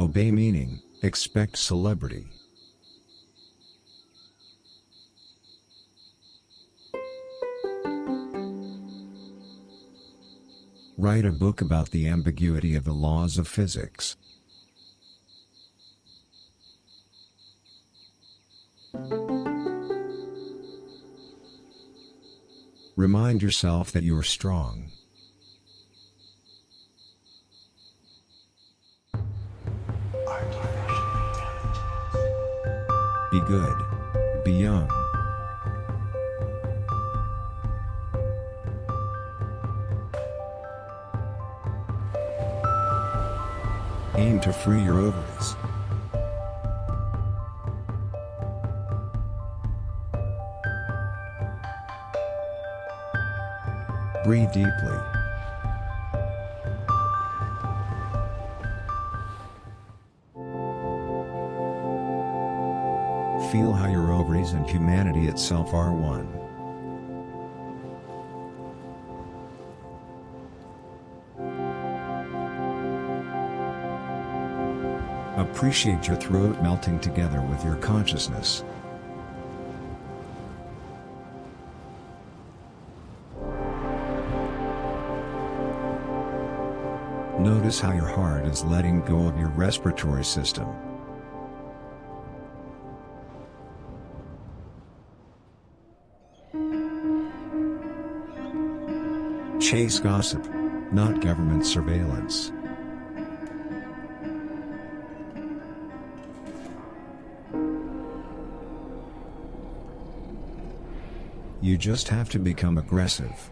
Obey meaning, expect celebrity. Write a book about the ambiguity of the laws of physics. Remind yourself that you are strong. Be good. Be young. Aim to free your ovaries. Breathe deeply. Feel how your ovaries and humanity itself are one. Appreciate your throat melting together with your consciousness. Notice how your heart is letting go of your respiratory system. Chase gossip, not government surveillance. You just have to become aggressive.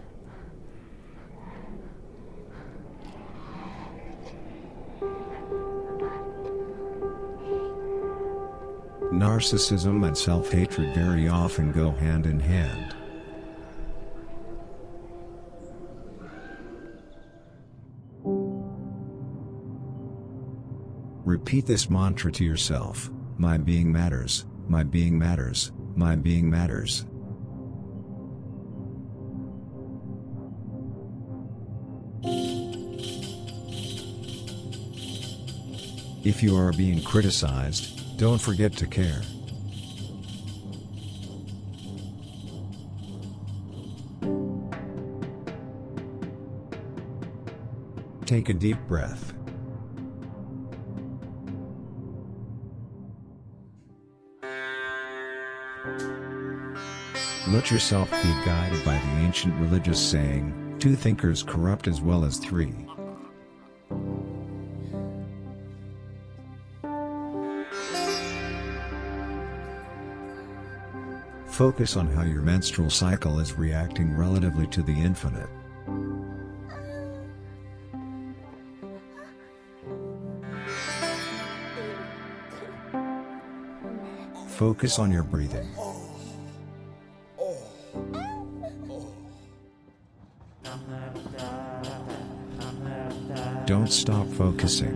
Narcissism and self-hatred very often go hand in hand. Repeat this mantra to yourself: my being matters, my being matters, my being matters. If you are being criticized, don't forget to care. Take a deep breath. Let yourself be guided by the ancient religious saying, 2 thinkers corrupt as well as 3. Focus on how your menstrual cycle is reacting relatively to the infinite. Focus on your breathing. Don't stop focusing.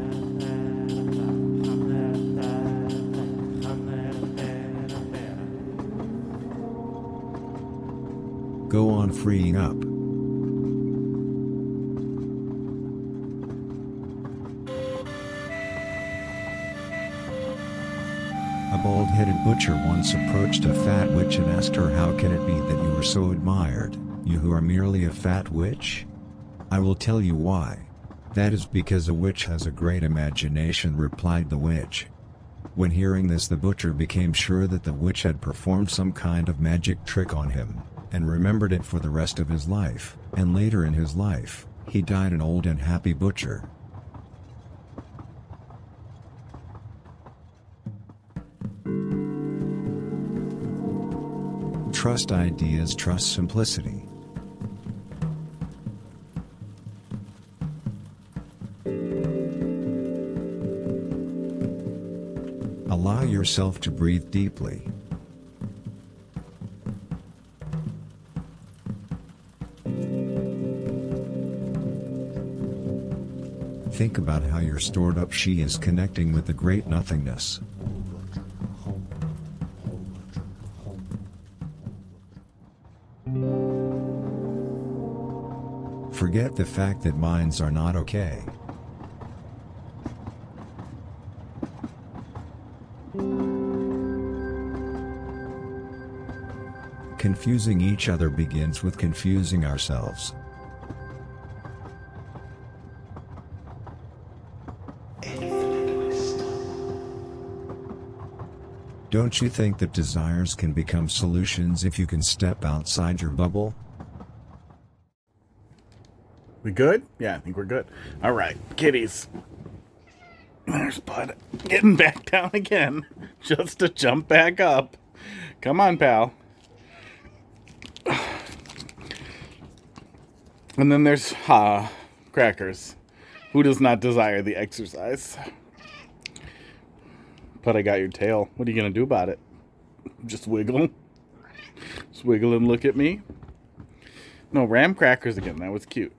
Go on freeing up. A bald-headed butcher once approached a fat witch and asked her, "How can it be that you are so admired, you who are merely a fat witch?" "I will tell you why. That is because a witch has a great imagination," replied the witch. When hearing this, the butcher became sure that the witch had performed some kind of magic trick on him, and remembered it for the rest of his life, and later in his life, he died an old and happy butcher. Trust ideas, trust simplicity. Allow yourself to breathe deeply. Think about how your stored up chi is connecting with the great nothingness. Forget the fact that minds are not okay. Confusing each other begins with confusing ourselves. Don't you think that desires can become solutions if you can step outside your bubble? We good? Yeah, I think we're good. All right, kitties. There's Bud getting back down again just to jump back up. Come on, pal. And then there's Crackers, who does not desire the exercise. But I got your tail. What are you going to do about it? Just wiggle? Just wiggle and look at me? No, Ram Crackers again. That was cute.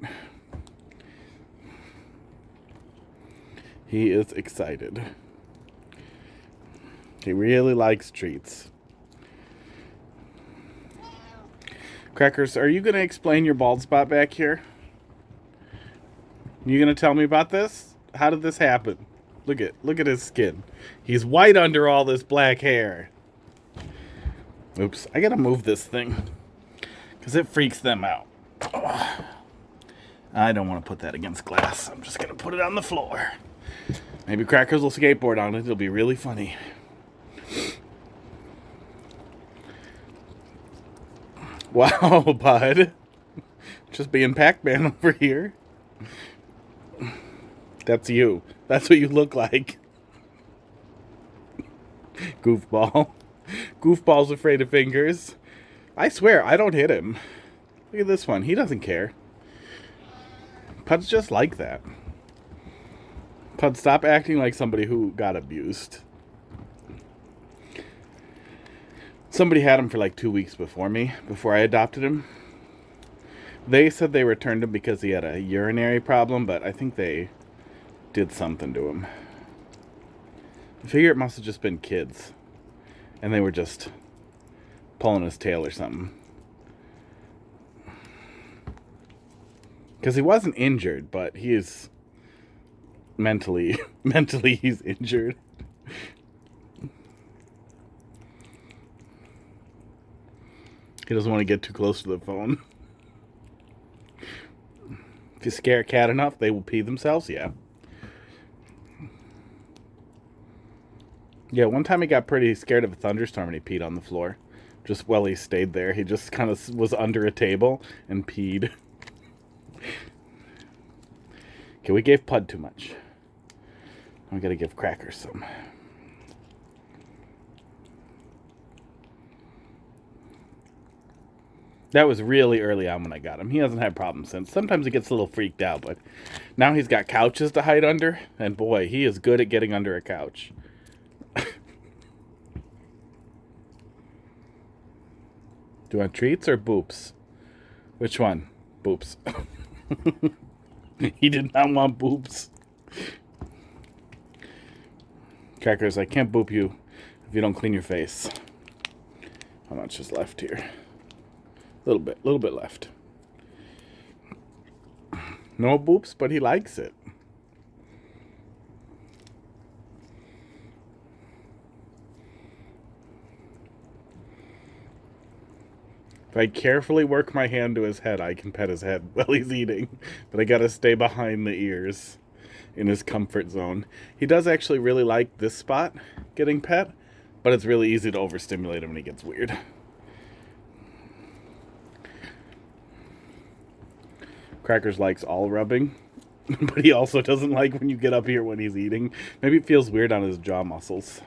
He is excited. He really likes treats. Crackers, are you going to explain your bald spot back here? You going to tell me about this? How did this happen? Look at his skin. He's white under all this black hair. Oops, I got to move this thing because it freaks them out. Oh, I don't want to put that against glass. I'm just going to put it on the floor. Maybe Crackers will skateboard on it. It'll be really funny. Wow, Bud. Just being Pac-Man over here. That's you. That's what you look like. Goofball. Goofball's afraid of fingers. I swear, I don't hit him. Look at this one. He doesn't care. Pud's just like that. Pud, stop acting like somebody who got abused. Somebody had him for like 2 weeks before me, before I adopted him. They said they returned him because he had a urinary problem, but I think they did something to him. I figure it must have just been kids. And they were just pulling his tail or something. Because he wasn't injured, but he is mentally he's injured. He doesn't want to get too close to the phone. If you scare a cat enough, they will pee themselves, yeah. Yeah, one time he got pretty scared of a thunderstorm and he peed on the floor. Just while he stayed there. He just kind of was under a table and peed. Okay, we gave Pud too much. We gotta give Crackers some. That was really early on when I got him. He hasn't had problems since. Sometimes he gets a little freaked out, but now he's got couches to hide under, and boy, he is good at getting under a couch. Do you want treats or boops? Which one? Boops. He did not want boops. Crackers, I can't boop you if you don't clean your face. How much is left here? A little bit left. No boops, but he likes it. If I carefully work my hand to his head, I can pet his head while he's eating. But I gotta stay behind the ears in his comfort zone. He does actually really like this spot getting pet, but it's really easy to overstimulate him when he gets weird. Crackers likes all rubbing, but he also doesn't like when you get up here when he's eating. Maybe it feels weird on his jaw muscles.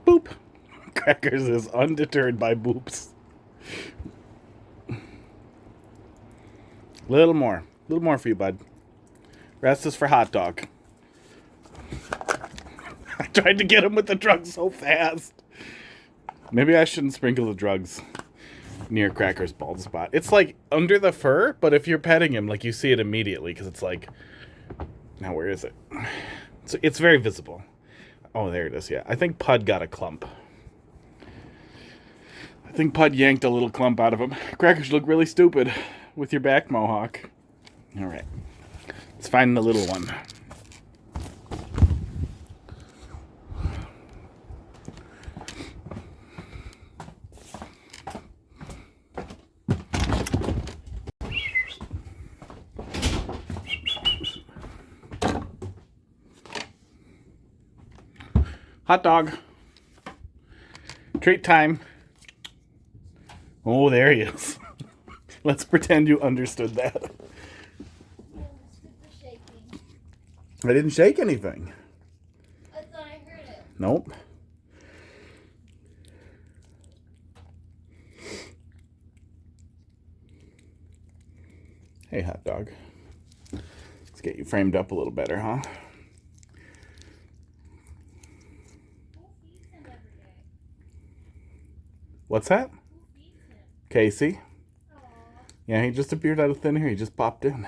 Boop. Crackers is undeterred by boops. Little more for you, bud. Rest is for hot dog. I tried to get him with the drugs so fast. Maybe I shouldn't sprinkle the drugs near Cracker's bald spot. It's like under the fur, but if you're petting him, like you see it immediately because it's like, now where is it? It's very visible. Oh, there it is. Yeah, I think Pud got a clump. I think Pud yanked a little clump out of him. Crackers look really stupid with your back mohawk. All right. Let's find the little one. Hot dog. Treat time. Oh, there he is. Let's pretend you understood that. I didn't shake anything. I thought I heard it. Nope. Hey, hot dog. Let's get you framed up a little better, huh? What's that? Casey. Aww. Yeah, he just appeared out of thin air. He just popped in.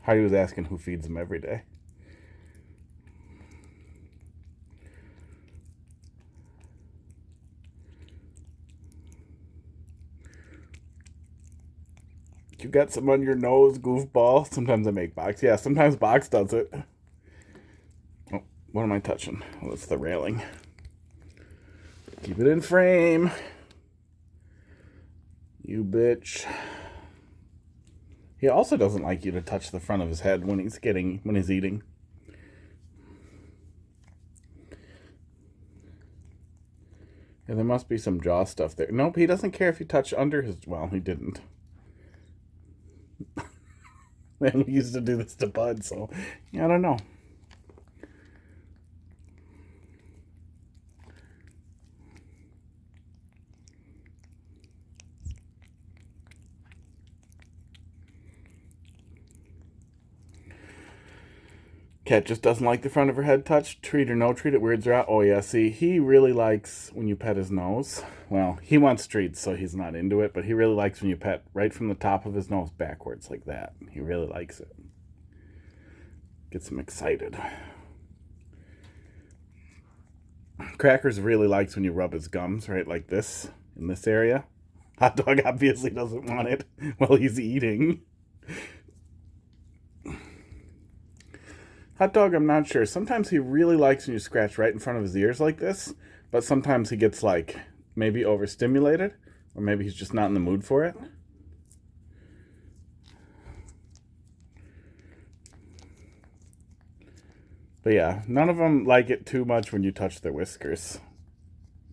Heidi was asking who feeds him every day. You got some on your nose, goofball. Sometimes I make Box. Yeah, sometimes Box does it. Oh, what am I touching? Oh, that's the railing. Keep it in frame. You bitch. He also doesn't like you to touch the front of his head when he's eating. Yeah, there must be some jaw stuff there. Nope, he doesn't care if you touch under his... Well, he didn't. Man, we used to do this to Bud, so... Yeah, I don't know. Cat just doesn't like the front of her head touched. Treat or no treat, it weirds her out. Oh, yeah, see, he really likes when you pet his nose. Well, he wants treats, so he's not into it, but he really likes when you pet right from the top of his nose backwards like that. He really likes it. Gets him excited. Crackers really likes when you rub his gums, right, like this, in this area. Hot dog obviously doesn't want it while he's eating. Hot dog, I'm not sure. Sometimes he really likes when you scratch right in front of his ears like this, but sometimes he gets, like, maybe overstimulated, or maybe he's just not in the mood for it. But yeah, none of them like it too much when you touch their whiskers.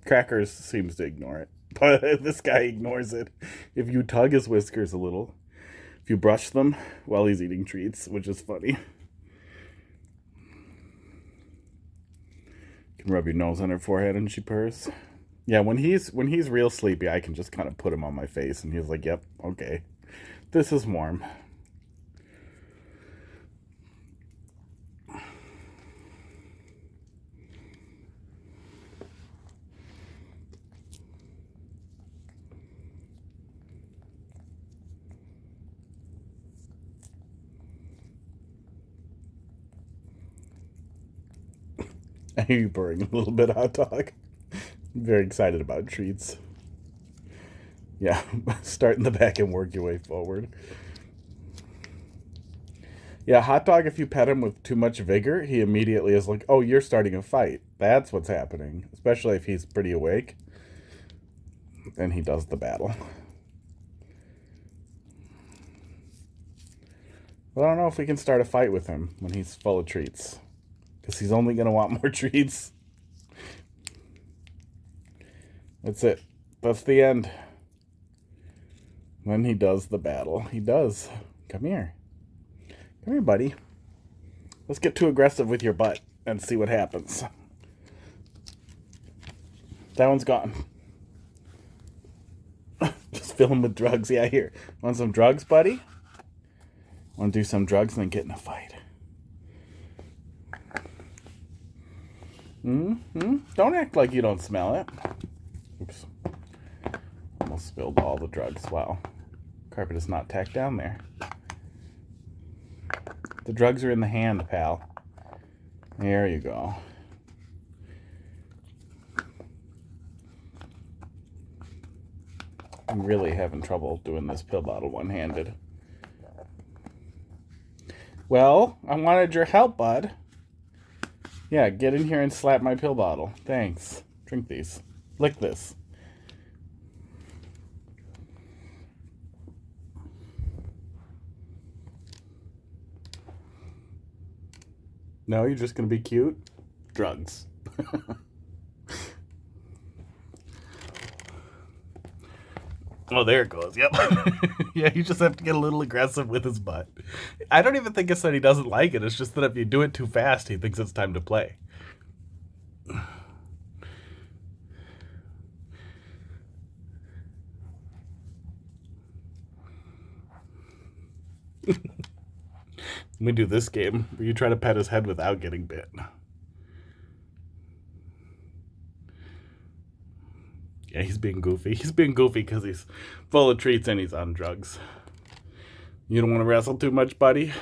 Crackers seems to ignore it, but this guy ignores it. If you tug his whiskers a little, if you brush them while he's eating treats, which is funny. You can rub your nose on her forehead and she purrs. Yeah, when he's real sleepy, I can just kind of put him on my face and he's like, yep, okay, this is warm. I hear you purring a little bit, hot dog. I'm very excited about treats. Yeah, start in the back and work your way forward. Yeah, hot dog, if you pet him with too much vigor, he immediately is like, oh, you're starting a fight. That's what's happening. Especially if he's pretty awake. Then he does the battle. But I don't know if we can start a fight with him when he's full of treats. Because he's only going to want more treats. That's it. That's the end. When he does the battle. He does. Come here. Come here, buddy. Let's get too aggressive with your butt and see what happens. That one's gone. Just fill him with drugs. Yeah, here. Want some drugs, buddy? Want to do some drugs and then get in a fight. Don't act like you don't smell it. Oops. Almost spilled all the drugs. Wow. Carpet is not tacked down there. The drugs are in the hand, pal. There you go. I'm really having trouble doing this pill bottle one-handed. Well, I wanted your help, bud. Yeah, get in here and slap my pill bottle. Thanks. Drink these. Lick this. No, you're just gonna be cute? Drugs. Oh, there it goes. Yep. Yeah, you just have to get a little aggressive with his butt. I don't even think it's that he doesn't like it. It's just that if you do it too fast, he thinks it's time to play. Let me do this game where you try to pet his head without getting bit. Yeah, he's being goofy. He's being goofy because he's full of treats and he's on drugs. You don't want to wrestle too much, buddy?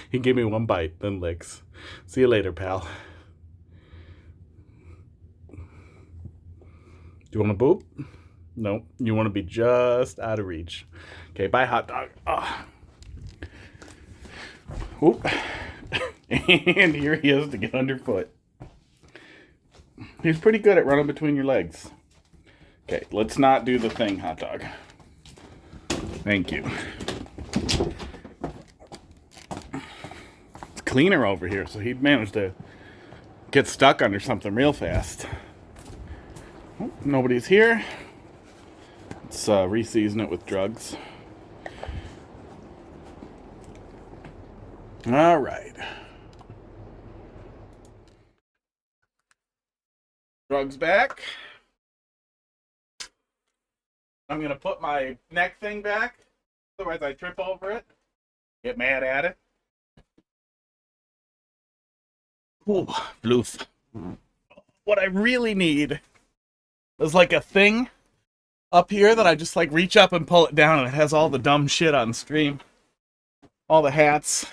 He gave me one bite, then licks. See you later, pal. Do you want to boop? No, you want to be just out of reach. Okay, bye, hot dog. Oh. Oop. And here he is to get underfoot. He's pretty good at running between your legs. Okay, let's not do the thing, hot dog. Thank you. It's cleaner over here, so he'd managed to get stuck under something real fast. Oh, nobody's here. Let's re-season it with drugs. All right. Drugs back. I'm going to put my neck thing back. Otherwise I trip over it. Get mad at it. Ooh, bloof. What I really need is like a thing up here that I just like reach up and pull it down and it has all the dumb shit on stream. All the hats.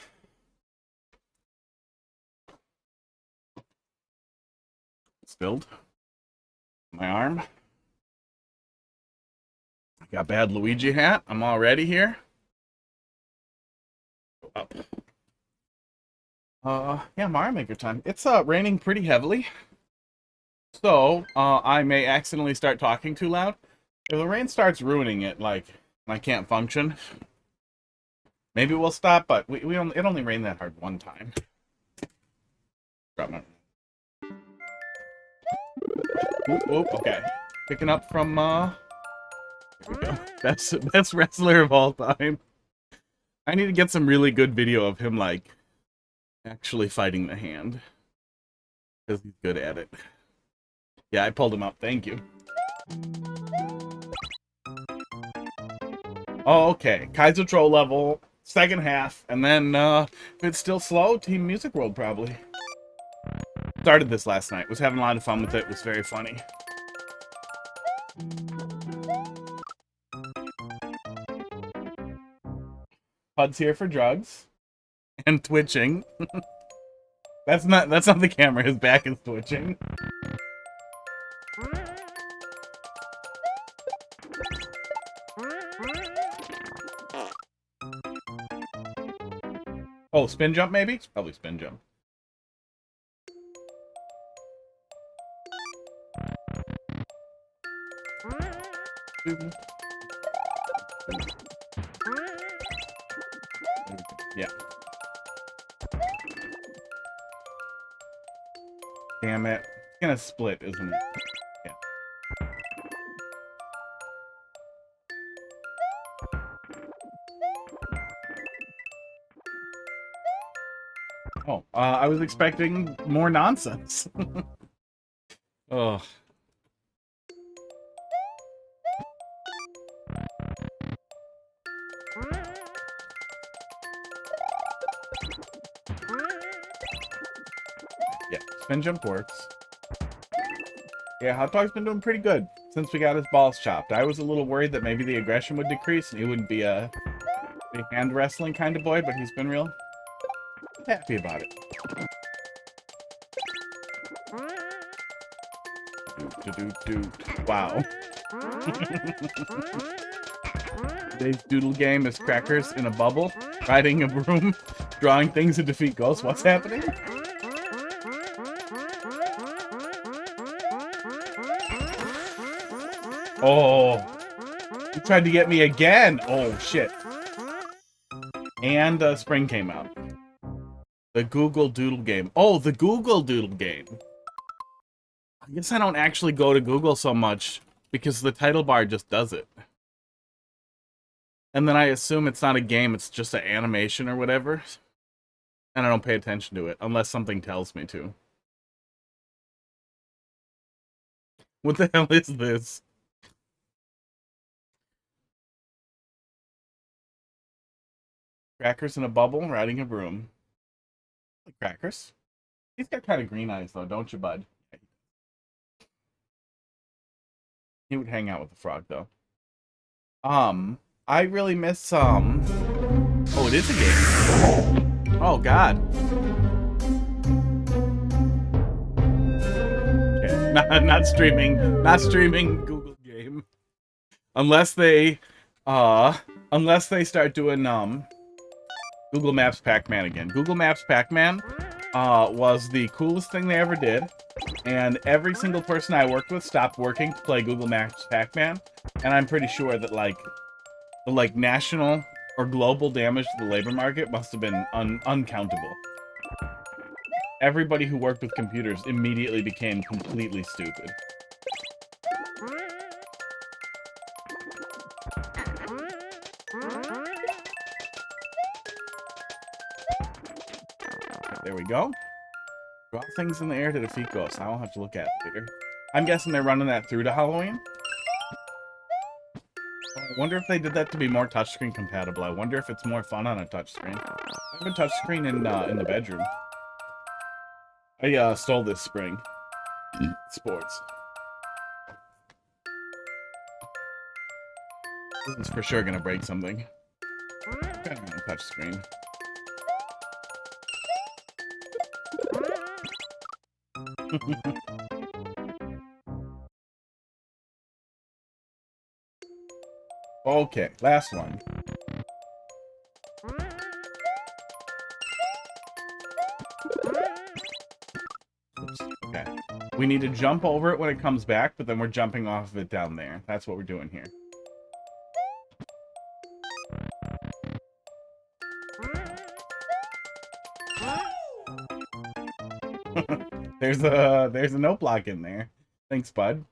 Spilled. My arm. I got bad Luigi hat. I'm all ready here. Go up. Yeah, Mario Maker time. It's raining pretty heavily. So, I may accidentally start talking too loud. If the rain starts ruining it, like, I can't function, maybe we'll stop, but it only rained that hard one time. Drop my... Oop, oop, okay. Picking up from, here we go. Best wrestler of all time. I need to get some really good video of him, like, actually fighting the hand. Because he's good at it. Yeah, I pulled him up. Thank you. Oh, okay. Kaizo Troll level, second half, and then, if it's still slow, Team Music World, probably. Started this last night. Was having a lot of fun with it. Was very funny. Pud's here for drugs. And twitching. That's not the camera. His back is twitching. Oh, spin jump maybe? It's probably spin jump. Yeah. Damn it. It's gonna split, isn't it? Yeah. Oh, I was expecting more nonsense. Oh. Yeah, spin jump works. Yeah, Hot Dog's been doing pretty good since we got his balls chopped. I was a little worried that maybe the aggression would decrease and he wouldn't be a big hand wrestling kind of boy, but he's been real happy about it. Wow. Today's doodle game is crackers in a bubble, riding a broom, drawing things to defeat ghosts. What's happening? Oh, you tried to get me again. Oh, shit. And Spring came out. The Google Doodle game. Oh, the Google Doodle game. I guess I don't actually go to Google so much because the title bar just does it. And then I assume it's not a game, it's just an animation or whatever. And I don't pay attention to it unless something tells me to. What the hell is this? Crackers in a bubble, riding a broom. Crackers? He's got kind of green eyes though, don't you, bud? He would hang out with the frog though. I really miss oh, it is a game. Oh god. Okay. Not streaming Google game. Unless they start doing Google Maps Pac-Man again. Google Maps Pac-Man was the coolest thing they ever did. And every single person I worked with stopped working to play Google Maps Pac-Man. And I'm pretty sure that the national or global damage to the labor market must have been uncountable. Everybody who worked with computers immediately became completely stupid. There we go. Draw things in the air to defeat ghosts. I will have to look at it later. I'm guessing they're running that through to Halloween. I wonder if they did that to be more touchscreen compatible. I wonder if it's more fun on a touchscreen. I have a touchscreen in the bedroom. I stole this spring. Sports. This is for sure gonna break something. Okay, touchscreen. Okay, last one. Oops, okay. We need to jump over it when it comes back, but then we're jumping off of it down there. That's what we're doing here. There's a note block in there. Thanks, bud.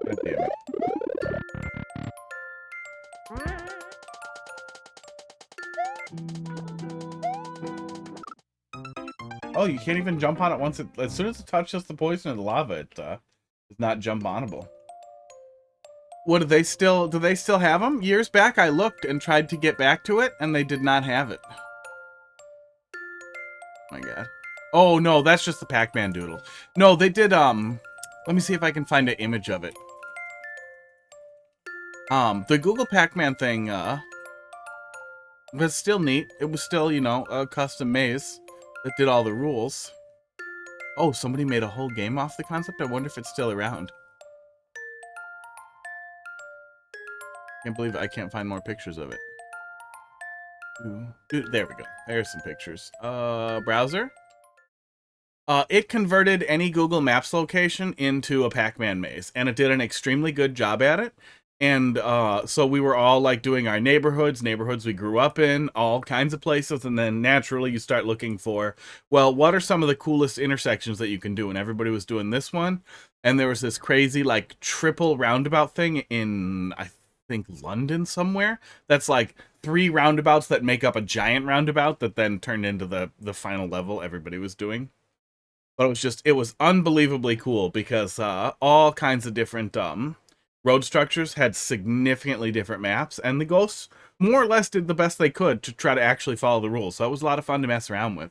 God damn it. Oh, you can't even jump on it once it... As soon as it touches the poison or the lava, it is not jump onable. What, do they still have them? Years back, I looked and tried to get back to it, and they did not have it. Oh my god. Oh, no, that's just the Pac-Man doodle. No, they did, let me see if I can find an image of it. The Google Pac-Man thing, was still neat. It was still, you know, a custom maze that did all the rules. Oh, somebody made a whole game off the concept? I wonder if it's still around. Can't believe I can't find more pictures of it. Dude, there we go. There's some pictures. Browser? It converted any Google Maps location into a Pac-Man maze, and it did an extremely good job at it. And so we were all like doing our neighborhoods we grew up in, all kinds of places, and then naturally you start looking for, well, what are some of the coolest intersections that you can do? And everybody was doing this one, and there was this crazy like triple roundabout thing in, I think, London somewhere, that's like 3 roundabouts that make up a giant roundabout that then turned into the final level everybody was doing. But it was unbelievably cool because all kinds of different road structures had significantly different maps, and the ghosts more or less did the best they could to try to actually follow the rules. So it was a lot of fun to mess around with.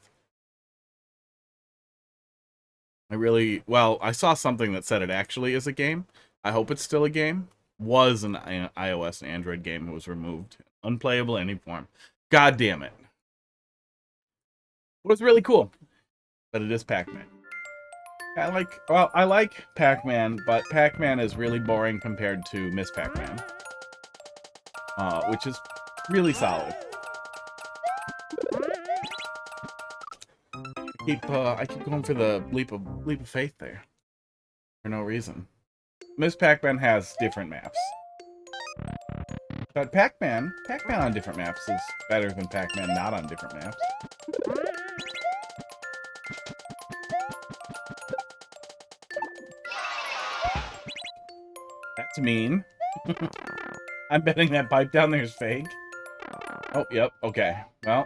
I saw something that said it actually is a game. I hope it's still a game. Was an iOS and Android game. It was removed. Unplayable in any form. God damn it. was really cool. But it is Pac-Man. I like Pac-Man, but Pac-Man is really boring compared to Miss Pac-Man. Which is really solid. I keep going for the leap of faith there. For no reason. Miss Pac-Man has different maps. But Pac-Man on different maps is better than Pac-Man not on different maps. That's mean. I'm betting that pipe down there is fake. Oh, yep, okay. Well.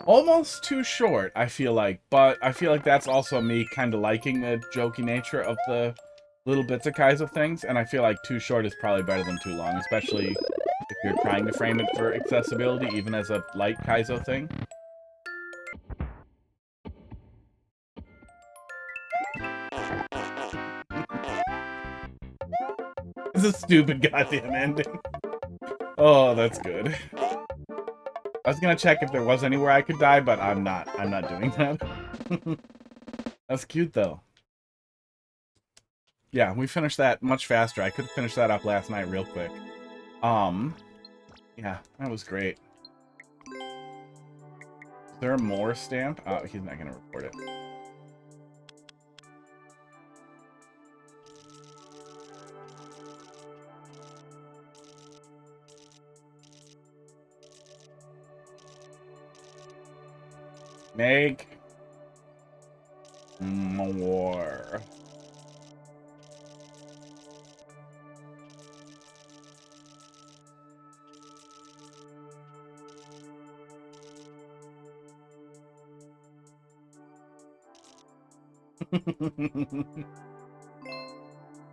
Almost too short, I feel like. But I feel like that's also me kind of liking the jokey nature of the little bits of Kaizo things. And I feel like too short is probably better than too long. Especially if you're trying to frame it for accessibility, even as a light Kaizo thing. It's a stupid goddamn ending. Oh, that's good. I was gonna check if there was anywhere I could die, but I'm not doing that. That's cute though. Yeah, we finished that much faster. I could have finished that up last night real quick. Yeah, that was great. Is there more stamp? Oh, he's not gonna report it. Make more.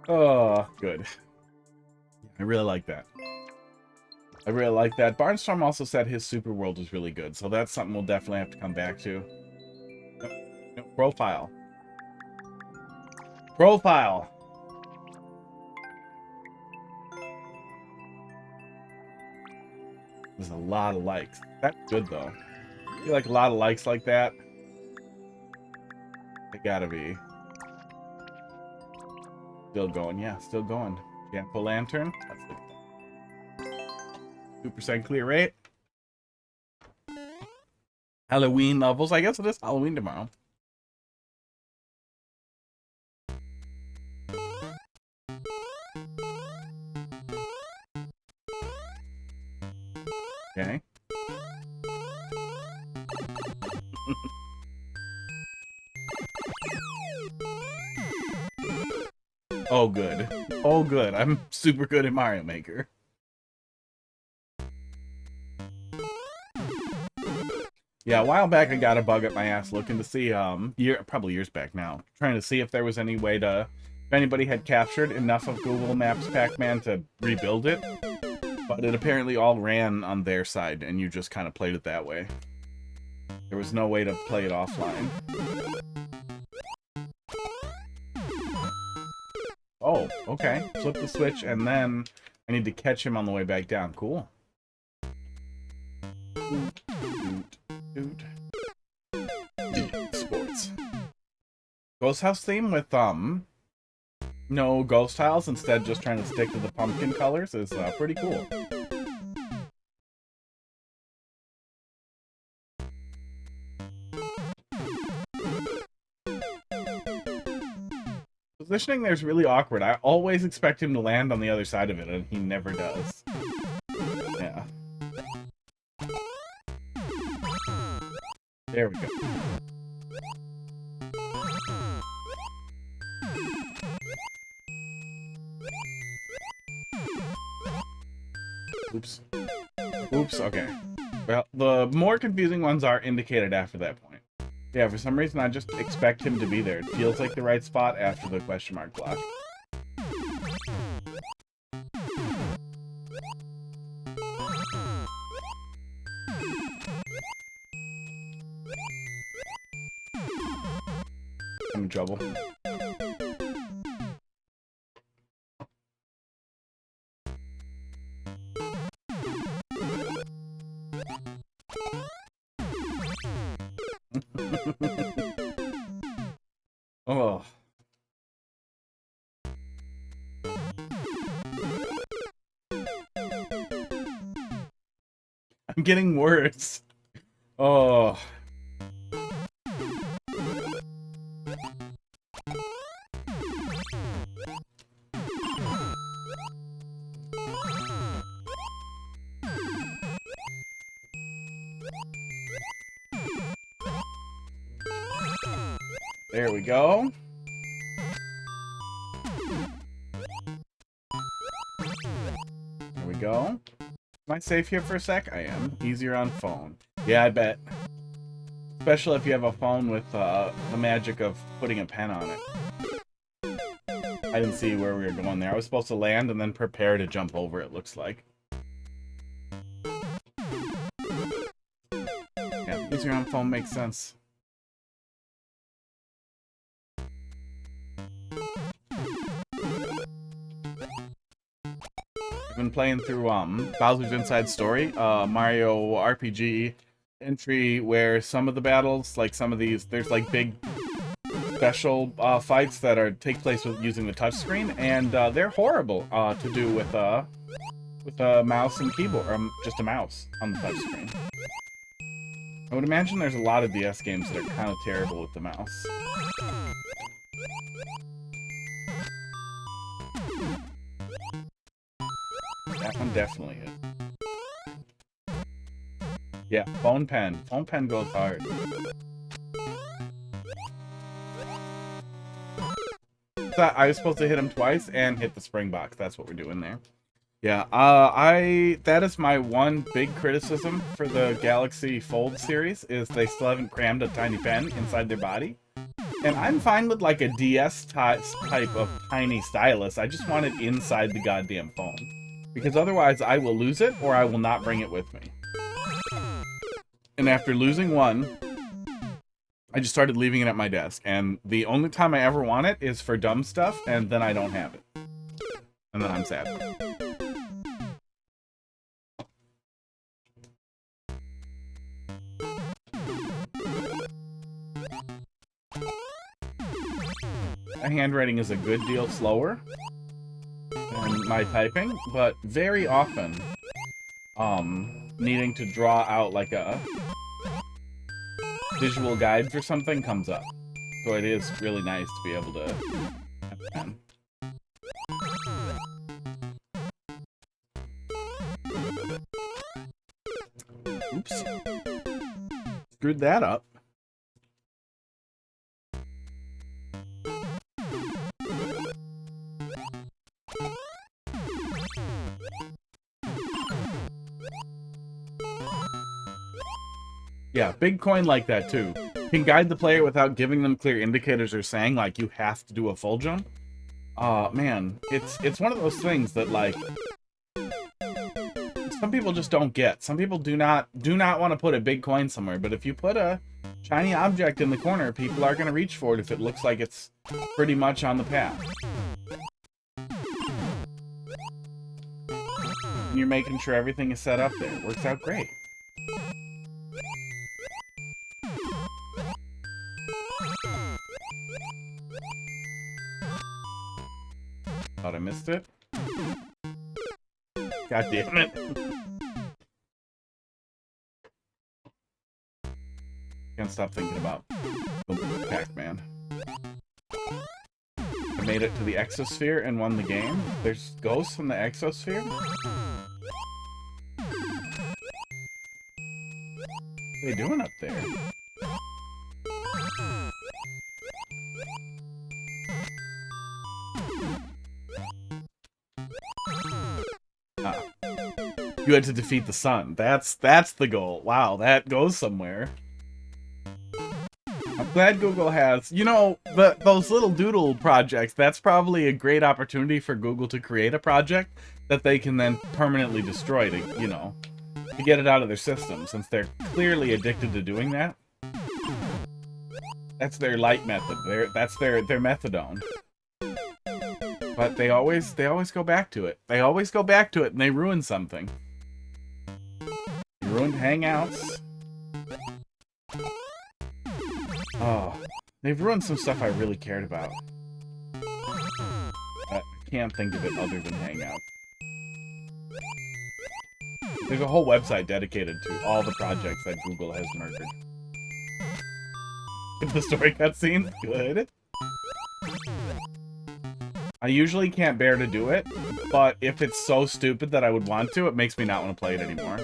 Oh, good. I really like that. I really like that. Barnstorm also said his Super World was really good, so that's something we'll definitely have to come back to. No, profile. Profile! There's a lot of likes. That's good, though. I feel like a lot of likes like that. They gotta be. Still going, yeah, still going. Jampo Lantern. Let's look at that. 2% clear rate. Halloween levels. I guess it is Halloween tomorrow. Okay. Oh, good. Oh, good. I'm super good at Mario Maker. Yeah, a while back I got a bug at my ass looking to see, probably years back now, trying to see if there was any way to, if anybody had captured enough of Google Maps Pac-Man to rebuild it. But it apparently all ran on their side, and you just kind of played it that way. There was no way to play it offline. Oh, okay. Flip the switch, and then I need to catch him on the way back down. Cool. Sports. Ghost House theme with, no ghost tiles, instead just trying to stick to the pumpkin colors is, pretty cool. Positioning there's really awkward. I always expect him to land on the other side of it, and he never does. Yeah. There we go. Oops. Oops, okay. Well, the more confusing ones are indicated after that point. Yeah, for some reason I just expect him to be there. It feels like the right spot after the question mark block. I'm in trouble. Oh. I'm getting worse. Oh. There we go. There we go. Am I safe here for a sec? I am. Easier on phone. Yeah, I bet. Especially if you have a phone with the magic of putting a pen on it. I didn't see where we were going there. I was supposed to land and then prepare to jump over, it looks like. Yeah, easier on phone makes sense. I've been playing through Bowser's Inside Story, Mario RPG entry, where some of the battles, like some of these, there's like big special fights that take place with using the touchscreen, and they're horrible to do with a mouse and keyboard, or just a mouse on the touchscreen. I would imagine there's a lot of DS games that are kind of terrible with the mouse. That one definitely is. Yeah, phone pen. Phone pen goes hard. So I was supposed to hit him twice and hit the spring box. That's what we're doing there. Yeah, that is my one big criticism for the Galaxy Fold series, is they still haven't crammed a tiny pen inside their body. And I'm fine with like a DS type of tiny stylus. I just want it inside the goddamn phone. Because otherwise I will lose it, or I will not bring it with me. And after losing one, I just started leaving it at my desk. And the only time I ever want it is for dumb stuff, and then I don't have it. And then I'm sad. My handwriting is a good deal slower than my typing, but very often, needing to draw out like a visual guide for something comes up. So it is really nice to be able to have a pen. Oops. Screwed that up. Yeah, big coin like that too. Can guide the player without giving them clear indicators or saying like you have to do a full jump. Man, it's one of those things that like some people just don't get. Some people do not want to put a big coin somewhere, but if you put a shiny object in the corner, people are going to reach for it if it looks like it's pretty much on the path. And you're making sure everything is set up there. It works out great. Thought I missed it. God damn it. Can't stop thinking about Pac-Man. I made it to the exosphere and won the game. There's ghosts in the exosphere? What are they doing up there? You had to defeat the sun. That's the goal. Wow, that goes somewhere. I'm glad Google has, you know, those little doodle projects. That's probably a great opportunity for Google to create a project that they can then permanently destroy to, you know, to get it out of their system, since they're clearly addicted to doing that. That's their light method. That's their methadone. But they always go back to it. They always go back to it, and they ruin something. They ruined Hangouts. Oh, they've ruined some stuff I really cared about. I can't think of it other than Hangout. There's a whole website dedicated to all the projects that Google has murdered. The story cutscene? Good. I usually can't bear to do it, but if it's so stupid that I would want to, it makes me not want to play it anymore.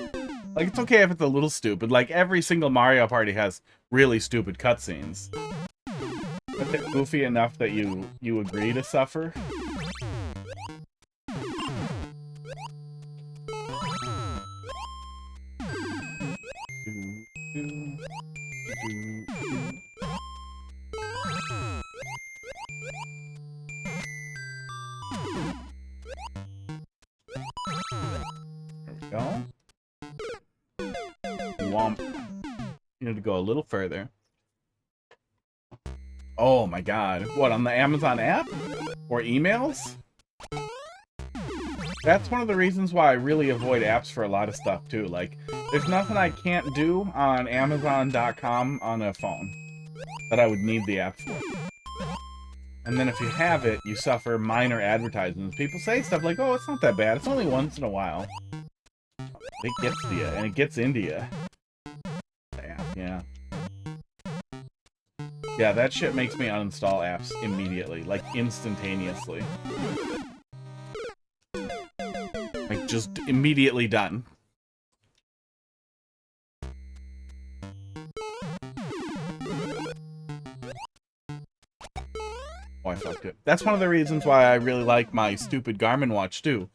Like, it's okay if it's a little stupid. Like, every single Mario Party has really stupid cutscenes. But they're goofy enough that you agree to suffer. There we go. Womp. You need to go a little further. Oh my god. What, on the Amazon app? Or emails? That's one of the reasons why I really avoid apps for a lot of stuff too. Like, there's nothing I can't do on Amazon.com on a phone that I would need the app for. And then if you have it, you suffer minor advertisements. People say stuff like, oh, it's not that bad. It's only once in a while. It gets to you, and it gets into you. Yeah. Yeah, that shit makes me uninstall apps immediately. Like, instantaneously. Like, just immediately done. Oh, I fucked it. That's one of the reasons why I really like my stupid Garmin watch, too.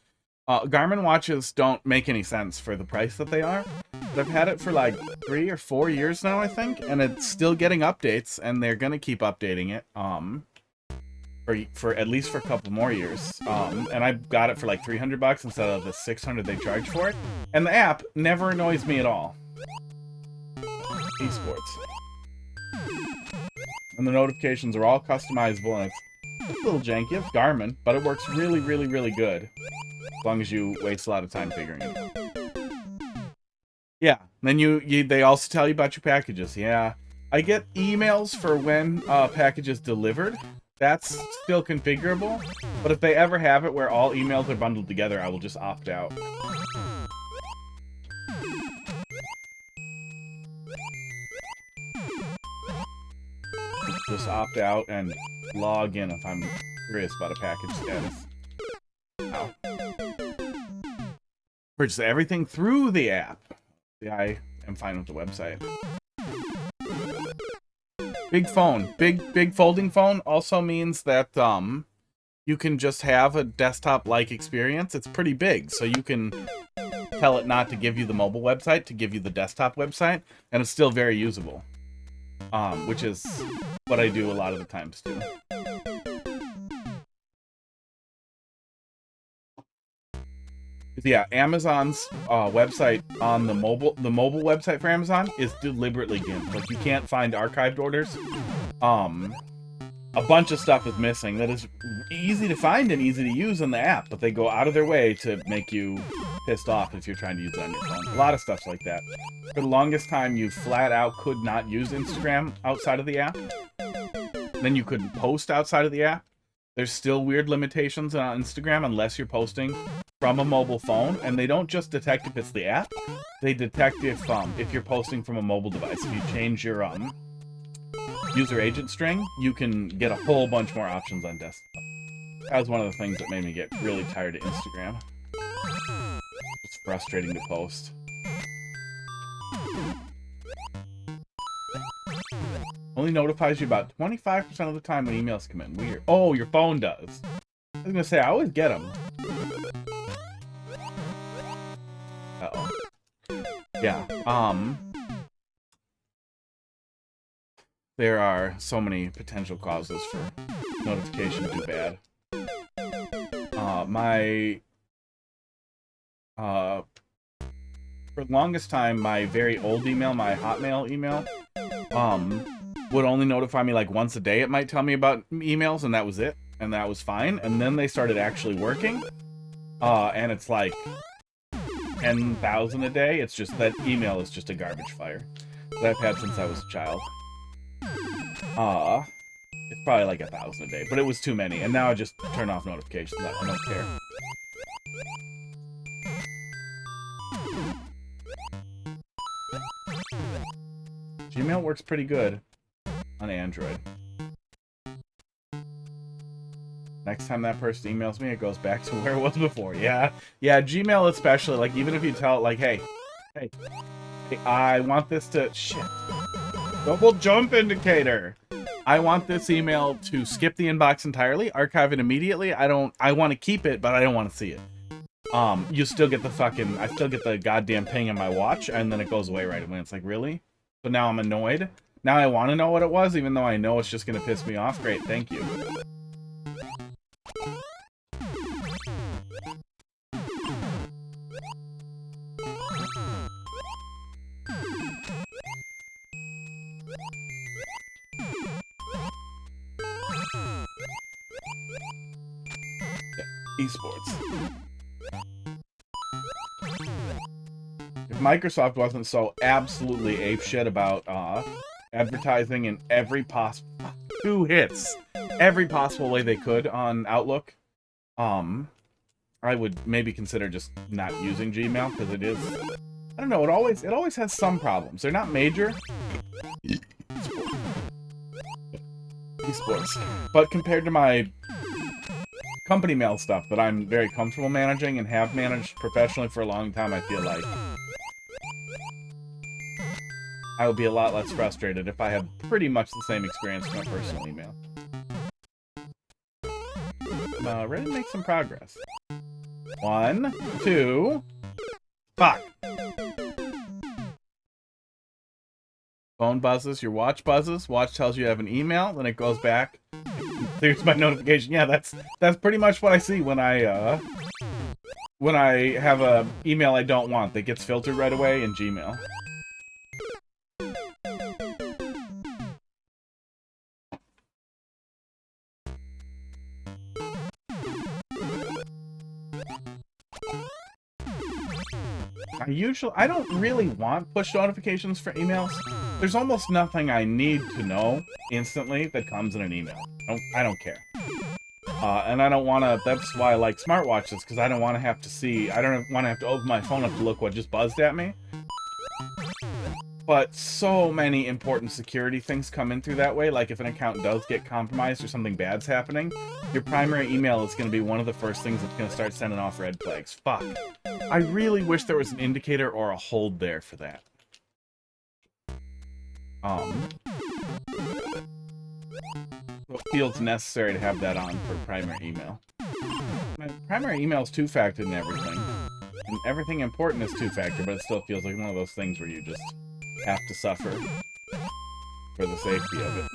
Garmin watches don't make any sense for the price that they are. But I've had it for like 3 or 4 years now, I think, and it's still getting updates, and they're gonna keep updating it, for at least for a couple more years. And I got it for like $300 instead of the $600 they charge for it. And the app never annoys me at all. Esports. And the notifications are all customizable, and it's a little janky. It's Garmin, but it works really, really, really good. As long as you waste a lot of time figuring it out. Yeah, then they also tell you about your packages. Yeah, I get emails for when package is delivered. That's still configurable, but if they ever have it where all emails are bundled together, I will just opt out. Just opt out and log in if I'm curious about a package status. Ow. Purchase everything through the app. Yeah, I am fine with the website. Big phone. Big folding phone also means that you can just have a desktop-like experience. It's pretty big, so you can tell it not to give you the mobile website, to give you the desktop website, and it's still very usable. Which is what I do a lot of the times too. Yeah, Amazon's website on the mobile website for Amazon is deliberately gimped. Like, you can't find archived orders. A bunch of stuff is missing that is easy to find and easy to use in the app, but they go out of their way to make you pissed off if you're trying to use it on your phone. A lot of stuff's like that. For the longest time, you flat out could not use Instagram outside of the app. Then you couldn't post outside of the app. There's still weird limitations on Instagram unless you're posting from a mobile phone, and they don't just detect if it's the app. They detect if you're posting from a mobile device. If you change your user agent string, you can get a whole bunch more options on desktop. That was one of the things that made me get really tired of Instagram. It's frustrating to post. Only notifies you about 25% of the time when emails come in. Weird. Oh, your phone does. I was gonna say, I always get them. Uh-oh. Yeah, there are so many potential causes for notification to do bad. For the longest time, my very old email, my Hotmail email, would only notify me like once a day. It might tell me about emails, and that was it. And that was fine. And then they started actually working. And it's like 10,000 a day. It's just that email is just a garbage fire that I've had since I was a child. It's probably like 1,000 a day, but it was too many, and now I just turn off notifications. I don't care. Gmail works pretty good on Android. Next time that person emails me, it goes back to where it was before. Yeah, Gmail especially, like, even if you tell it, like, hey, I want this to... Shit. Double jump indicator! I want this email to skip the inbox entirely, archive it immediately. I want to keep it, but I don't want to see it. You still get the fucking... I still get the goddamn ping on my watch, and then it goes away right away. It's like, really? So now I'm annoyed? Now I want to know what it was, even though I know it's just going to piss me off? Great, thank you. Esports. If Microsoft wasn't so absolutely apeshit about advertising in every possible 2 hits, every possible way they could on Outlook, I would maybe consider just not using Gmail, because it is, I don't know, it always has some problems. They're not major. Esports. But compared to my company mail stuff that I'm very comfortable managing and have managed professionally for a long time, I feel like I would be a lot less frustrated if I had pretty much the same experience with my personal email. Ready to make some progress. 1, 2... Fuck! Phone buzzes, your watch buzzes, watch tells you have an email, then it goes back. There's my notification. Yeah, that's pretty much what I see when I have a email I don't want that gets filtered right away in Gmail. I don't really want push notifications for emails. There's almost nothing I need to know instantly that comes in an email. I don't care. And I don't want to, that's why I like smartwatches, because I don't want to have to see, I don't want to have to open my phone up to look what just buzzed at me. But so many important security things come in through that way, like if an account does get compromised or something bad's happening, your primary email is going to be one of the first things that's going to start sending off red flags. Fuck. I really wish there was an indicator or a hold there for that. So it feels necessary to have that on for primary email. My primary email is 2-factor and everything. And everything important is 2-factor, but it still feels like one of those things where you just have to suffer for the safety of it.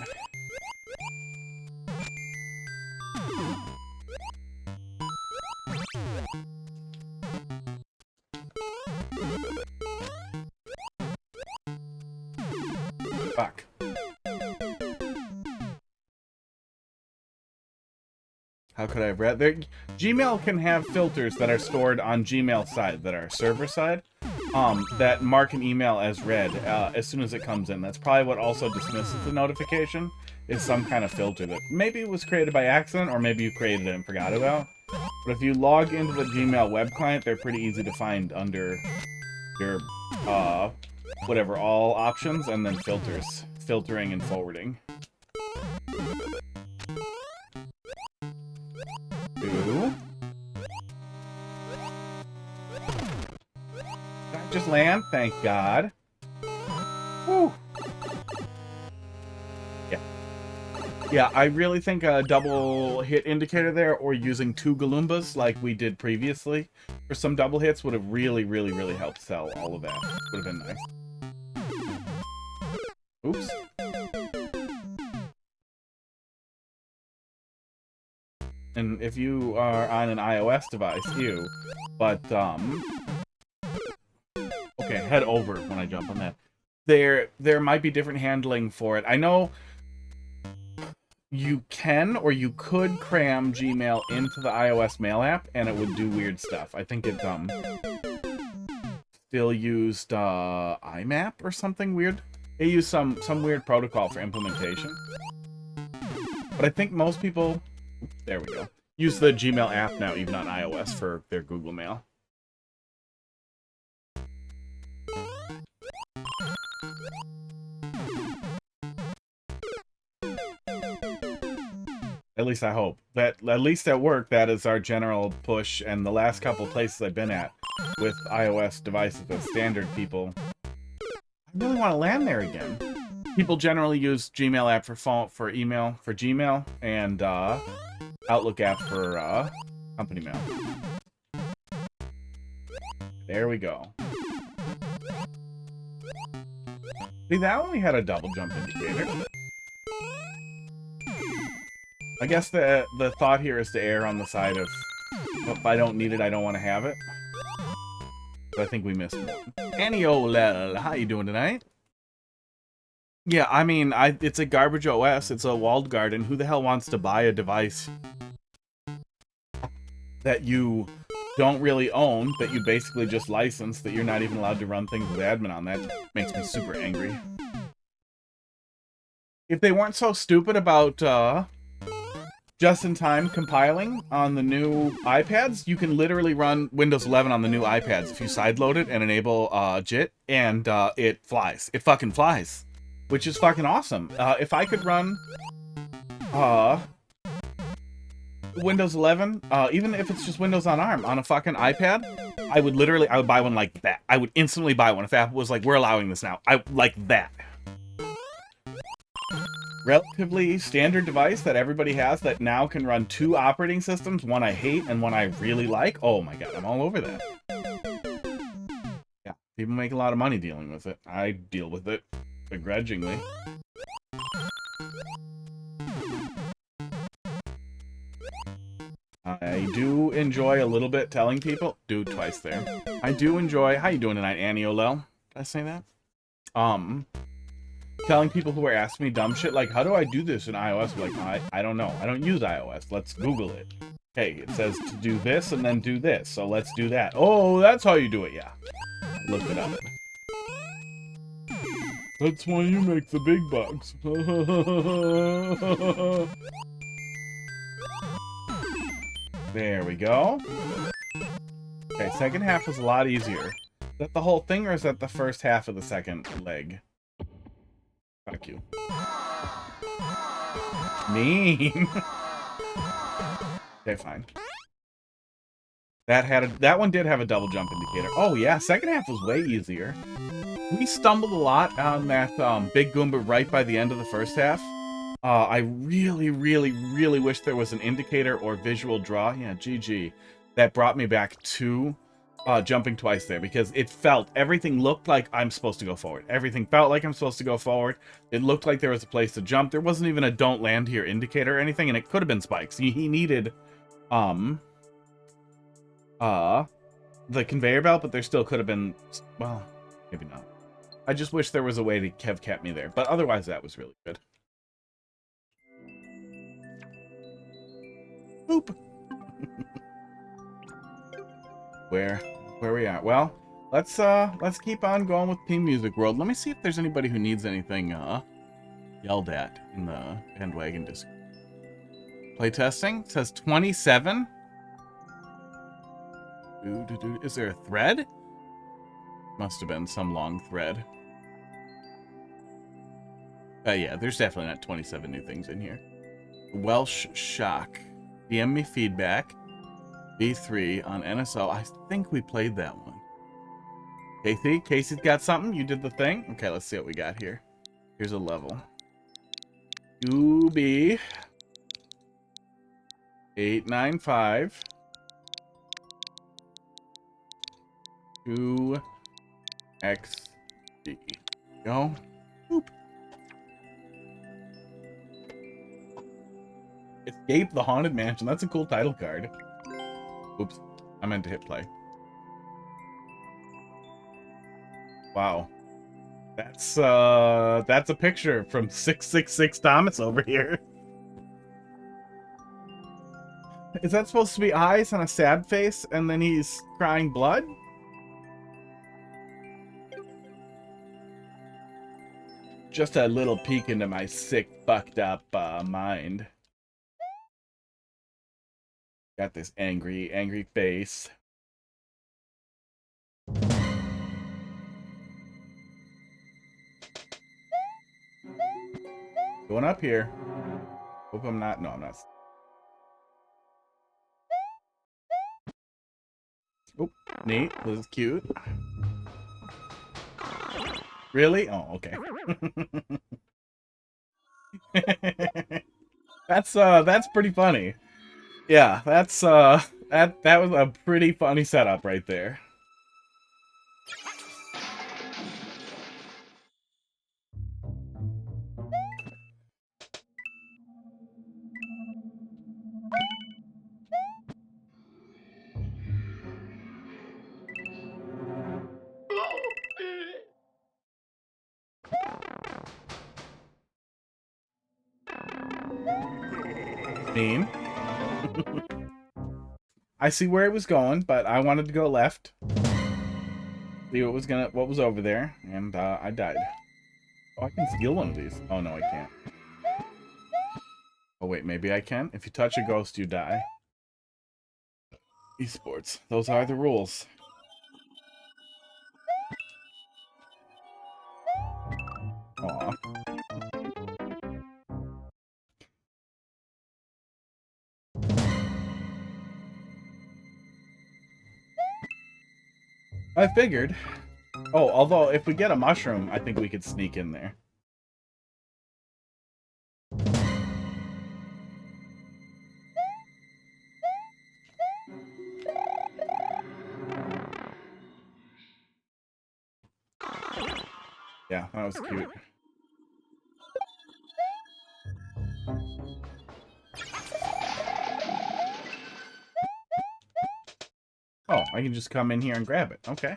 Fuck. How could I have read there? Gmail can have filters that are stored on Gmail side, that are server side, that mark an email as read as soon as it comes in. That's probably what also dismisses the notification, is some kind of filter that maybe was created by accident, or maybe you created it and forgot about. But if you log into the Gmail web client, they're pretty easy to find under your, whatever, all options, and then filters. Filtering and forwarding. 2. Did I just land? Thank God. Whew. Yeah, I really think a double hit indicator there, or using 2 Galoombas like we did previously for some double hits, would have really, really, really helped sell all of that. Would have been nice. Oops. And if you are on an iOS device, ew. But, okay, head over when I jump on that. There might be different handling for it. I know you can, or you could cram Gmail into the iOS mail app, and it would do weird stuff. I think it, still used, IMAP or something weird. They use some weird protocol for implementation. But I think most people, there we go, use the Gmail app now, even on iOS, for their Google Mail. At least I hope. That, at least at work, that is our general push, and the last couple places I've been at with iOS devices with standard people, I really want to land there again. People generally use Gmail app for phone, for email, for Gmail, and Outlook app for company mail. There we go. See, that only had a double jump indicator. I guess the thought here is to err on the side of, if I don't need it, I don't want to have it. But I think we missed one. Aniolel, how you doing tonight? Yeah, I mean, it's a garbage OS. It's a walled garden. Who the hell wants to buy a device that you don't really own, that you basically just license, that you're not even allowed to run things with admin on? That makes me super angry. If they weren't so stupid about just-in-time compiling on the new iPads, you can literally run Windows 11 on the new iPads if you sideload it and enable JIT, and it flies. It fucking flies, which is fucking awesome. If I could run Windows 11, even if it's just Windows on ARM on a fucking iPad, I would buy one like that. I would instantly buy one if Apple was like, we're allowing this now. Like that. Relatively standard device that everybody has that now can run 2 operating systems, one I hate and one I really like. Oh my god, I'm all over that. Yeah, people make a lot of money dealing with it. I deal with it begrudgingly. I do enjoy a little bit telling people, do twice there. I do enjoy, how you doing tonight, Annie Olel? Did I say that? Telling people who are asking me dumb shit like, how do I do this in iOS? I'm like, I don't know. I don't use iOS. Let's Google it. Hey, it says to do this and then do this. So let's do that. Oh, that's how you do it. Yeah. Look it up. That's why you make the big bucks. There we go. Okay, second half was a lot easier. Is that the whole thing, or is that the first half of the second leg? Fuck you. Mean. Okay, fine. That one did have a double jump indicator. Oh yeah, second half was way easier. We stumbled a lot on that big Goomba right by the end of the first half. I really, really, really wish there was an indicator or visual draw. Yeah, GG. That brought me back to jumping twice there, because everything looked like I'm supposed to go forward. Everything felt like I'm supposed to go forward. It looked like there was a place to jump. There wasn't even a don't land here indicator or anything, and it could have been spikes. He needed the conveyor belt, but there still could have been, well, maybe not. I just wish there was a way to have kept me there, but otherwise that was really good. Boop. Where we at? Well, let's keep on going with Team Music World. Let me see if there's anybody who needs anything yelled at in the bandwagon disc. Playtesting says 27. Is there a thread? Must have been some long thread. Yeah, there's definitely not 27 new things in here. Welsh Shock. DM me feedback. V3 on NSO. I think we played that one. Casey's got something? You did the thing? Okay, let's see what we got here. Here's a level. Scooby. 895. 2XD. Go. Boop. Escape the Haunted Mansion. That's a cool title card. Oops. I meant to hit play. Wow. That's a picture from 666 Thomas over here. Is that supposed to be eyes on a sad face and then he's crying blood? Just a little peek into my sick, fucked up mind. Got this angry face. Going up here. Hope I'm not. No, I'm not. Oh, neat. This is cute. Really? Oh, okay. That's pretty funny. Yeah, that was a pretty funny setup right there. Mean. I see where it was going, but I wanted to go left. See what was over there, and I died. Oh, I can steal one of these. Oh no, I can't. Oh wait, maybe I can. If you touch a ghost, you die. Esports. Those are the rules. Aw. I figured. Oh, although if we get a mushroom, I think we could sneak in there. Yeah, that was cute. Oh, I can just come in here and grab it. Okay.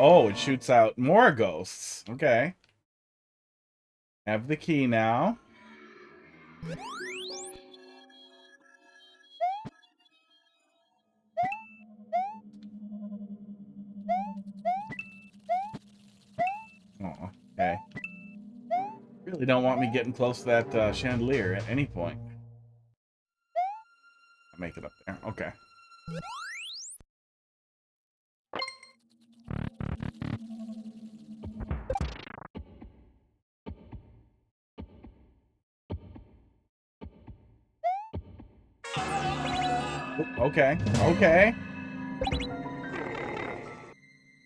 Oh, it shoots out more ghosts. Okay. Have the key now. Oh, okay. Really don't want me getting close to that chandelier at any point. I'll make it up there. Okay. Okay. Okay.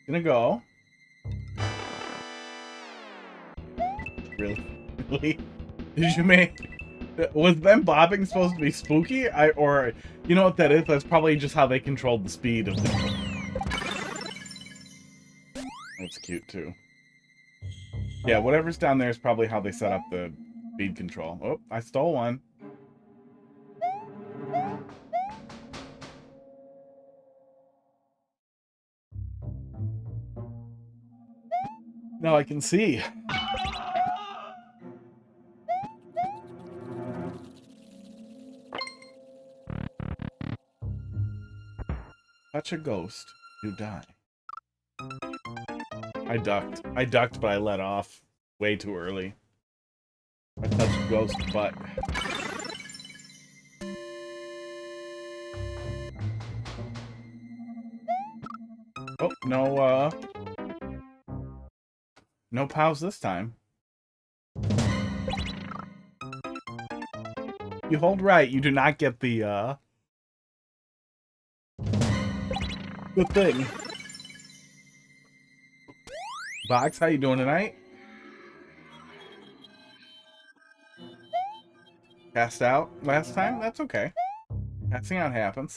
Gonna go. Really? Really? Did you make... Was them bobbing supposed to be spooky? Or... You know what that is? That's probably just how they controlled the speed of the... That's cute, too. Yeah, whatever's down there is probably how they set up the speed control. Oh, I stole one. No, I can see. Touch a ghost, you die. I ducked, but I let off way too early. I touched a ghost butt. Oh, no pals this time. You hold right, you do not get the thing. Box, how you doing tonight? Passed out last time? That's okay. Passing out happens.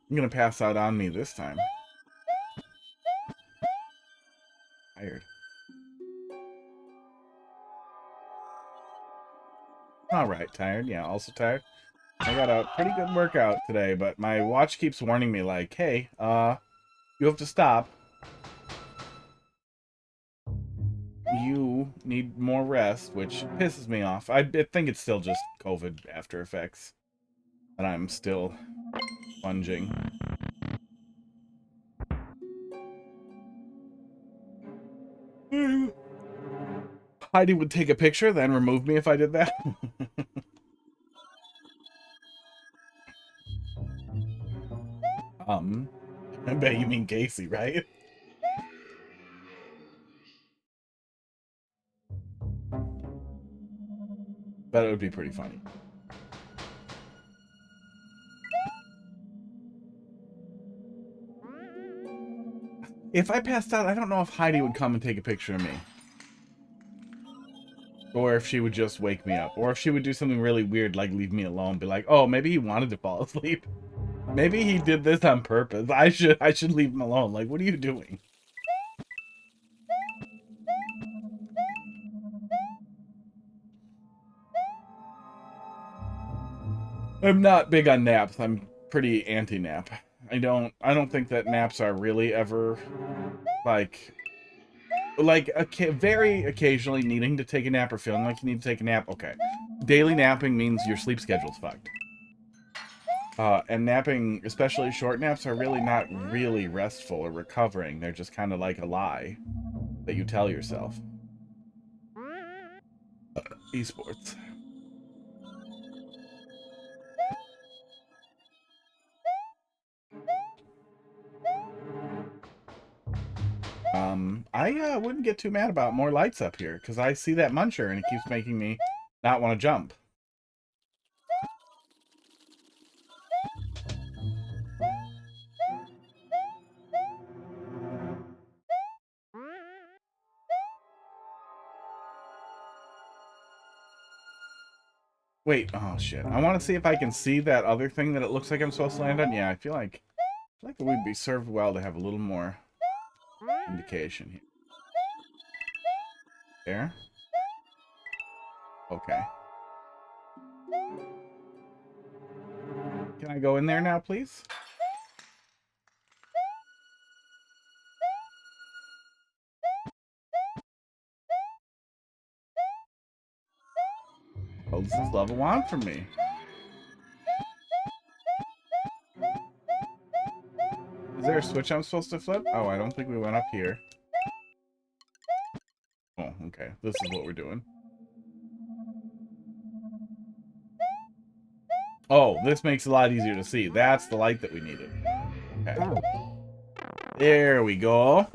I'm gonna pass out on me this time. Tired. Alright, tired. Yeah, also tired. I got a pretty good workout today, but my watch keeps warning me like, hey, you have to stop. You need more rest, which pisses me off. I think it's still just COVID after effects. And I'm still sponging. Heidi would take a picture, then remove me if I did that. I bet you mean Casey, right? Bet it would be pretty funny. If I passed out, I don't know if Heidi would come and take a picture of me. Or if she would just wake me up. Or if she would do something really weird, like leave me alone. Be like, oh, maybe he wanted to fall asleep. Maybe he did this on purpose. I should leave him alone. Like, what are you doing? I'm not big on naps. I'm pretty anti-nap. I don't think that naps are really ever like very occasionally needing to take a nap or feeling like you need to take a nap. Okay. Daily napping means your sleep schedule's fucked. And napping, especially short naps, are really not really restful or recovering. They're just kind of like a lie that you tell yourself. Esports. I wouldn't get too mad about more lights up here, because I see that muncher and it keeps making me not want to jump. Wait, oh shit. I want to see if I can see that other thing that it looks like I'm supposed to land on. Yeah, I feel like it would be served well to have a little more indication here. There. Okay. Can I go in there now, please? Oh, this is level 1 for me. Is there a switch I'm supposed to flip? Oh, I don't think we went up here. Oh, okay. This is what we're doing. Oh, this makes it a lot easier to see. That's the light that we needed. Okay. There we go.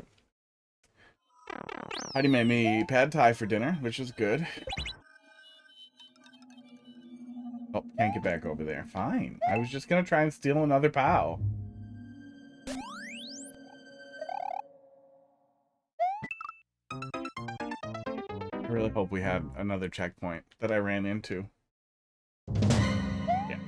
Heidi made me pad thai for dinner, which is good. Oh, can't get back over there. Fine. I was just gonna try and steal another POW. I really hope we had another checkpoint that I ran into. Yeah.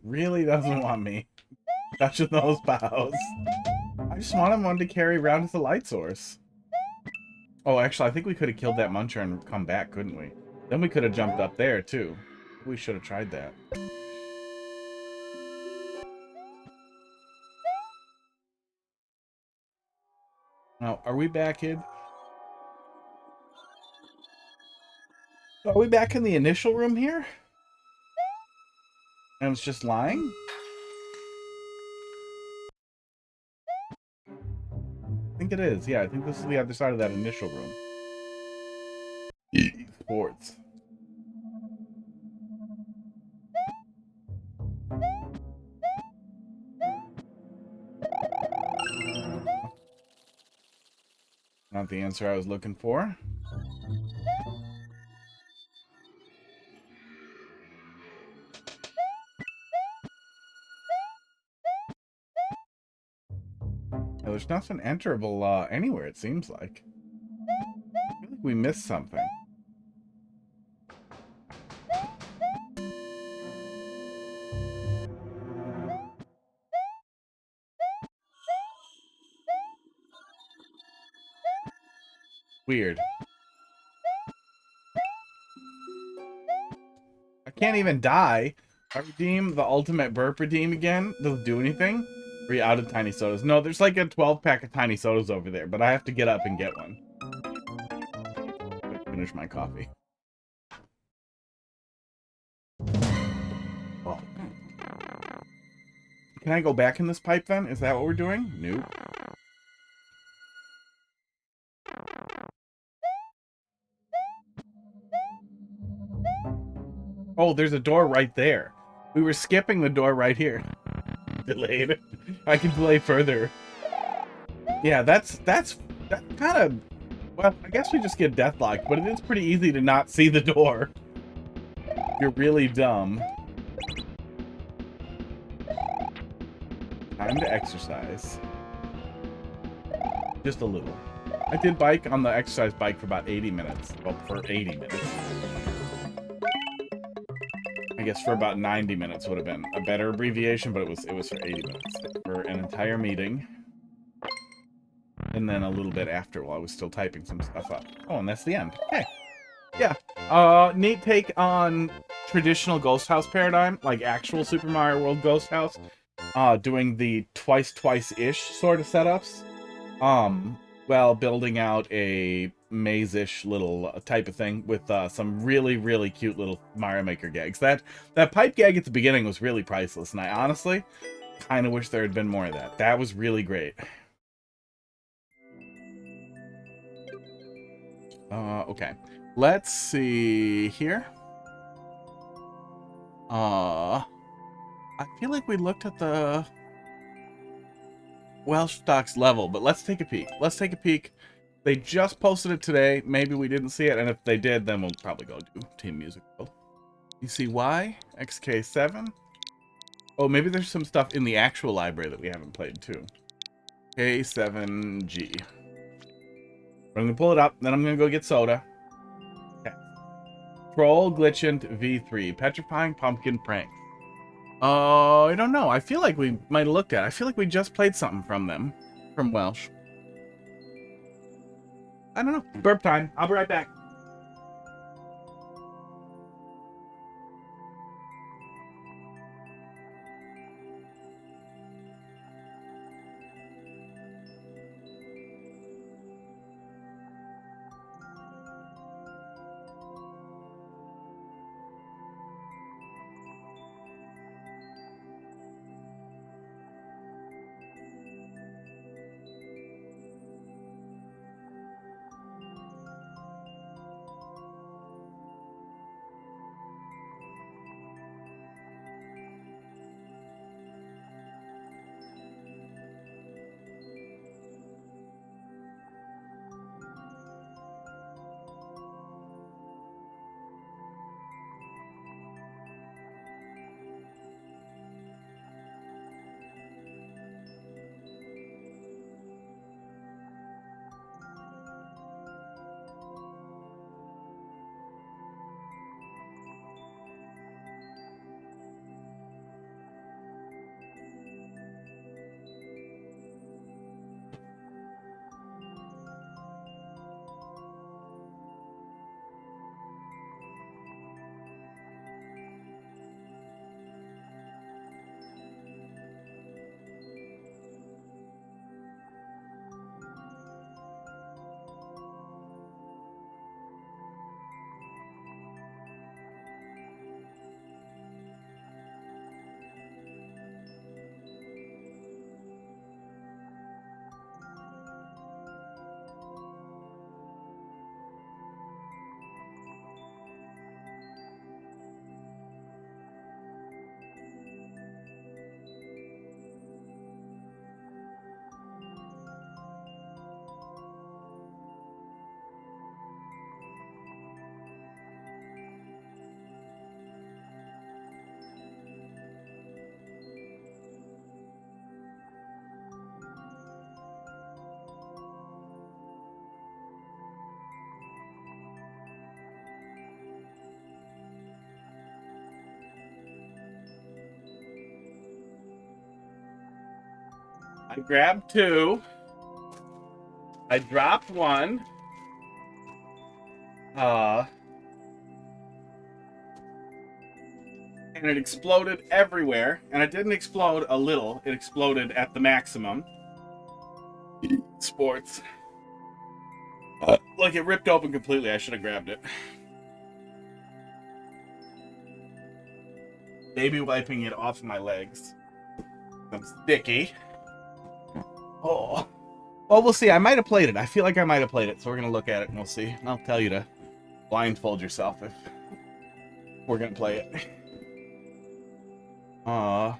Really doesn't want me touching those POWs. I just wanted one to carry around as a light source. Oh, actually, I think we could have killed that muncher and come back, couldn't we? Then we could have jumped up there, too. We should have tried that. Now, are we back in? Are we back in the initial room here? And it's just lying? I think it is. Yeah, I think this is the other side of that initial room. Sports. Not the answer I was looking for. Yeah, there's nothing enterable anywhere, it seems like. I feel like we missed something. Weird. I can't even die. I redeem the ultimate burp redeem again. Does it do anything? Are you out of tiny sodas? No, there's like a 12-pack of tiny sodas over there, but I have to get up and get one. Finish my coffee. Oh, Can I go back in this pipe then? Is that what we're doing? Nope. Oh, there's a door right there. We were skipping the door right here. Delayed. I can delay further. Yeah, that's kind of... Well, I guess we just get deathlocked, but it is pretty easy to not see the door. You're really dumb. Time to exercise. Just a little. I did bike on the exercise bike for about 80 minutes. Well, for 80 minutes. I guess for about 90 minutes would have been a better abbreviation, but it was for 80 minutes. For an entire meeting. And then a little bit after while I was still typing some stuff up. Oh, and that's the end. Okay. Yeah. Neat take on traditional Ghost House paradigm, like actual Super Mario World Ghost House. Doing the twice-ish sort of setups. While building out a maze-ish little type of thing with some really, really cute little Mario Maker gags. That pipe gag at the beginning was really priceless, and I honestly kind of wish there had been more of that. That was really great. Okay. Let's see here. I feel like we looked at the Welsh Docs level, but let's take a peek. Let's take a peek. They just posted it today. Maybe we didn't see it, and if they did, then we'll probably go do Team Musical. ECY, XK7. Oh, maybe there's some stuff in the actual library that we haven't played, too. K7G. I'm going to pull it up, then I'm going to go get soda. Okay. Troll Glitchant V3. Petrifying Pumpkin Prank. I don't know. I feel like we might have looked at it. I feel like we just played something from them. From Welsh. I don't know. Burp time. I'll be right back. I grabbed 2. I dropped 1. And it exploded everywhere. And it didn't explode a little. It exploded at the maximum. Sports. Like it ripped open completely. I should have grabbed it. Baby wiping it off my legs. That's sticky. Oh. Well, we'll see. I might have played it. I feel like I might have played it, so we're going to look at it and we'll see. I'll tell you to blindfold yourself if we're going to play it. No,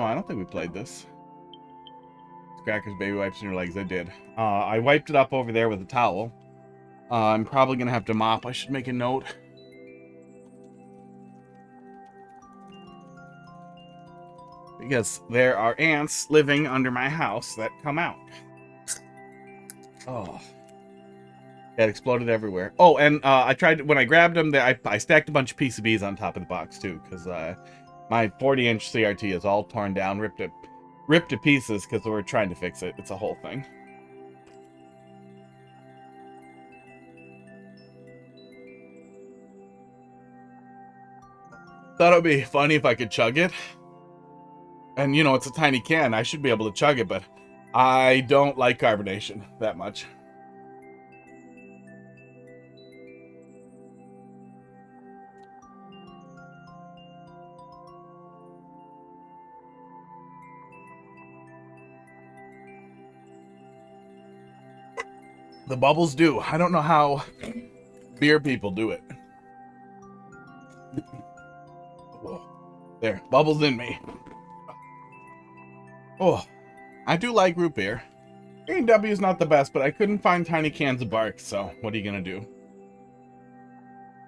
I don't think we played this. Crackers, baby wipes on your legs. I did. I wiped it up over there with a towel. I'm probably going to have to mop. I should make a note. Because there are ants living under my house that come out. Oh. That exploded everywhere. Oh, and I tried, when I grabbed them, I stacked a bunch of PCBs on top of the box, too. Because my 40-inch CRT is all torn down, ripped to pieces because we're trying to fix it. It's a whole thing. Thought it would be funny if I could chug it. And, you know, it's a tiny can. I should be able to chug it, but I don't like carbonation that much. The bubbles do. I don't know how beer people do it. Whoa. There, bubbles in me. Oh, I do like root beer. A&W is not the best, but I couldn't find tiny cans of bark, so what are you gonna do?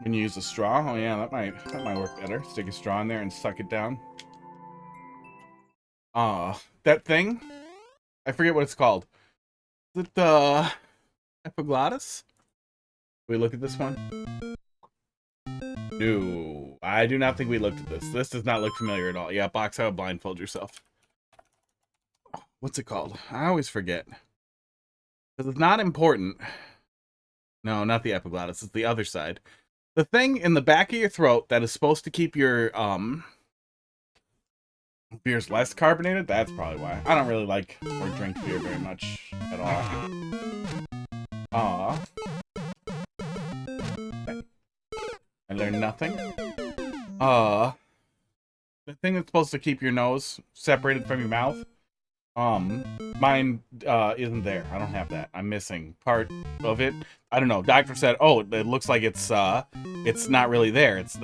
When you use a straw? Oh yeah, that might work better. Stick a straw in there and suck it down. That thing? I forget what it's called. Is it epiglottis? We look at this one? No, I do not think we looked at this. This does not look familiar at all. Yeah, box out, blindfold yourself. What's it called? I always forget. Because it's not important. No, not the epiglottis. It's the other side. The thing in the back of your throat that is supposed to keep your beers less carbonated. That's probably why. I don't really like or drink beer very much at all. I learned nothing. The thing that's supposed to keep your nose separated from your mouth. Mine isn't there. I don't have that. I'm missing part of it. I don't know. Doctor said, "Oh, it looks like it's not really there. It's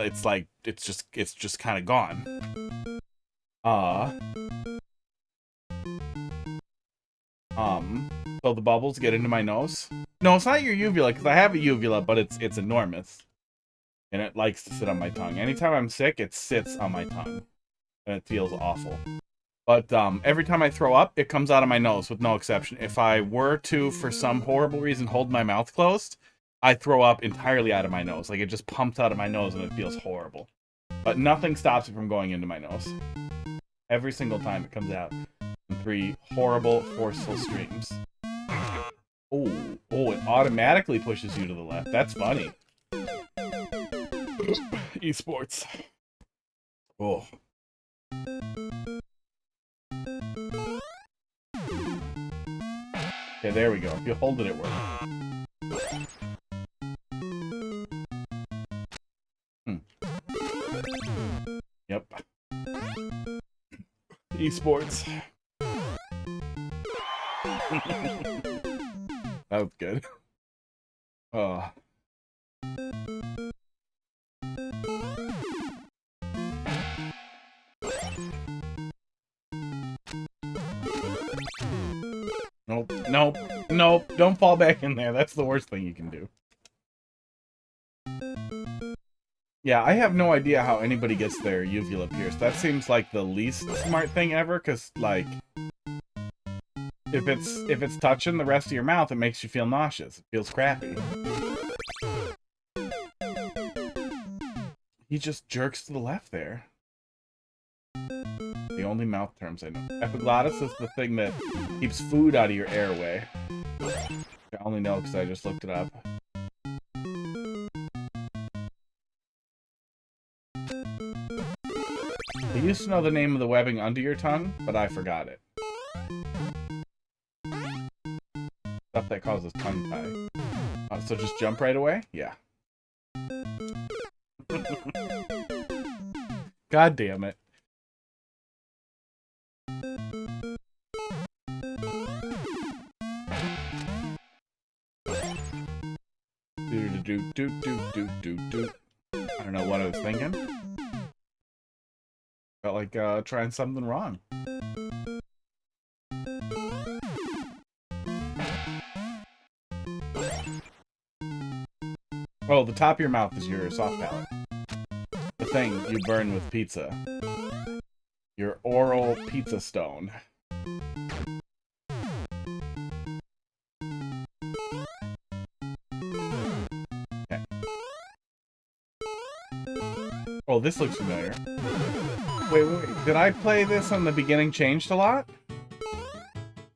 just kind of gone." So the bubbles get into my nose. No, it's not your uvula because I have a uvula, but it's enormous, and it likes to sit on my tongue. Anytime I'm sick, it sits on my tongue, and it feels awful. But every time I throw up, it comes out of my nose with no exception. If I were to, for some horrible reason, hold my mouth closed, I throw up entirely out of my nose. Like, it just pumps out of my nose and it feels horrible. But nothing stops it from going into my nose. Every single time it comes out in 3 horrible, forceful streams. Oh, it automatically pushes you to the left. That's funny. Esports. Oh. Okay, there we go. If you hold it, it works. Yep. Esports. That was good. Oh. Nope. Don't fall back in there. That's the worst thing you can do. Yeah, I have no idea how anybody gets their uvula pierced. That seems like the least smart thing ever, because, like, if it's touching the rest of your mouth, it makes you feel nauseous. It feels crappy. He just jerks to the left there. The only mouth terms I know. Epiglottis is the thing that keeps food out of your airway. I only know because I just looked it up. I used to know the name of the webbing under your tongue, but I forgot it. Stuff that causes tongue tie. So just jump right away? Yeah. God damn it. I don't know what I was thinking. Felt like trying something wrong. Oh, the top of your mouth is your soft palate. The thing you burn with pizza. Your oral pizza stone. Okay. Oh, this looks familiar. Wait. Did I play this on the beginning changed a lot?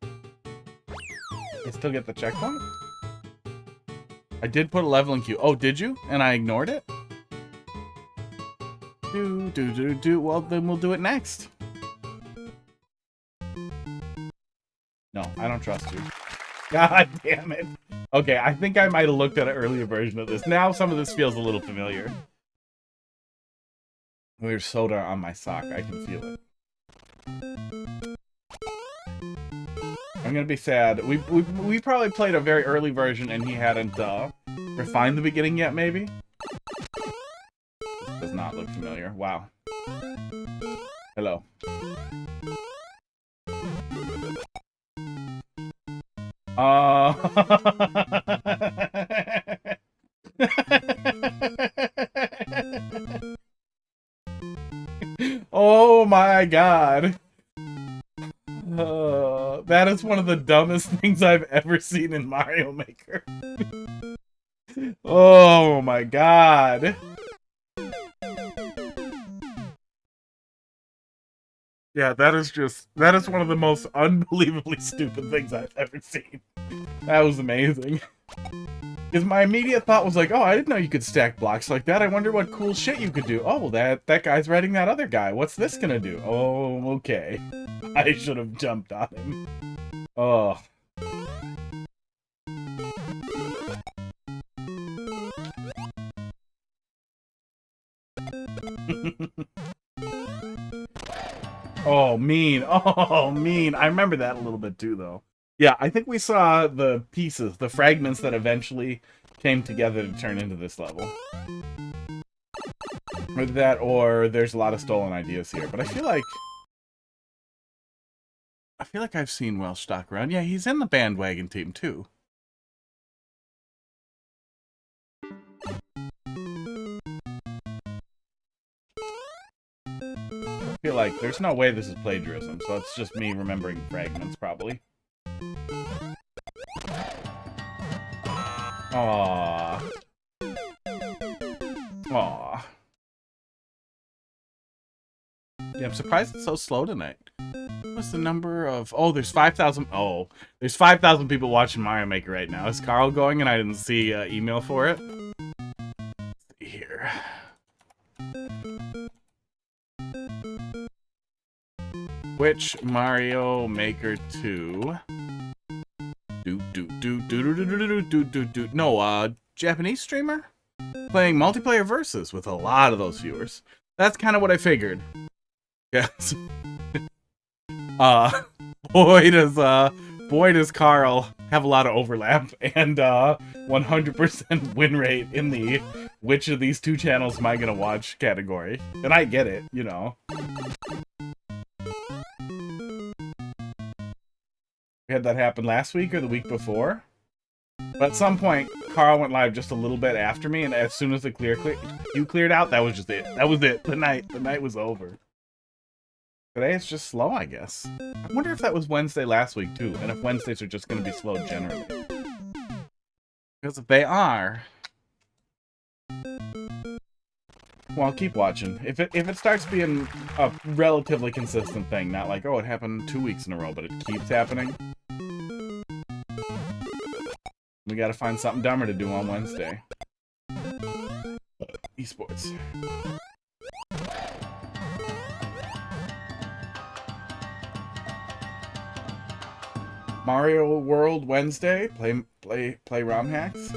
I still get the checkpoint? I did put a leveling queue. Oh, did you? And I ignored it? Well, then we'll do it next. No, I don't trust you. God damn it. Okay, I think I might have looked at an earlier version of this. Now some of this feels a little familiar. There's soda on my sock. I can feel it. I'm gonna be sad. We probably played a very early version and he hadn't refined the beginning yet, maybe? This does not look familiar. Wow. Hello. Oh my god. That is one of the dumbest things I've ever seen in Mario Maker. Oh my god. Yeah, that is one of the most unbelievably stupid things I've ever seen. That was amazing. Because my immediate thought was like, oh, I didn't know you could stack blocks like that. I wonder what cool shit you could do. Oh, well, that guy's riding that other guy. What's this gonna do? Oh, okay. I should have jumped on him. Oh. Oh, mean. Oh, mean. I remember that a little bit too, though. Yeah, I think we saw the pieces, the fragments that eventually came together to turn into this level. Either that, or there's a lot of stolen ideas here. But I feel like I've seen Welsh stock around. Yeah, he's in the bandwagon team too. I feel like there's no way this is plagiarism, so it's just me remembering fragments, probably. Aww. Aww. Yeah, I'm surprised it's so slow tonight. What's the number of... Oh, there's 5,000... Oh, there's 5,000 people watching Mario Maker right now. Is Carl going and I didn't see email for it? Let's see here. Which Mario Maker 2... No, Japanese streamer? Playing multiplayer versus with a lot of those viewers. That's kind of what I figured. Yes. Boy does Carl have a lot of overlap and 100% win rate in the which of these two channels am I gonna watch category. And I get it, you know. We had that happen last week or the week before. But at some point, Carl went live just a little bit after me, and as soon as the queue cleared out, that was just it. That was it. The night was over. Today it's just slow, I guess. I wonder if that was Wednesday last week too, and if Wednesdays are just going to be slow generally. Because if they are, well, I'll keep watching. If it starts being a relatively consistent thing, not like, oh, it happened 2 weeks in a row, but it keeps happening, we gotta find something dumber to do on Wednesday. Esports. Mario World Wednesday. Play ROM hacks.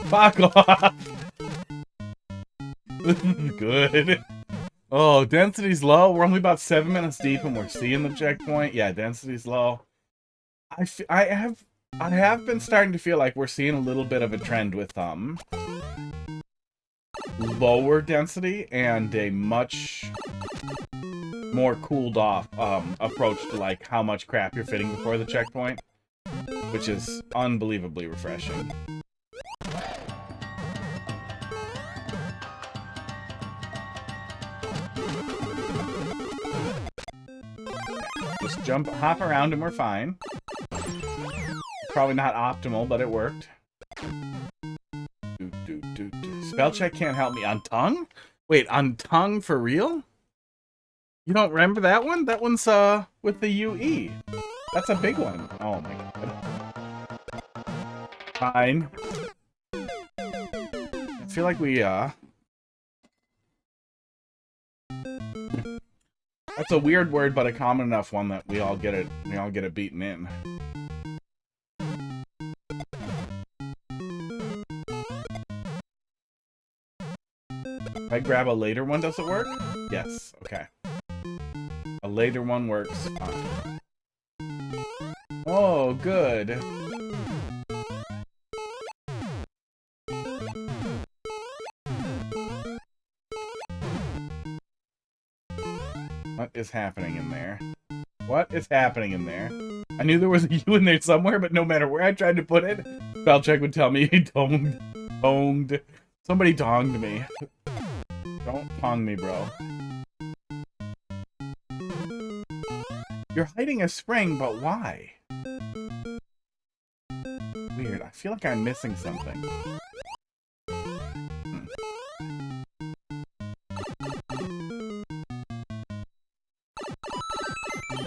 Fuck off! This is good. Oh, density's low. We're only about 7 minutes deep and we're seeing the checkpoint. Yeah, density's low. I have I have been starting to feel like we're seeing a little bit of a trend with lower density and a much more cooled off approach to like how much crap you're fitting before the checkpoint, which is unbelievably refreshing. Just hop around and we're fine. Probably not optimal, but it worked. Spell check can't help me. On tongue? Wait, on tongue for real? You don't remember that one? That one's with the UE. That's a big one. Oh my god. Fine. I feel like we that's a weird word, but a common enough one that we all get it beaten in. If I grab a later one, does it work? Yes. Okay. A later one works fine. Oh, good. What is happening in there? What is happening in there? I knew there was a U in there somewhere, but no matter where I tried to put it, spell check would tell me he donged. Somebody donged me. Don't pong me, bro. You're hiding a spring, but why? Weird. I feel like I'm missing something.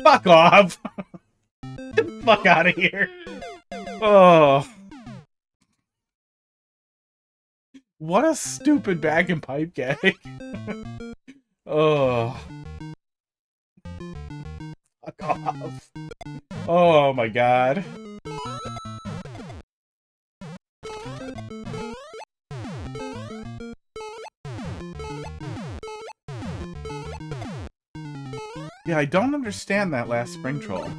Fuck off! Get the fuck out of here! Oh. What a stupid bag and pipe gag. Oh. Fuck off. Oh my god. Yeah, I don't understand that last spring troll.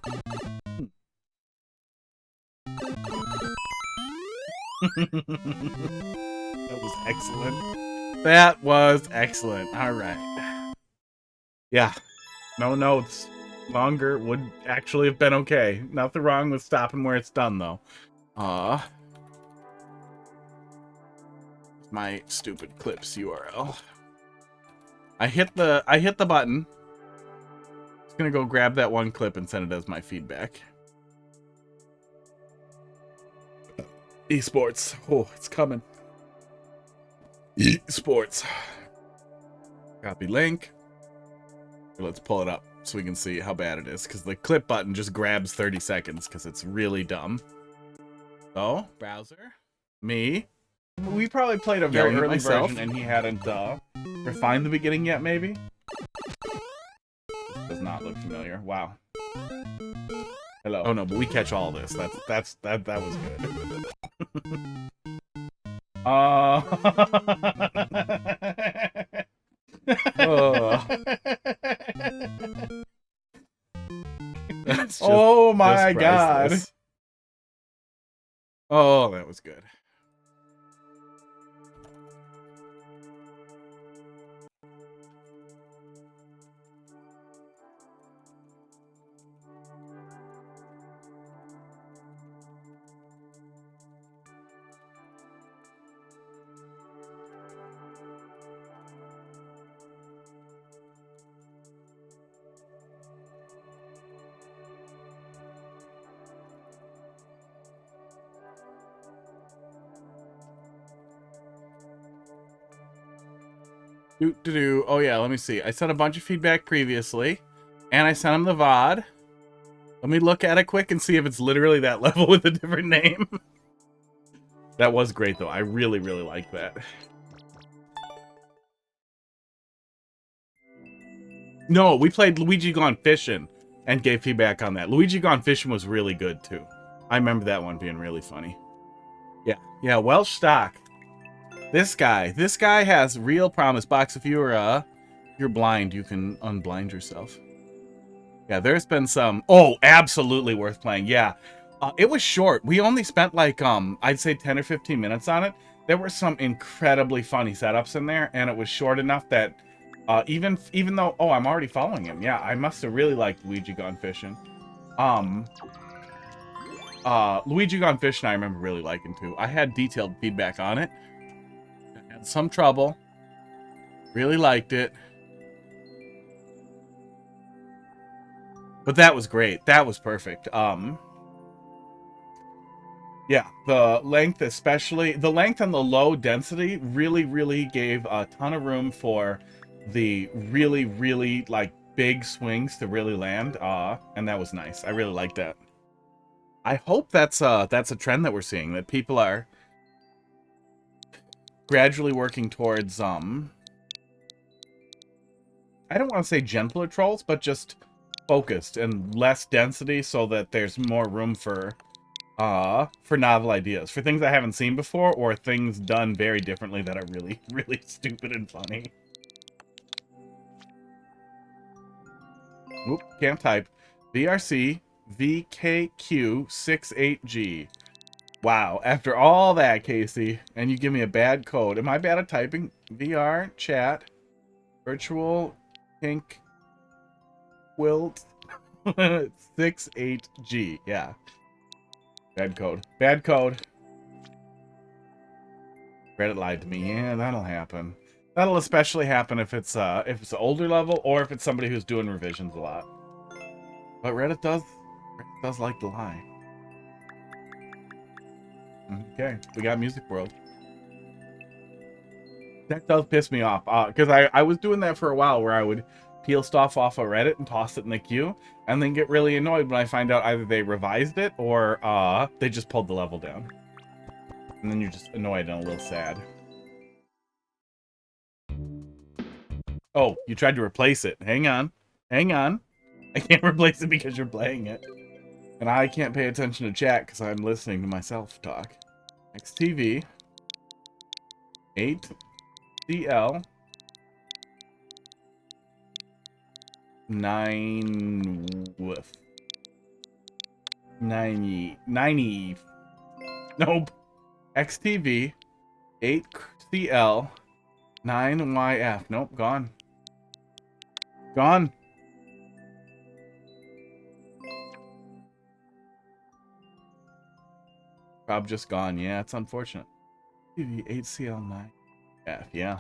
That was excellent. That was excellent. Alright. Yeah. No notes. Longer would actually have been okay. Nothing wrong with stopping where it's done, though. My stupid clips URL. I hit the button. Just gonna go grab that one clip and send it as my feedback. Esports. Oh, it's coming. Esports. Copy link. Let's pull it up so we can see how bad it is, because the clip button just grabs 30 seconds because it's really dumb. So, browser. Me. We probably played a very early version and he hadn't refined the beginning yet, maybe? This does not look familiar. Wow. Hello. Oh no, but we catch all this. That was good. Oh my god. Oh, that was good. Oh yeah, let me see. I sent a bunch of feedback previously, and I sent him the VOD. Let me look at it quick and see if it's literally that level with a different name. That was great, though. I really, really like that. No, we played Luigi Gone Fishing and gave feedback on that. Luigi Gone Fishing was really good, too. I remember that one being really funny. Yeah, Welsh stock. This guy has real promise. Box, if you're blind, you can unblind yourself. Yeah, there's been some. Oh, absolutely worth playing. Yeah, It was short. We only spent like I'd say 10 or 15 minutes on it. There were some incredibly funny setups in there, and it was short enough that even though I'm already following him. Yeah, I must have really liked Luigi Gone Fishing. Luigi Gone Fishing I remember really liking too. I had detailed feedback on it. I had some trouble. Really liked it. But that was great. That was perfect. Yeah, the length especially, the length and the low density really gave a ton of room for the really like big swings to really land. And that was nice. I really like that. I hope that's a trend that we're seeing, that people are gradually working towards I don't want to say gentler trolls, but just focused and less density so that there's more room for novel ideas, for things I haven't seen before, or things done very differently that are really stupid and funny. Oop, can't type. VRC VKQ68G. Wow, after all that, Casey, and you give me a bad code. Am I bad at typing? VR, chat, virtual, pink, quilt, 68G. Yeah. Bad code. Bad code. Reddit lied to me. Yeah, that'll happen. That'll especially happen if it's an older level, or if it's somebody who's doing revisions a lot. But Reddit does like to lie. Okay, we got Music World. That does piss me off, because I was doing that for a while, where I would peel stuff off of Reddit and toss it in the queue, and then get really annoyed when I find out either they revised it, or they just pulled the level down. And then you're just annoyed and a little sad. Oh, you tried to replace it. Hang on. Hang on. I can't replace it because you're playing it. And I can't pay attention to chat because I'm listening to myself talk. XTV. 8CL. 90. Nope. XTV. 8CL. 9YF. Nope, gone. Gone. Rob just gone. Yeah, it's unfortunate. TV 8CL9F. Yeah.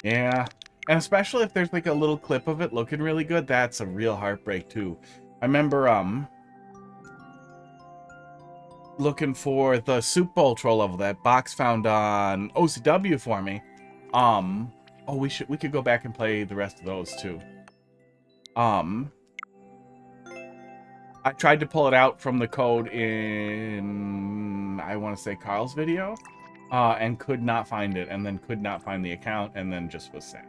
Yeah. And especially if there's like a little clip of it looking really good, that's a real heartbreak too. I remember looking for the Soup Bowl troll level that Box found on OCW for me. Oh, we could go back and play the rest of those too. I tried to pull it out from the code in, I want to say, Carl's video, and could not find it, and then could not find the account, and then just was sad.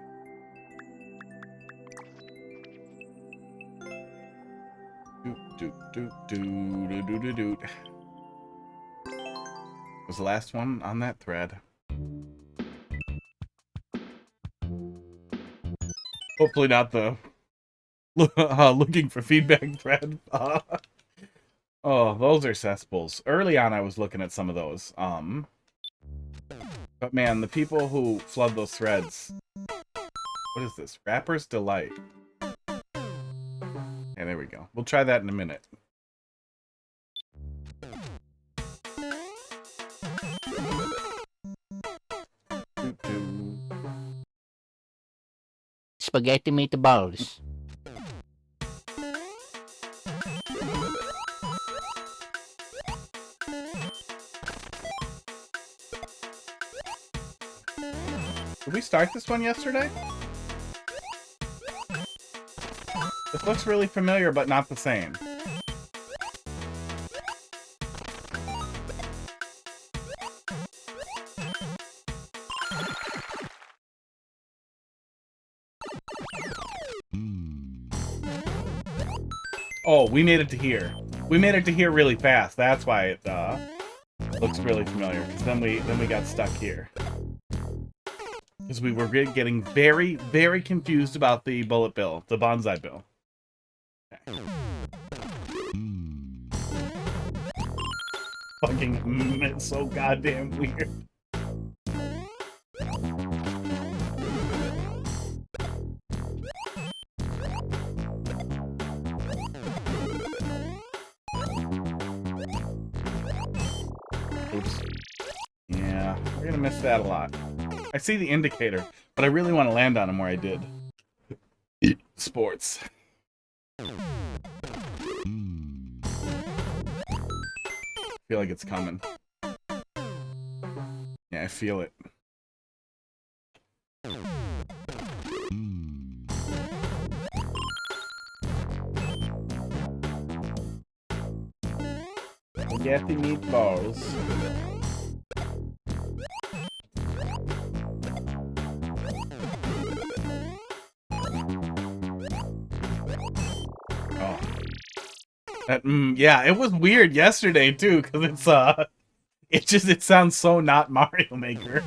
Was the last one on that thread. Hopefully not the looking for feedback thread. Oh, those are cesspools. Early on, I was looking at some of those. But man, the people who flood those threads. What is this? Rapper's Delight. Yeah, there we go. We'll try that in a minute. Spaghetti meatballs. Did we start this one yesterday? This looks really familiar, but not the same. Oh, we made it to here. We made it to here really fast. That's why it looks really familiar. Because then we got stuck here. Because we were getting very confused about the bullet bill, the bonsai bill. Okay. fucking it's so goddamn weird. Oops. Yeah, we're gonna miss that a lot. I see the indicator, but I really want to land on him where I did. Sports. Feel like it's coming. Yeah, I feel it. Spaghetti meatballs. Oh. That, yeah, it was weird yesterday too, because it sounds so not Mario Maker.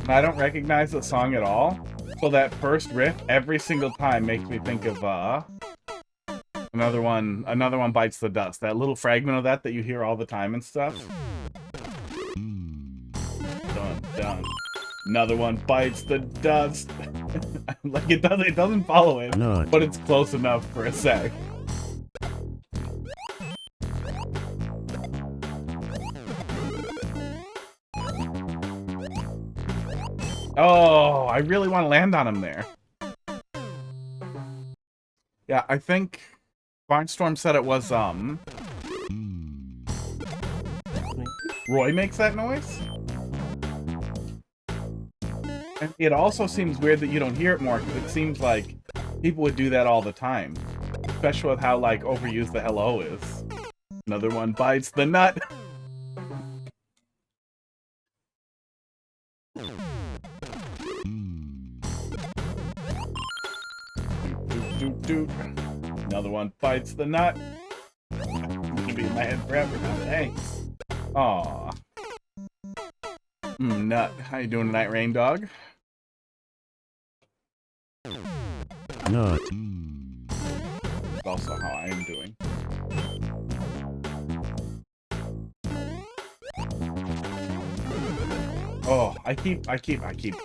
I don't recognize the song at all, so that first riff every single time makes me think of another one bites the dust. That little fragment of that you hear all the time and stuff. Dun dun. Another one bites the dust. Like it doesn't follow it, but it's close enough for a sec. Oh, I really want to land on him there. Yeah, I think Barnstorm said it was, Roy makes that noise? And it also seems weird that you don't hear it more, because it seems like people would do that all the time. Especially with how, like, overused the hello is. Another one bites the nut. Doot. Another one bites the nut. Gonna be in my head forever now. Thanks. Aw. Nut. How you doing tonight, Rain Dog? Nut. That's also how I am doing. Oh, I keep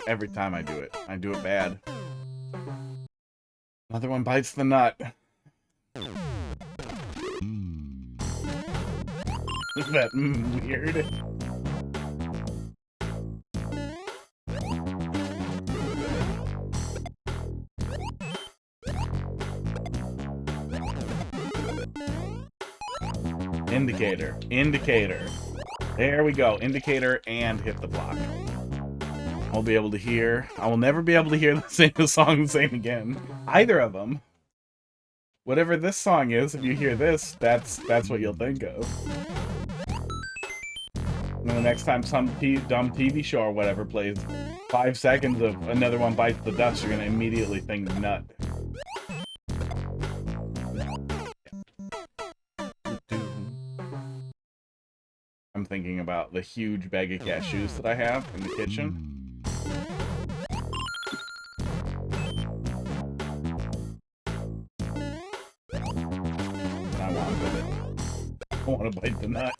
every time I do it bad. Another one bites the nut. Isn't that weird? Indicator. There we go. Indicator and hit the block. I'll be able to hear. I will never be able to hear the song the same again. Either of them. Whatever this song is, if you hear this, that's what you'll think of. And the next time some dumb TV show or whatever plays 5 seconds of Another One Bites the Dust, you're gonna immediately think nut. I'm thinking about the huge bag of cashews that I have in the kitchen. I want to bite the nut.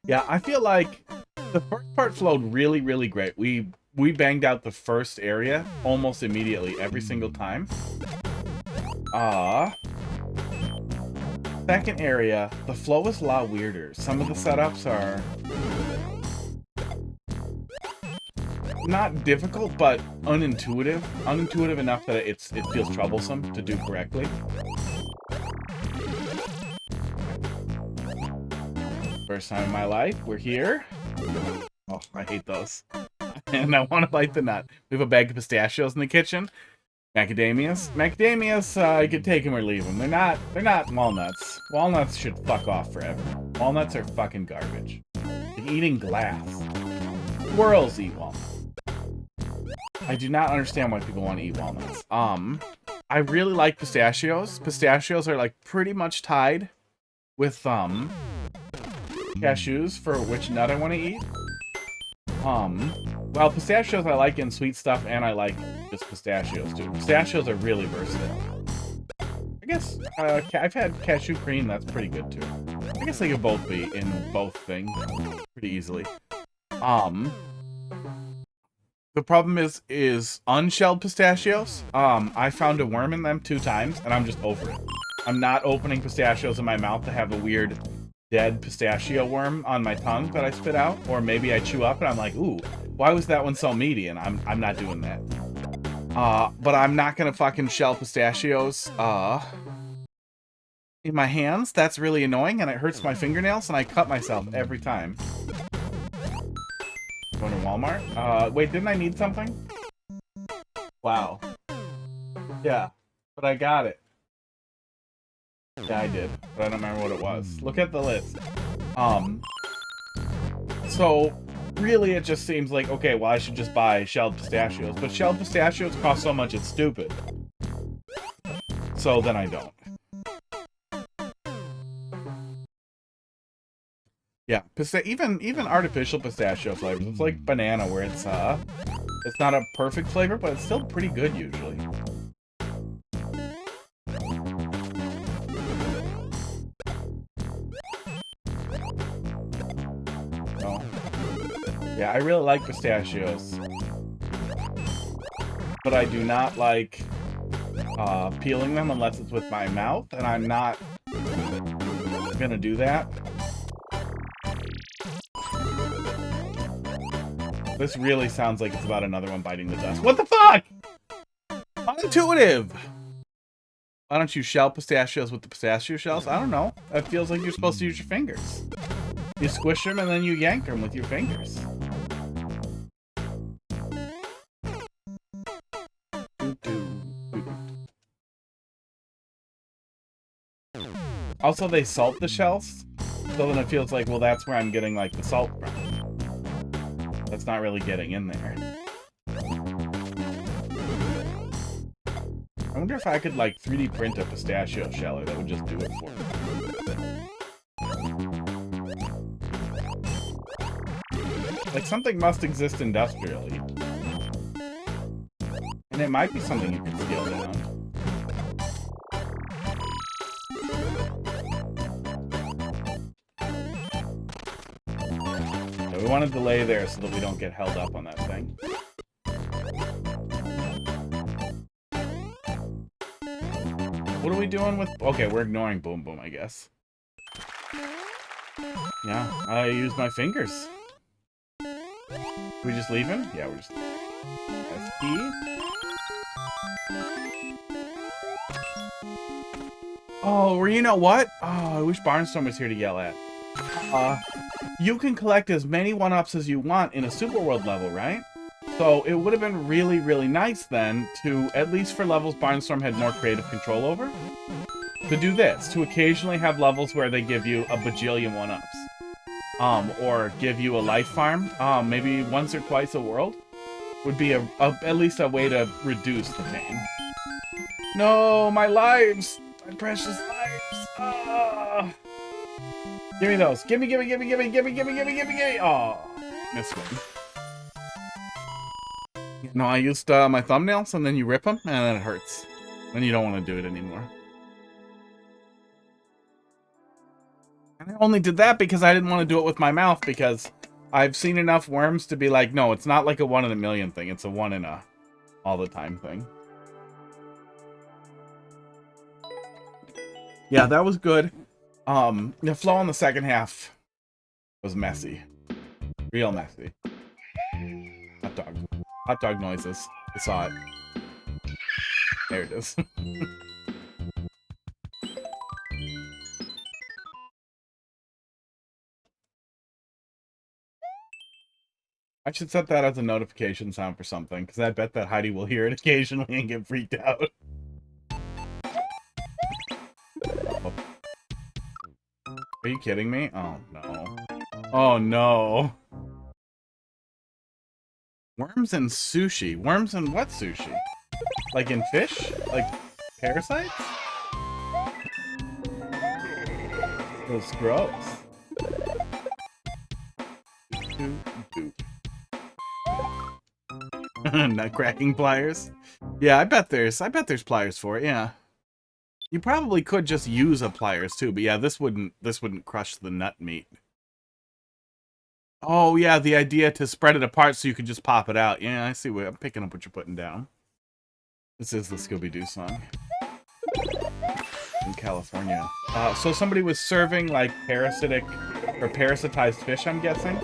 Yeah, I feel like the first part flowed really, really great. We banged out the first area almost immediately every single time. Second area, the flow was a lot weirder. Some of the setups are not difficult, but unintuitive. Unintuitive enough that it feels troublesome to do correctly. First time in my life, we're here. Oh, I hate those. And I want to bite the nut. We have a bag of pistachios in the kitchen. Macadamias. Macadamias, you could take them or leave them. They're not walnuts. Walnuts should fuck off forever. Walnuts are fucking garbage. Like eating glass. Squirrels eat walnuts. I do not understand why people want to eat walnuts. I really like pistachios. Pistachios are like pretty much tied with cashews for which nut I want to eat. Well, pistachios I like in sweet stuff, and I like just pistachios too. Pistachios are really versatile. I guess I've had cashew cream. That's pretty good too. I guess they could both be in both things pretty easily. The problem is unshelled pistachios. I found a worm in them 2 times, and I'm just over it. I'm not opening pistachios in my mouth to have a weird dead pistachio worm on my tongue that I spit out, or maybe I chew up and I'm like, ooh, why was that one so meaty? And I'm not doing that. But I'm not gonna fucking shell pistachios in my hands. That's really annoying, and it hurts my fingernails, and I cut myself every time. Going to Walmart? Wait, didn't I need something? Wow. Yeah, but I got it. Yeah, I did, but I don't remember what it was. Look at the list. So, really it just seems like, okay, well I should just buy shelled pistachios, but shelled pistachios cost so much it's stupid. So then I don't. Yeah, even artificial pistachio flavors. It's like banana, where it's not a perfect flavor, but it's still pretty good usually. Oh. Yeah, I really like pistachios, but I do not like peeling them unless it's with my mouth, and I'm not gonna do that. This really sounds like it's about another one biting the dust. What the fuck? Unintuitive! Why don't you shell pistachios with the pistachio shells? I don't know. It feels like you're supposed to use your fingers. You squish them and then you yank them with your fingers. Also, they salt the shells, so then it feels like, well, that's where I'm getting, like, the salt from. That's not really getting in there. I wonder if I could, like, 3D print a pistachio sheller that would just do it for me. Like, something must exist industrially. And it might be something you can scale down. So we want to delay there so that we don't get held up on that thing. What are we doing with... Okay, we're ignoring Boom Boom, I guess. Yeah, I use my fingers. We just leave him? Yeah, we're just... SP? Oh, or you know what? Oh, I wish Barnstorm was here to yell at. You can collect as many 1-ups as you want in a Super World level, right? So it would have been really, really nice then to, at least for levels Barnstorm had more creative control over, to do this. To occasionally have levels where they give you a bajillion 1-ups. Or give you a life farm. Maybe once or twice a world. Would be at least a way to reduce the pain. No, my lives! My precious lives! Give me those. Gimme, gimme, gimme, gimme, gimme, gimme, gimme, gimme, gimme! Oh, missed one. No, I used my thumbnails, and then you rip them, and then it hurts. Then you don't want to do it anymore. And I only did that because I didn't want to do it with my mouth, because I've seen enough worms to be like, no, it's not like a 1 in a million thing. It's a 1 in a all the time thing. Yeah, that was good. The flow in the second half was messy. Real messy. Hot dog. Hot dog noises. I saw it. There it is. I should set that as a notification sound for something, because I bet that Heidi will hear it occasionally and get freaked out. Are you kidding me? Oh, no. Oh, no. Worms and sushi. Worms and what sushi? Like in fish? Like Parasites? That's gross. Nut cracking pliers. Yeah, I bet there's pliers for it. Yeah, you probably could just use a pliers too, but yeah, this wouldn't crush the nut meat. Oh yeah, the idea to spread it apart so you could just pop it out. Yeah, I see what I'm picking up what you're putting down. This is the Scooby-Doo song in California. So somebody was serving like parasitic or parasitized fish, I'm guessing,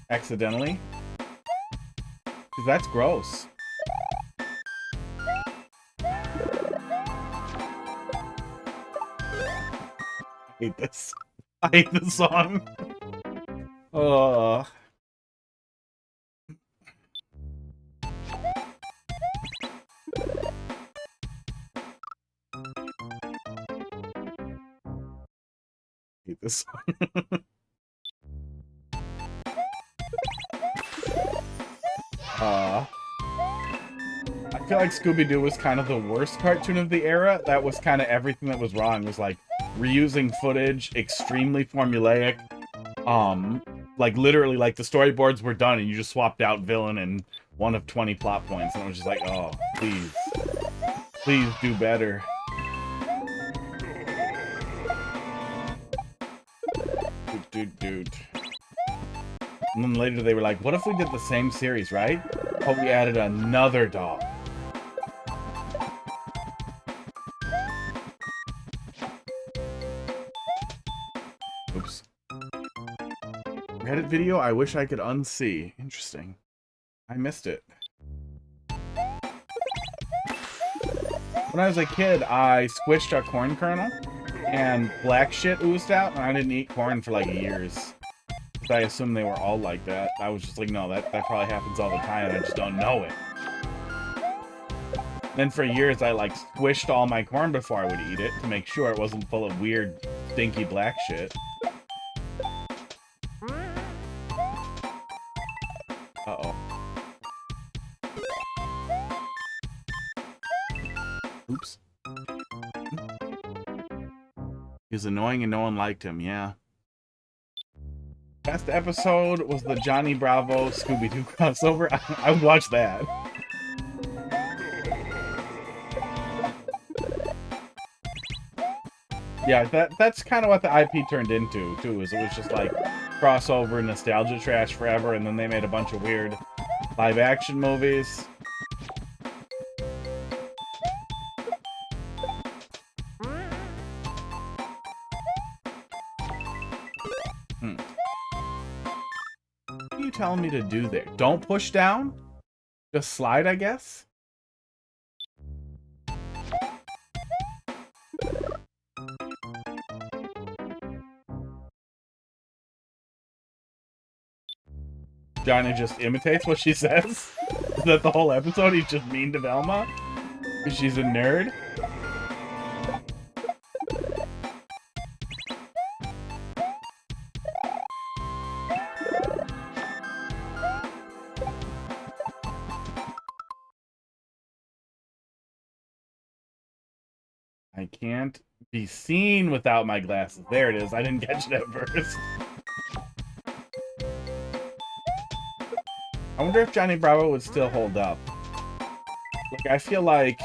accidentally. Because that's gross. I hate this. I hate this song. Hate this song. I feel like Scooby-Doo was kind of the worst cartoon of the era. That was kind of everything that was wrong. It was like reusing footage, extremely formulaic. Like literally, like the storyboards were done and you just swapped out villain and one of 20 plot points, and it was just like, oh, please do better. Dude. And then later they were like, what if we did the same series, right? But we added another dog. Oops. Reddit video I wish I could unsee. Interesting. I missed it. When I was a kid, I squished a corn kernel and black shit oozed out, and I didn't eat corn for like years. I assumed they were all like that. I was just like, no, that probably happens all the time, and I just don't know it. Then for years, I like squished all my corn before I would eat it to make sure it wasn't full of weird, stinky black shit. Uh-oh. Oops. He was annoying and no one liked him, yeah. Best episode was the Johnny Bravo Scooby-Doo crossover. I would watch that. Yeah, that's kind of what the IP turned into, too, is it was just like crossover nostalgia trash forever, and then they made a bunch of weird live-action movies. What are you telling me to do there? Don't push down? Just slide, I guess? Johnny just imitates what she says? Is that the whole episode? He's just mean to Velma? Because she's a nerd? I can't be seen without my glasses. There it is. I didn't catch it at first. I wonder if Johnny Bravo would still hold up. Like, I feel like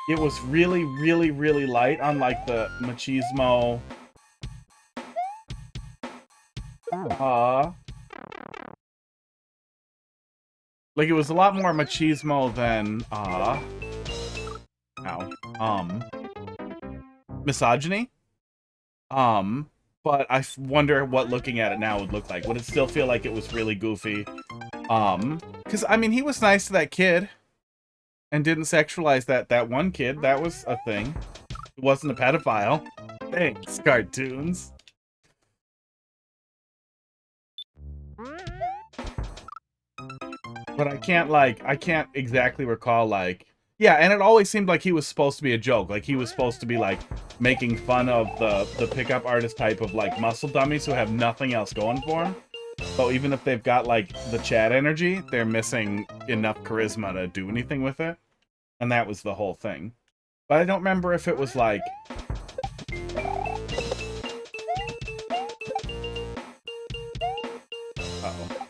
it was really, really, really light on, like, the machismo. Like, it was a lot more machismo than, misogyny. But I wonder what looking at it now would look like. Would it still feel like it was really goofy? Because, I mean, he was nice to that kid. And didn't sexualize that one kid. That was a thing. He wasn't a pedophile. Thanks, cartoons. But I can't exactly recall, like... Yeah, and it always seemed like he was supposed to be a joke. Like, he was supposed to be, like, making fun of the pickup artist type of, like, muscle dummies who have nothing else going for them. So even if they've got, like, the Chad energy, they're missing enough charisma to do anything with it. And that was the whole thing. But I don't remember if it was like... Uh-oh.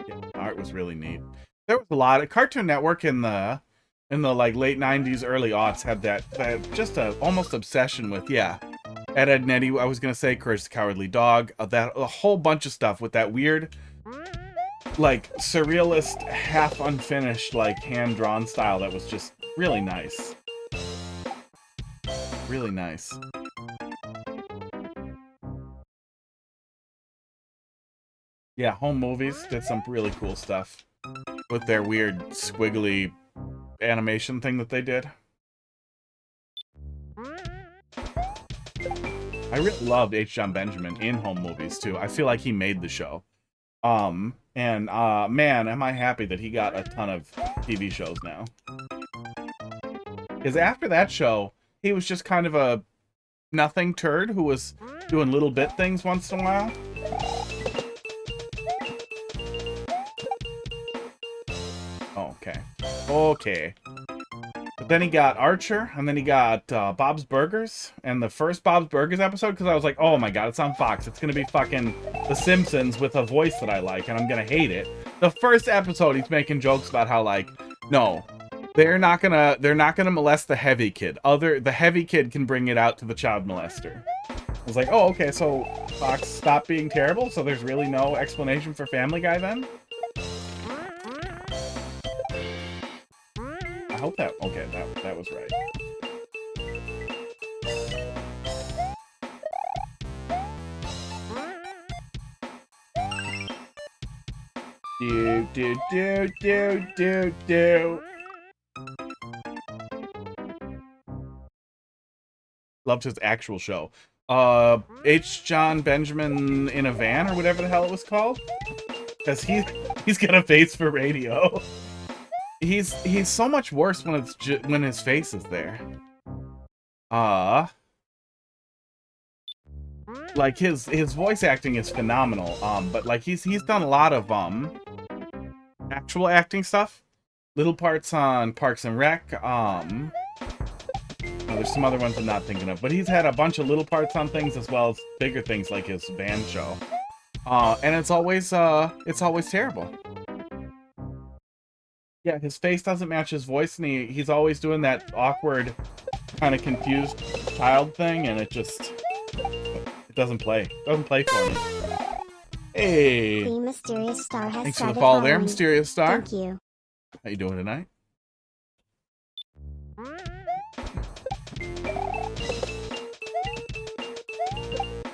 Yeah, art was really neat. There was a lot of Cartoon Network in the like late 90s, early aughts had that just a almost obsession with, yeah. Ed, Edd n Eddy, I was gonna say, Courage the Cowardly Dog, a whole bunch of stuff with that weird, like, surrealist, half unfinished, like, hand-drawn style that was just really nice. Really nice. Yeah, Home Movies did some really cool stuff with their weird, squiggly animation thing that they did. I really loved H. John Benjamin in Home Movies, too. I feel like he made the show. Man, am I happy that he got a ton of TV shows now. Because after that show, he was just kind of a nothing turd who was doing little bit things once in a while. Oh, okay. Okay. But then he got Archer, and then he got Bob's Burgers, and the first Bob's Burgers episode, because I was like, oh my god, it's on Fox. It's going to be fucking The Simpsons with a voice that I like, and I'm going to hate it. The first episode, he's making jokes about how, like, no, they're not gonna molest the heavy kid. The heavy kid can bring it out to the child molester. I was like, oh, okay, so Fox stopped being terrible, so there's really no explanation for Family Guy then? I hope that... Okay, that was right. Do. Loved his actual show. H. John Benjamin in a Van, or whatever the hell it was called. Because he's got a face for radio. He's so much worse when his face is there. Like his voice acting is phenomenal. But like he's done a lot of actual acting stuff. Little parts on Parks and Rec. There's some other ones I'm not thinking of, but he's had a bunch of little parts on things as well as bigger things like his band show. And it's always terrible. Yeah, his face doesn't match his voice, and he's always doing that awkward, kind of confused child thing, and it doesn't play. It doesn't play for me. Hey! The Mysterious Star has Thanks for the started follow there, following. Mysterious Star. Thank you. How you doing tonight?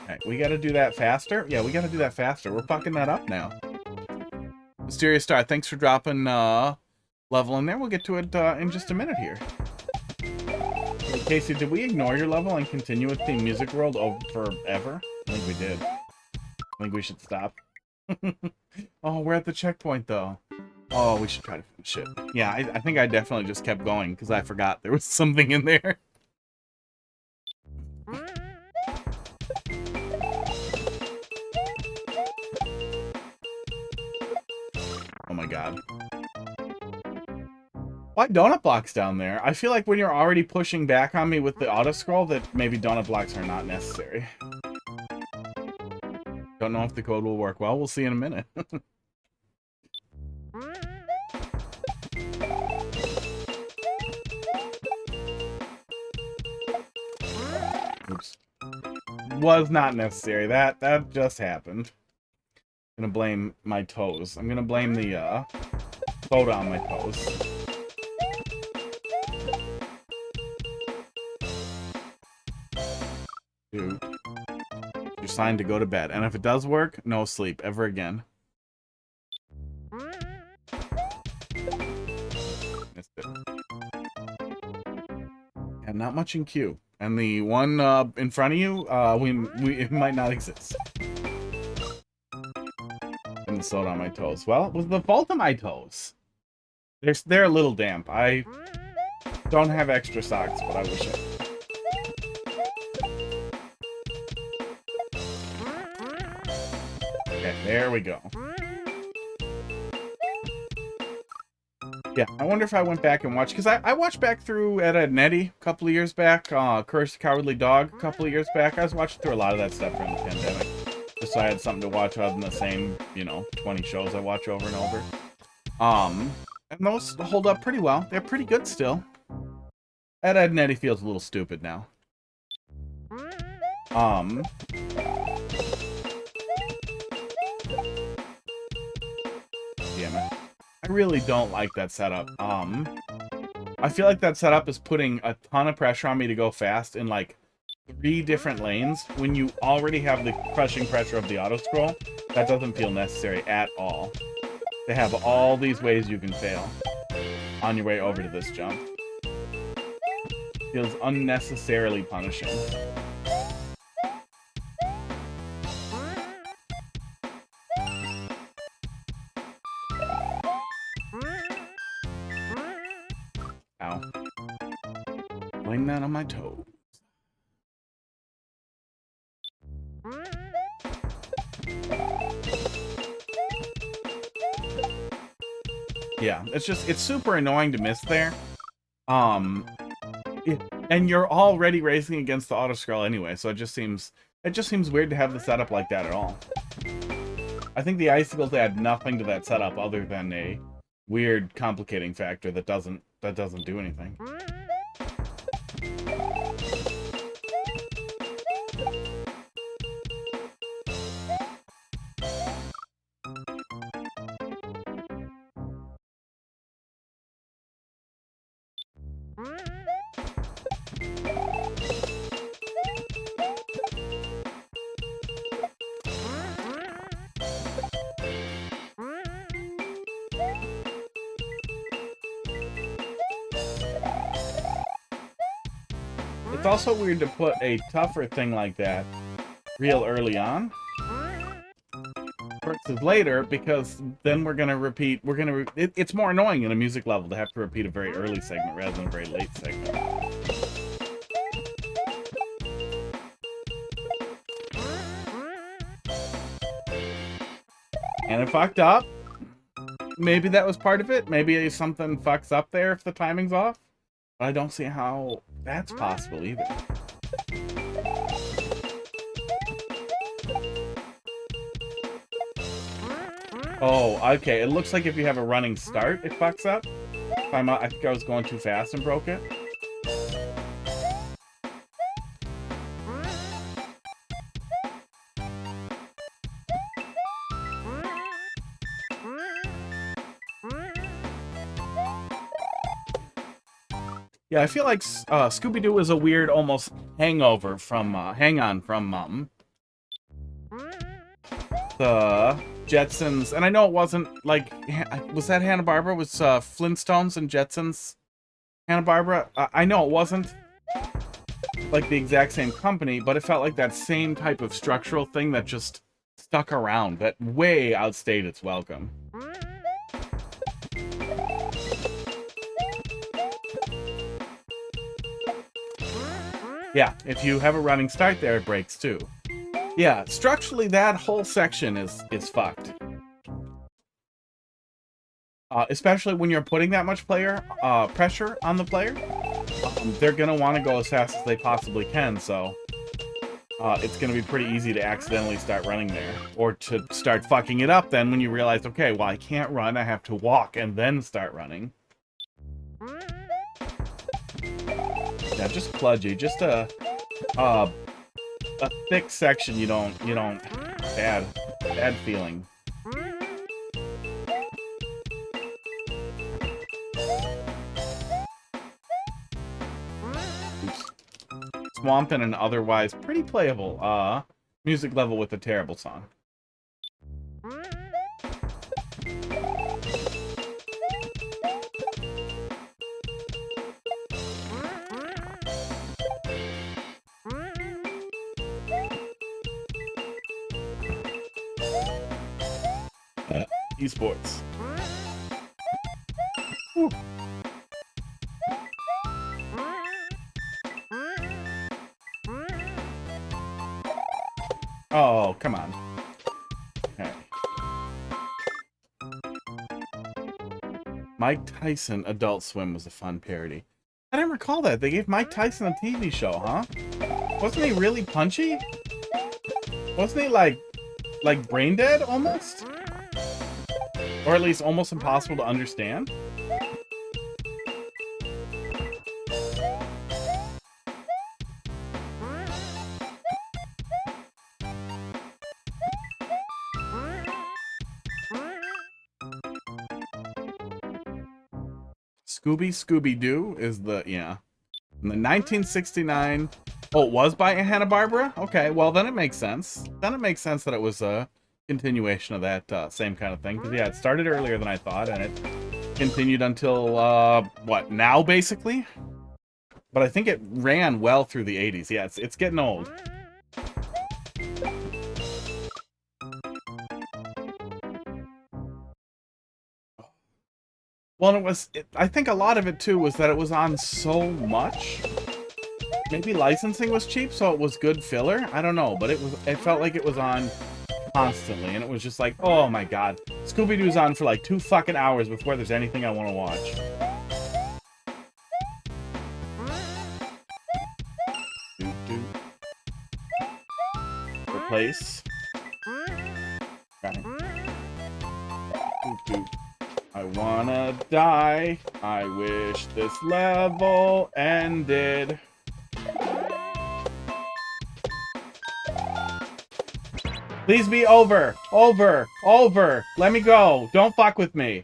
Alright, we gotta do that faster? Yeah, we gotta do that faster. We're fucking that up now. Mysterious Star, thanks for dropping level in there. We'll get to it in just a minute here. Hey, Casey, did we ignore your level and continue with the Music World forever? I think we did. I think we should stop. Oh, we're at the checkpoint, though. Oh, we should try to finish it. Yeah, I think I definitely just kept going, because I forgot there was something in there. Oh my god. Why donut blocks down there? I feel like when you're already pushing back on me with the auto scroll that maybe donut blocks are not necessary. Don't know if the code will work well. We'll see in a minute. Oops. Was not necessary. That just happened. I'm gonna blame my toes. I'm gonna blame the photo on my toes. Dude. You're signed to go to bed. And if it does work, no sleep ever again. Missed it. And not much in queue. And the one in front of you, it might not exist. And the soda on my toes. Well, it was the fault of my toes. They're a little damp. I don't have extra socks, but I wish I did. Okay, there we go. Yeah, I wonder if I went back and watched, because I watched back through Ed, Edd n Eddy a couple of years back, Courage the Cowardly Dog a couple of years back. I was watching through a lot of that stuff during the pandemic, just so I had something to watch other than the same, 20 shows I watch over and over. And those hold up pretty well. They're pretty good still. Ed, Edd n Eddy feels a little stupid now. Damn it. I really don't like that setup. I feel like that setup is putting a ton of pressure on me to go fast in like 3 different lanes when you already have the crushing pressure of the auto scroll. That doesn't feel necessary at all. They have all these ways you can fail on your way over to this jump. Feels unnecessarily punishing. Ow. Blame that on my toe. Yeah, it's super annoying to miss there. And you're already racing against the auto scroll anyway, so it just seems weird to have the setup like that at all. I think the icicles add nothing to that setup other than a weird complicating factor that doesn't do anything. It's also weird to put a tougher thing like that real early on versus later, because then we're gonna repeat. It's more annoying in a music level to have to repeat a very early segment rather than a very late segment. And it fucked up. Maybe that was part of it. Maybe something fucks up there if the timing's off. But I don't see how that's possible either. Oh, okay. It looks like if you have a running start, it fucks up. I think I was going too fast and broke it. Yeah, I feel like Scooby-Doo is a weird, almost hangover from, hang-on from, the Jetsons. And I know it wasn't, like, was that Hanna-Barbera? Was, Flintstones and Jetsons Hanna-Barbera? I know it wasn't, like, the exact same company, but it felt like that same type of structural thing that just stuck around, that way outstayed its welcome. Yeah, if you have a running start there, it breaks too. Yeah, structurally, that whole section is fucked. Especially when you're putting that much pressure on the player. They're gonna want to go as fast as they possibly can, so it's gonna be pretty easy to accidentally start running there. Or to start fucking it up then when you realize, okay, well, I can't run, I have to walk and then start running. Yeah, just kludgy. Just a thick section. You don't. Bad feeling. Oops. Swamp in an otherwise pretty playable music level with a terrible song. Esports. Whew. Oh, come on. Okay. Mike Tyson Adult Swim was a fun parody. I didn't recall that. They gave Mike Tyson a TV show, huh? Wasn't he really punchy? Wasn't he like brain dead almost? Or at least almost impossible to understand? Scooby-Doo is the, yeah. In the 1969... Oh, it was by Hanna-Barbera? Okay, well, then it makes sense. Then it makes sense that it was a continuation of that same kind of thing. Because, yeah, it started earlier than I thought, and it continued until, what, now, basically? But I think it ran well through the 80s. Yeah, it's getting old. Well, and I think a lot of it, too, was that it was on so much. Maybe licensing was cheap, so it was good filler? I don't know, but it felt like it was on constantly, and it was just like, oh my god. Scooby-Doo's on for like 2 fucking hours before there's anything I want to watch. Replace. Okay. I wanna die. I wish this level ended. Please be over. Over. Over. Let me go. Don't fuck with me.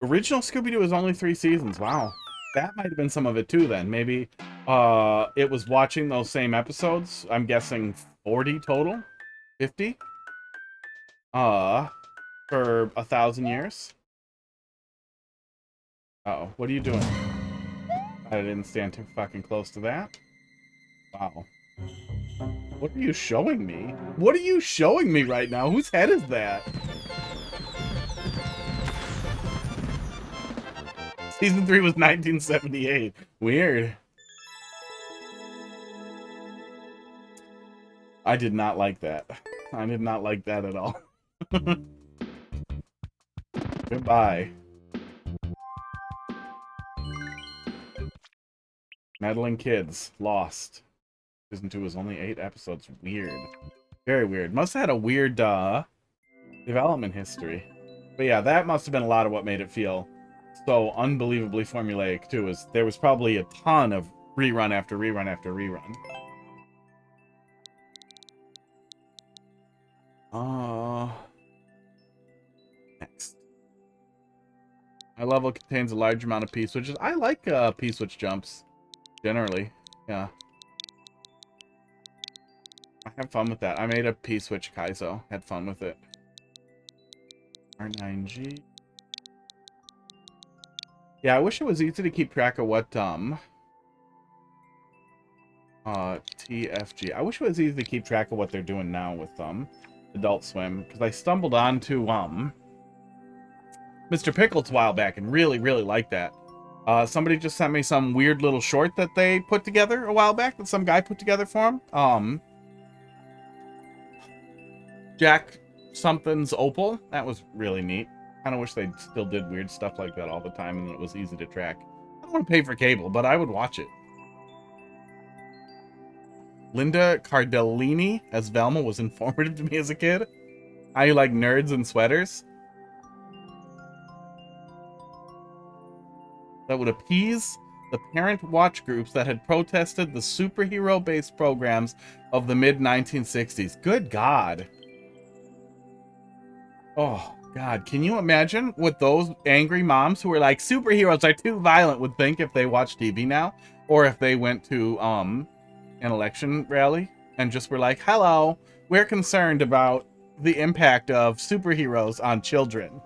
Original Scooby-Doo was only 3 seasons. Wow. That might have been some of it too then. Maybe it was watching those same episodes. I'm guessing 40 total? 50? For 1,000 years? Uh-oh. What are you doing? I didn't stand too fucking close to that. Wow. What are you showing me? What are you showing me right now? Whose head is that? Season 3 was 1978. Weird. I did not like that. I did not like that at all. Goodbye. Meddling Kids. Lost. Season 2 was only 8 episodes. Weird. Very weird. Must have had a weird development history. But yeah, that must have been a lot of what made it feel so unbelievably formulaic too. Is there was probably a ton of rerun after rerun after rerun. Next. My level contains a large amount of P-switches. I like P-switch jumps, generally. Yeah. I have fun with that. I made a P-switch Kaizo. Had fun with it. R9G. Yeah, I wish it was easy to keep track of what, TFG. I wish it was easy to keep track of what they're doing now with, Adult Swim. Because I stumbled onto, Mr. Pickles a while back and really, really liked that. Somebody just sent me some weird little short that they put together a while back that some guy put together for him. Jack something's Opal. That was really neat. Kind of wish they still did weird stuff like that all the time and it was easy to track. I don't want to pay for cable, but I would watch it. Linda Cardellini as Velma was informative to me as a kid. How you like nerds and sweaters? That would appease the parent watch groups that had protested the superhero-based programs of the mid-1960s. Good God. Oh, God. Can you imagine what those angry moms who were like, superheroes are too violent would think if they watched TV now? Or if they went to an election rally and just were like, hello, we're concerned about the impact of superheroes on children.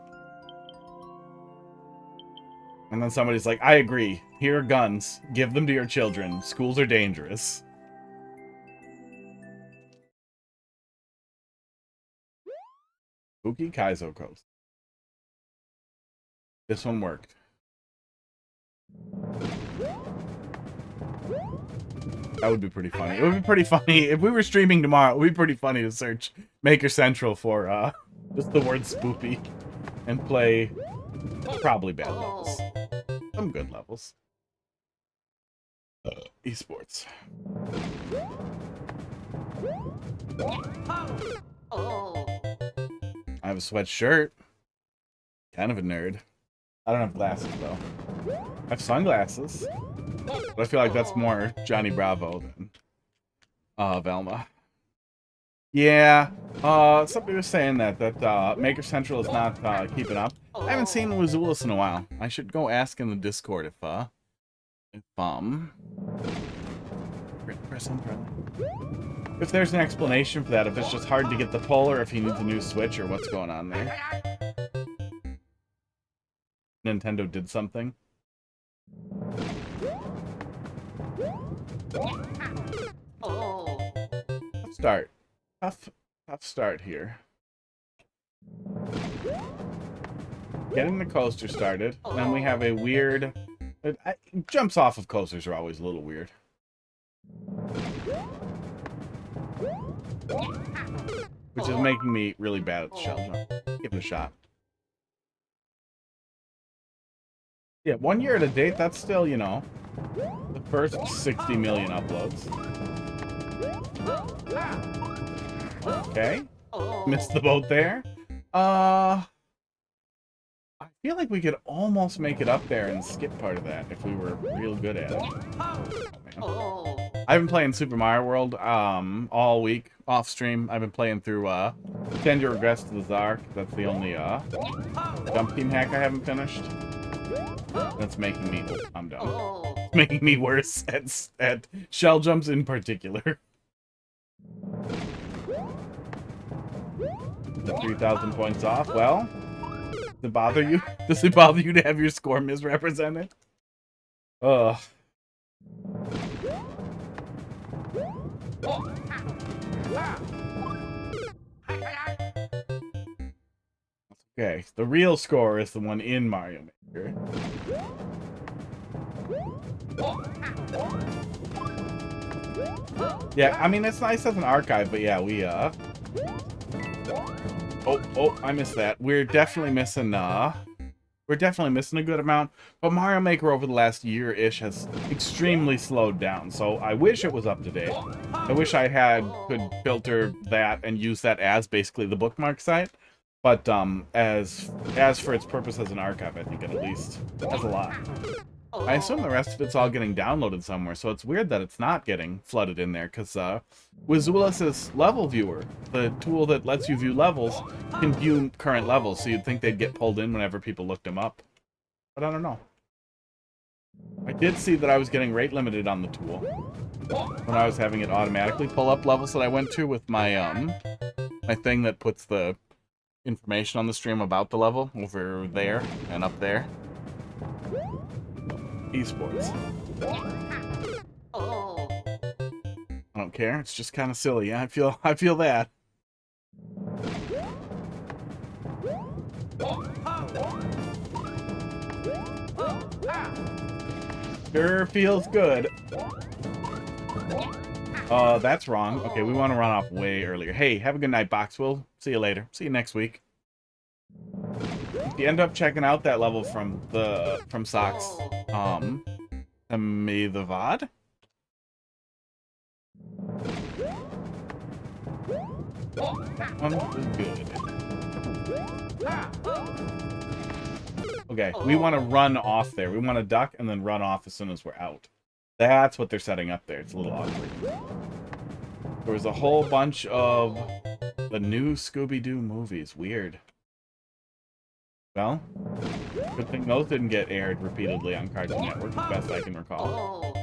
And then somebody's like, I agree. Here are guns. Give them to your children. Schools are dangerous. Spooky Kaizo Coast. This one worked. That would be pretty funny. It would be pretty funny. If we were streaming tomorrow, it would be pretty funny to search Maker Central for just the word spoopy and play Probably bad levels. Some good levels. Esports. I have a sweatshirt. Kind of a nerd. I don't have glasses, though. I have sunglasses. But I feel like that's more Johnny Bravo than Velma. Yeah, somebody was saying that Maker Central is not keeping up. I haven't seen Wazoolis in a while. I should go ask in the Discord if if there's an explanation for that, if it's just hard to get the pull, or if he needs a new Switch, or what's going on there. Nintendo did something. Tough start. Tough start here. Getting the coaster started, then we have a weird... jumps off of coasters are always a little weird. Which is making me really bad at the shell jump. Give it a shot. Yeah, 1 year to date, that's still, you know, the first 60 million uploads. Okay. Missed the boat there. I feel like we could almost make it up there and skip part of that if we were real good at it. Oh, I've been playing Super Mario World all week off stream. I've been playing through Send Your Regrets to the Czar. That's the only jump team hack I haven't finished. That's making me... Oh, I'm done. It's making me worse at shell jumps in particular. The 3,000 points off. Well, does it bother you? Does it bother you to have your score misrepresented? Ugh. Okay, the real score is the one in Mario Maker. Yeah, I mean, it's nice as an archive, but yeah, we, Oh, I missed that. We're definitely missing a good amount, but Mario Maker over the last year-ish has extremely slowed down, so I wish it was up to date. I wish I could filter that and use that as basically the bookmark site, but as for its purpose as an archive, I think it at least has a lot. I assume the rest of it's all getting downloaded somewhere, so it's weird that it's not getting flooded in there, because Wazoolis' level viewer, the tool that lets you view levels, can view current levels, so you'd think they'd get pulled in whenever people looked them up. But I don't know. I did see that I was getting rate limited on the tool when I was having it automatically pull up levels that I went to with my my thing that puts the information on the stream about the level over there and up there. Esports. I don't care. It's just kind of silly. I feel that. Sure feels good. That's wrong. Okay, we want to run off way earlier. Hey, have a good night, Box. We'll see you later. See you next week. If you end up checking out that level from Socks, send me the VOD. That one was good. Okay, we want to run off there. We want to duck and then run off as soon as we're out. That's what they're setting up there. It's a little awkward. There was a whole bunch of the new Scooby-Doo movies. Weird. Well, good thing those didn't get aired repeatedly on Cartoon Network, as best I can recall.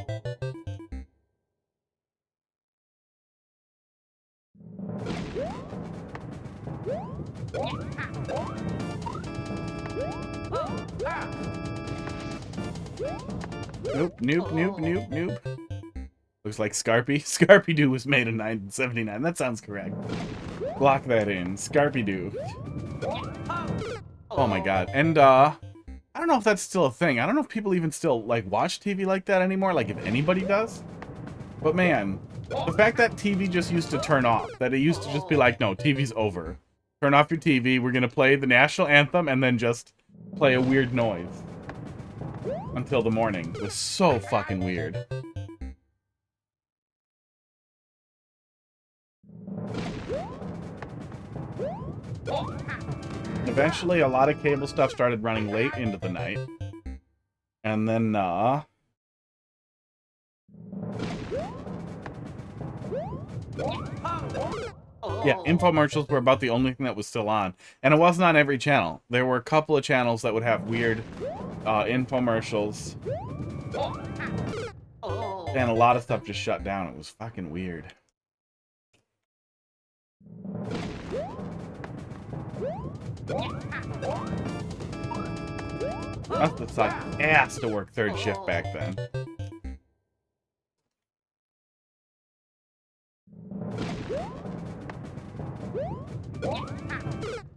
Nope. Looks like Scarpy-Doo was made in 1979. That sounds correct. Block that in. Scarpy-Doo. Oh my god. And, I don't know if that's still a thing. I don't know if people even still, like, watch TV like that anymore. Like, if anybody does. But man, the fact that TV just used to turn off. That it used to just be like, no, TV's over. Turn off your TV. We're gonna play the national anthem and then just play a weird noise until the morning. It was so fucking weird. Eventually, a lot of cable stuff started running late into the night. And then, yeah, infomercials were about the only thing that was still on. And it wasn't on every channel. There were a couple of channels that would have weird infomercials. And a lot of stuff just shut down. It was fucking weird. Must have sucked ass to work third shift back then.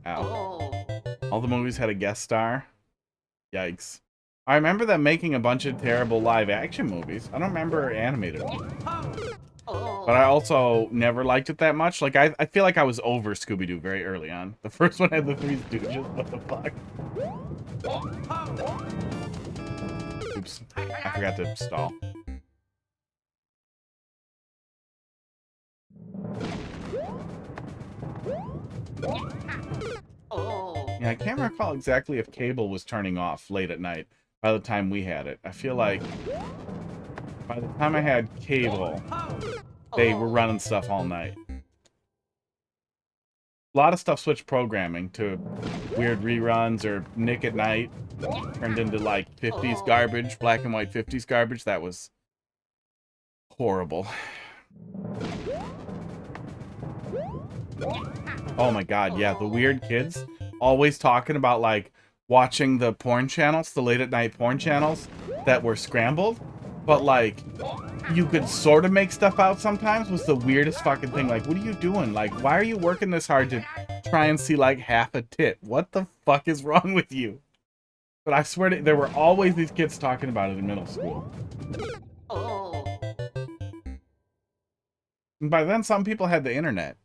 Ow. All the movies had a guest star. Yikes. I remember them making a bunch of terrible live action movies. I don't remember animated ones. But I also never liked it that much. Like, I feel like I was over Scooby-Doo very early on. The first one had the Three Stooges. What the fuck? Oops. I forgot to stall. Yeah, I can't recall exactly if cable was turning off late at night by the time we had it. I feel like by the time I had cable, they were running stuff all night. A lot of stuff switched programming to weird reruns or Nick at Night. Turned into like 50s garbage, black and white 50s garbage. That was horrible. Oh my god, yeah, the weird kids always talking about like watching the porn channels, the late at night porn channels that were scrambled, but like you could sort of make stuff out sometimes was the weirdest fucking thing. Like, what are you doing? Like, why are you working this hard to try and see like half a tit? What the fuck is wrong with you? But I swear to, there were always these kids talking about it in middle school. And by then, some people had the internet.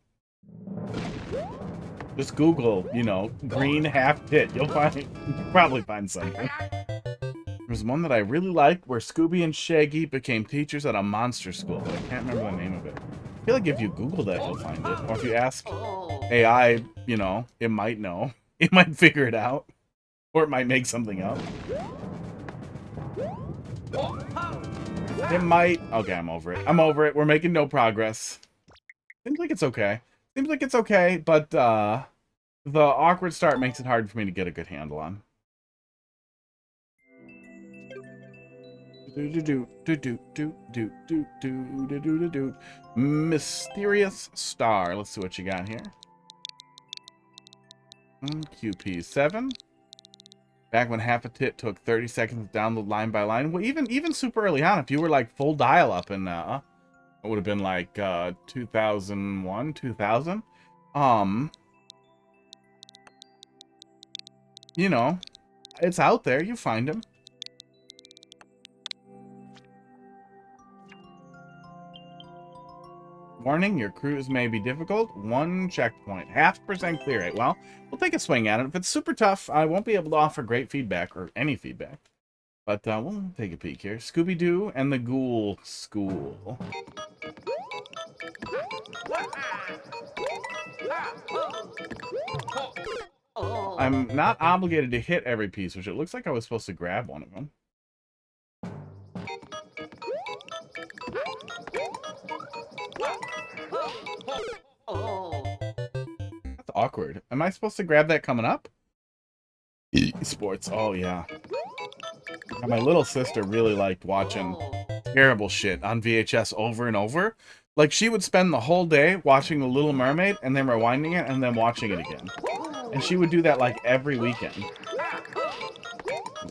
Just Google, you know, green half tit. You'll probably find something. There's one that I really liked where Scooby and Shaggy became teachers at a monster school, but I can't remember the name of it. I feel like if you Google that, you'll find it. Or if you ask AI, you know, it might know. It might figure it out. Or it might make something up. It might... Okay, I'm over it. I'm over it. We're making no progress. Seems like it's okay. Seems like it's okay, but the awkward start makes it hard for me to get a good handle on. Mysterious star. Let's see what you got here. QP7. Back when half a tit took 30 seconds to download line by line. Well, even super early on, if you were like full dial-up and it would have been like 2001, 2000. You know, it's out there. You find them. Warning, your cruise may be difficult. 1 checkpoint. 0.5% clear rate. Well, we'll take a swing at it. If it's super tough, I won't be able to offer great feedback or any feedback. But we'll take a peek here. Scooby-Doo and the Ghoul School. I'm not obligated to hit every piece, which it looks like I was supposed to grab one of them. That's awkward. Am I supposed to grab that coming up? Sports. Oh, yeah. Now, my little sister really liked watching terrible shit on VHS over and over. Like, she would spend the whole day watching The Little Mermaid and then rewinding it and then watching it again. And she would do that, like, every weekend.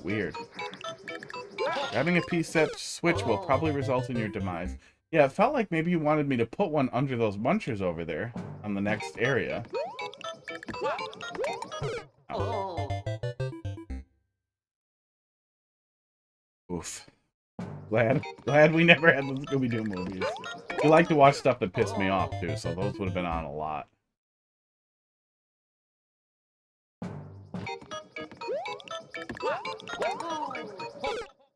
Weird. Grabbing a piece set switch will probably result in your demise. Yeah, it felt like maybe you wanted me to put one under those munchers over there on the next area. Oh. Oof. Glad we never had the Scooby-Doo movies. We like to watch stuff that pissed me off, too, so those would have been on a lot.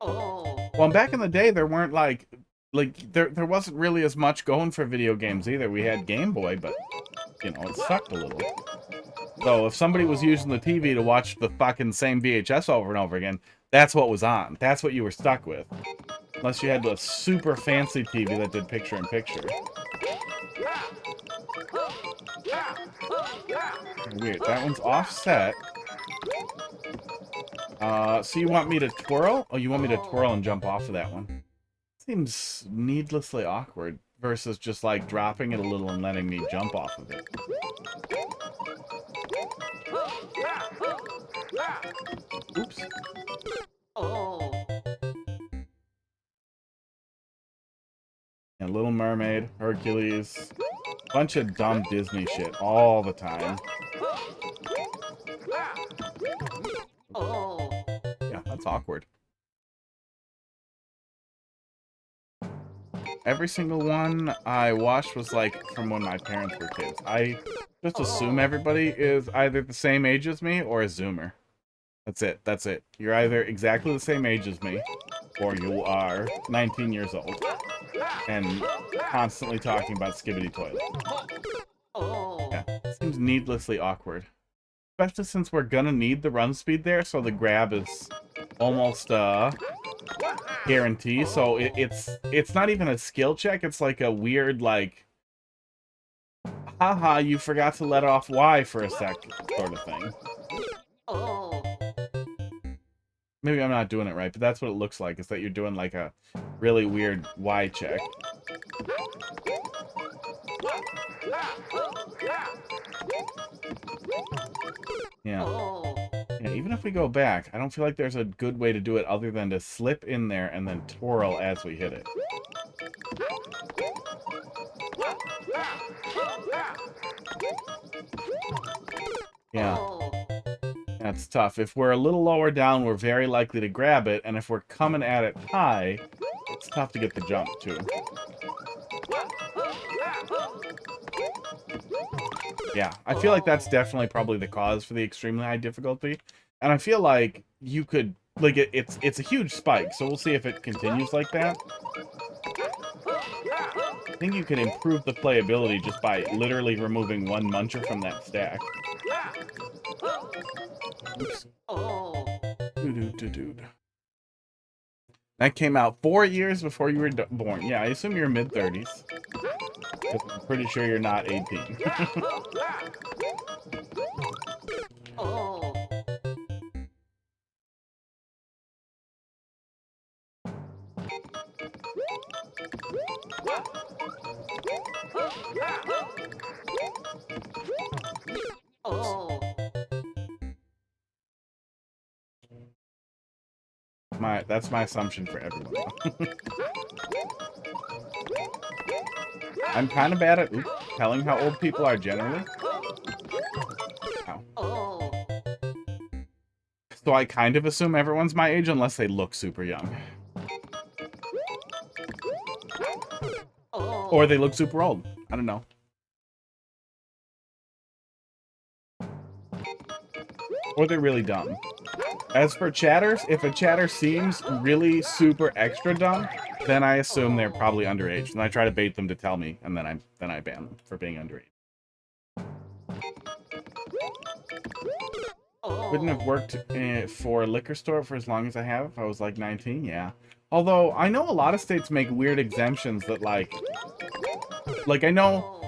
Well, back in the day, there weren't like there wasn't really as much going for video games either. We had Game Boy, but you know, it sucked a little. So if somebody was using the TV to watch the fucking same VHS over and over again, that's what was on. That's what you were stuck with. Unless you had a super fancy TV that did picture-in-picture. Weird. That one's offset. So you want me to twirl? Oh, you want me to twirl and jump off of that one? Seems needlessly awkward versus just like dropping it a little and letting me jump off of it. Oops. And Little Mermaid, Hercules, bunch of dumb Disney shit all the time. Yeah, that's awkward. Every single one I watched was like from when my parents were kids. I just assume everybody is either the same age as me or a Zoomer. That's it. That's it. You're either exactly the same age as me, or you are 19 years old and constantly talking about Skibidi Toilet. Yeah, seems needlessly awkward. Especially since we're gonna need the run speed there, so the grab is almost guarantee. So it's not even a skill check. It's like a weird like, haha, you forgot to let off Y for a sec sort of thing. Maybe I'm not doing it right, but that's what it looks like, is that you're doing like a really weird Y check. Yeah. Yeah, even if we go back, I don't feel like there's a good way to do it other than to slip in there and then twirl as we hit it. Yeah. That's tough. If we're a little lower down, we're very likely to grab it, and if we're coming at it high, it's tough to get the jump, too. Yeah, I feel like that's definitely probably the cause for the extremely high difficulty. And I feel like you could, like, it's a huge spike, so we'll see if it continues like that. I think you can improve the playability just by literally removing one muncher from that stack. Oops. Dude. That came out 4 years before you were born. Yeah, I assume you're mid-30s. I'm pretty sure you're not 18. That's my assumption for everyone. I'm kind of bad at telling how old people are generally. Ow. So I kind of assume everyone's my age unless they look super young. Or they look super old. I don't know. Or they're really dumb. As for chatters, if a chatter seems really super extra dumb, then I assume they're probably underage. And I try to bait them to tell me, and then I ban them for being underage. Wouldn't have worked for a liquor store for as long as I have if I was like 19, yeah. Although, I know a lot of states make weird exemptions that like I know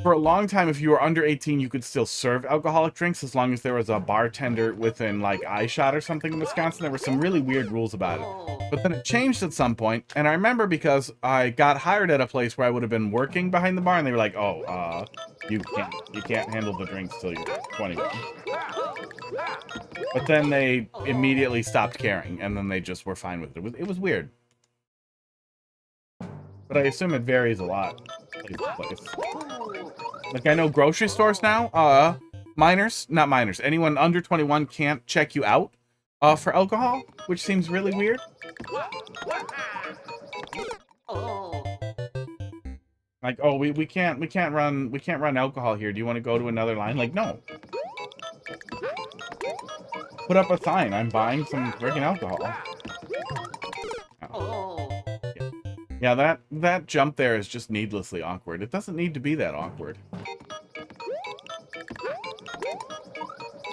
for a long time, if you were under 18, you could still serve alcoholic drinks as long as there was a bartender within, like, eyeshot or something in Wisconsin. There were some really weird rules about it. But then it changed at some point, and I remember because I got hired at a place where I would have been working behind the bar, and they were like, oh, you can't handle the drinks till you're 21. But then they immediately stopped caring, and then they just were fine with it. It was weird. But I assume it varies a lot place to place. Like, I know grocery stores now, not minors, anyone under 21 can't check you out for alcohol, which seems really weird. Like, oh, we can't run alcohol here. Do you want to go to another line? Like, no. Put up a sign. I'm buying some freaking alcohol. Oh. Yeah, that jump there is just needlessly awkward. It doesn't need to be that awkward.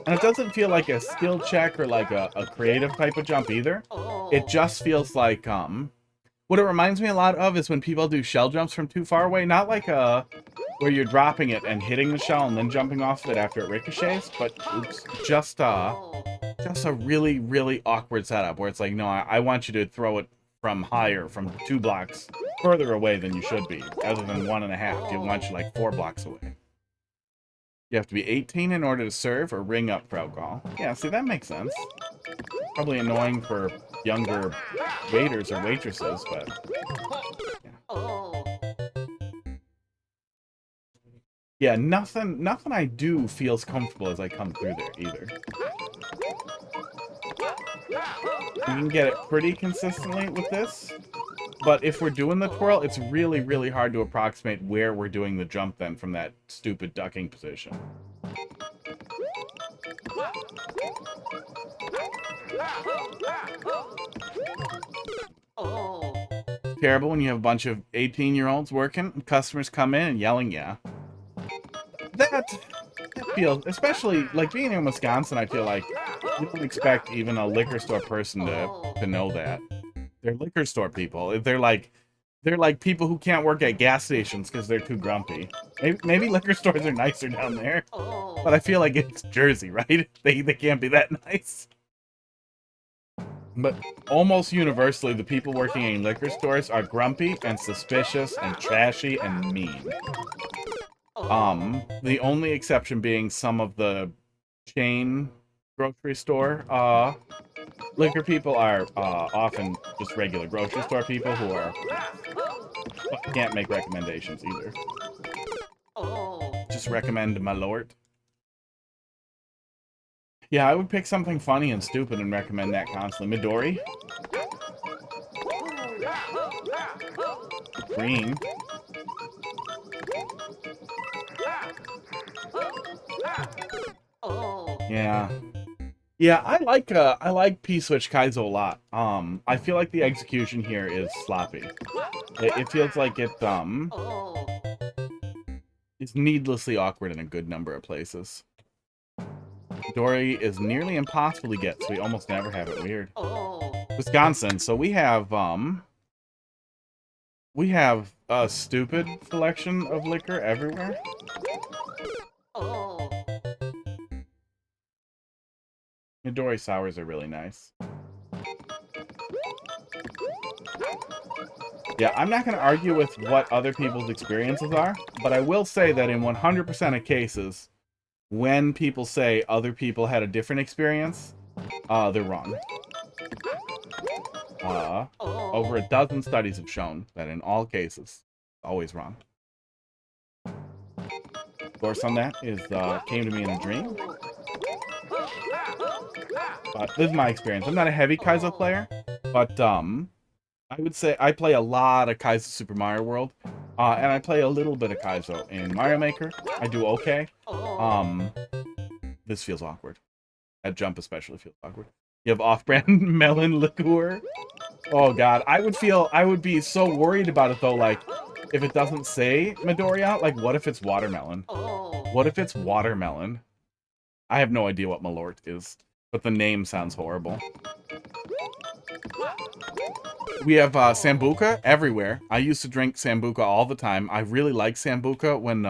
And it doesn't feel like a skill check or like a creative type of jump either. It just feels like, what it reminds me a lot of is when people do shell jumps from too far away. Not like where you're dropping it and hitting the shell and then jumping off of it after it ricochets, but oops, just a really, really awkward setup where it's like, no, I want you to throw it from higher, from 2 blocks further away than you should be, other than 1.5. You want you like 4 blocks away. You have to be 18 in order to serve or ring up for alcohol. Yeah, see, that makes sense. Probably annoying for younger waiters or waitresses, but yeah, nothing I do feels comfortable as I come through there either. You can get it pretty consistently with this, but if we're doing the twirl, it's really, really hard to approximate where we're doing the jump then from that stupid ducking position. Terrible when you have a bunch of 18-year-olds working, and customers come in and yelling, yeah. That feels, especially, like, being in Wisconsin, I feel like you don't expect even a liquor store person to know that. They're liquor store people. They're like people who can't work at gas stations because they're too grumpy. Maybe liquor stores are nicer down there, but I feel like it's Jersey, right? They can't be that nice. But almost universally, the people working in liquor stores are grumpy and suspicious and trashy and mean. The only exception being some of the chain grocery store liquor people are often just regular grocery store people who are can't make recommendations either. Just recommend my lord. Yeah, I would pick something funny and stupid and recommend that constantly. Midori. Green. Yeah. Yeah, I like P-Switch Kaizo a lot. I feel like the execution here is sloppy. It feels like it's needlessly awkward in a good number of places. Dory is nearly impossible to get, so we almost never have it. Weird. Wisconsin, so we have a stupid selection of liquor everywhere. Midori sours are really nice. Yeah, I'm not going to argue with what other people's experiences are, but I will say that in 100% of cases, when people say other people had a different experience, they're wrong. Over a dozen studies have shown that in all cases, always wrong. Source on that is came to me in a dream. This is my experience. I'm not a heavy Kaizo player, but I would say I play a lot of Kaizo Super Mario World, and I play a little bit of Kaizo in Mario Maker. I do okay. This feels awkward. That jump especially feels awkward. You have off-brand melon liqueur. Oh god, I would be so worried about it though, like, if it doesn't say Midori out, like, what if it's watermelon? What if it's watermelon? I have no idea what Malort is, but the name sounds horrible. We have Sambuca everywhere. I used to drink Sambuca all the time. I really liked Sambuca when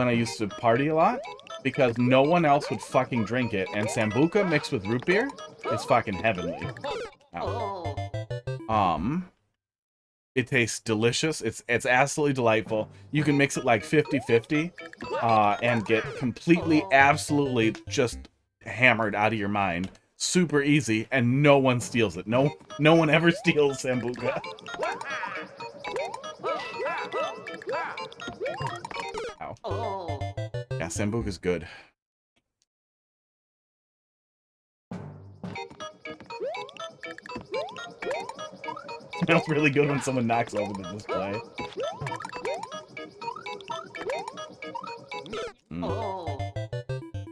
I used to party a lot, because no one else would fucking drink it, and Sambuca mixed with root beer is fucking heavenly. It tastes delicious. It's absolutely delightful. You can mix it like 50-50 and get completely, absolutely just hammered out of your mind. Super easy, and no one steals it. No one ever steals Sambuca. Ow. Yeah, Sambuca's good. Smells really good when someone knocks over the display.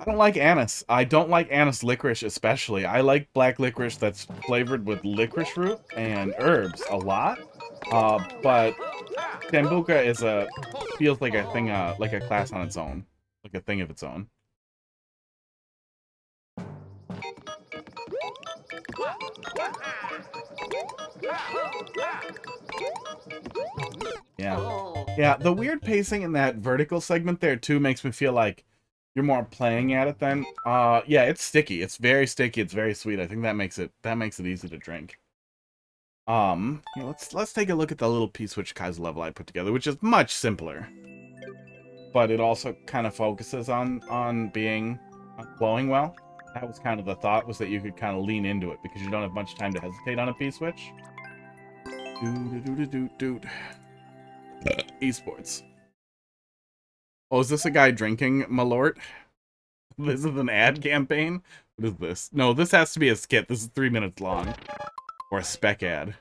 I don't like anise. I don't like anise licorice especially. I like black licorice that's flavored with licorice root and herbs a lot. But Sambuca feels like a thing, like a class on its own, like a thing of its own. Yeah, the weird pacing in that vertical segment there too makes me feel like you're more playing at it then. Yeah, it's sticky. It's very sticky. It's very sweet. I think that makes it easy to drink. Yeah, let's take a look at the little P-switch Kaizo level I put together, which is much simpler. But it also kind of focuses on being flowing well. That was kind of the thought, was that you could kind of lean into it because you don't have much time to hesitate on a P-switch. Esports. Oh, is this a guy drinking, Malort? This is an ad campaign? What is this? No, this has to be a skit. This is 3 minutes long. Or a spec ad.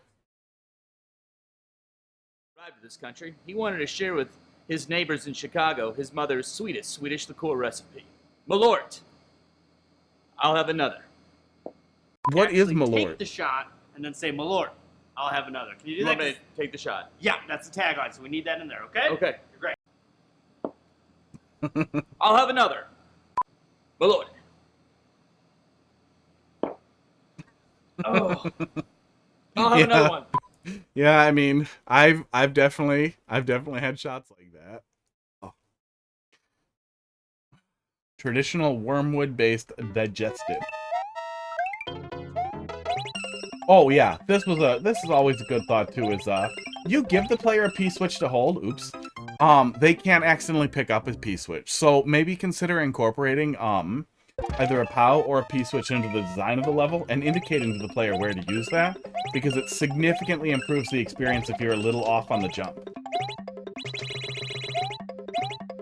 Arrived to this country, he wanted to share with his neighbors in Chicago his mother's sweetest Swedish liqueur recipe. Malort. I'll have another. What is Malort? Take the shot and then say Malort. I'll have another. Can you do You that? want me to take the shot? Yeah, that's the tagline, so we need that in there, okay? Okay. You're great. I'll have another. Malort. Oh. I'll have another one. Yeah, I mean, I've definitely had shots like that. Oh. Traditional wormwood-based digestive. Oh yeah, this is always a good thought too. Is you give the player a P-switch to hold. Oops. They can't accidentally pick up a P-switch. So maybe consider incorporating either a POW or a P-switch into the design of the level and indicating to the player where to use that, because it significantly improves the experience if you're a little off on the jump.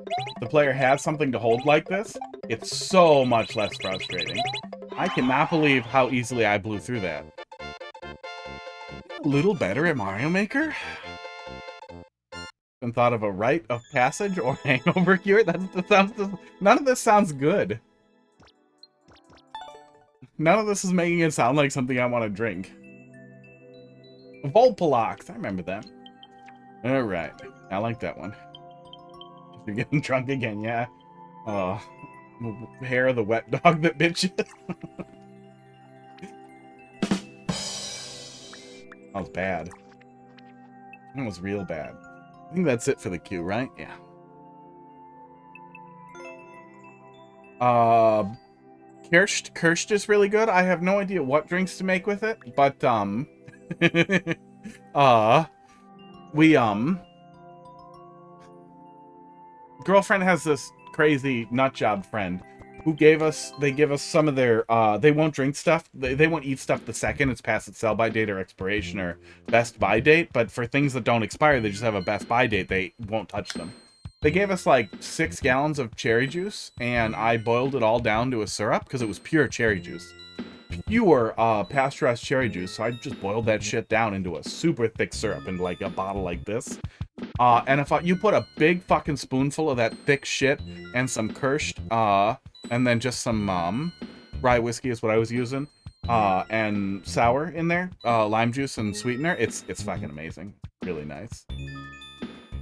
If the player has something to hold like this, it's so much less frustrating. I cannot believe how easily I blew through that. A little better at Mario Maker? Been thought of a rite of passage or hangover cure? None of this sounds good. None of this is making it sound like something I want to drink. Volpalox, I remember that. Alright, I like that one. You're getting drunk again, yeah. Hair of the wet dog that bit you. That was bad. That was real bad. I think that's it for the queue, right? Yeah. Kirsch is really good. I have no idea what drinks to make with it, but girlfriend has this crazy nutjob friend who give us some of their they won't drink stuff, they won't eat stuff the second it's past its sell by date or expiration or best buy date, but for things that don't expire they just have a best buy date, they won't touch them. They gave us like 6 gallons of cherry juice, and I boiled it all down to a syrup because it was pure cherry juice. Pure pasteurized cherry juice, so I just boiled that shit down into a super thick syrup in like a bottle like this. And if you put a big fucking spoonful of that thick shit and some Kirsch, and then just some rye whiskey is what I was using, and sour in there, lime juice and sweetener, it's fucking amazing. Really nice.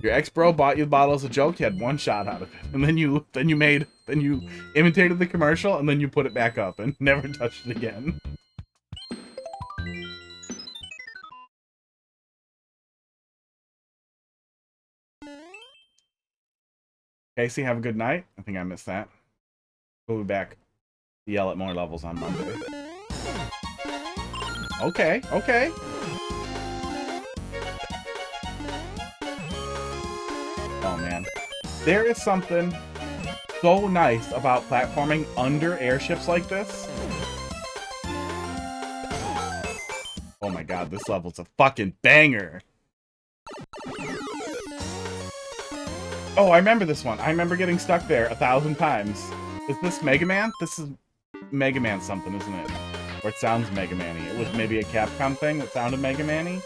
Your ex-bro bought you the bottle as a joke, you had one shot out of it. And then you imitated the commercial, and then you put it back up and never touched it again. Casey, have a good night. I think I missed that. We'll be back to yell at more levels on Monday. Okay, okay. Oh man. There is something so nice about platforming under airships like this. Oh my god, this level's a fucking banger. Oh, I remember this one. I remember getting stuck there 1,000 times. Is this Mega Man? This is Mega Man something, isn't it? Or it sounds Mega Man-y. It was maybe a Capcom thing that sounded Mega Man-y.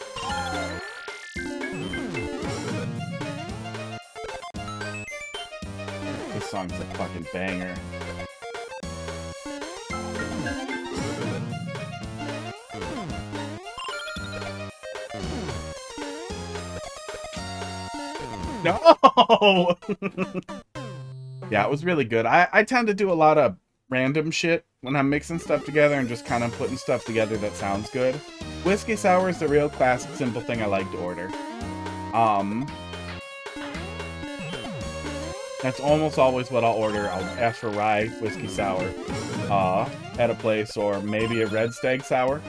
This song's a fucking banger. No! Yeah, it was really good. I tend to do a lot of random shit when I'm mixing stuff together and just kind of putting stuff together that sounds good. Whiskey sour is the real classic simple thing I like to order. That's almost always what I'll order. I'll ask for rye whiskey sour at a place, or maybe a red stag sour.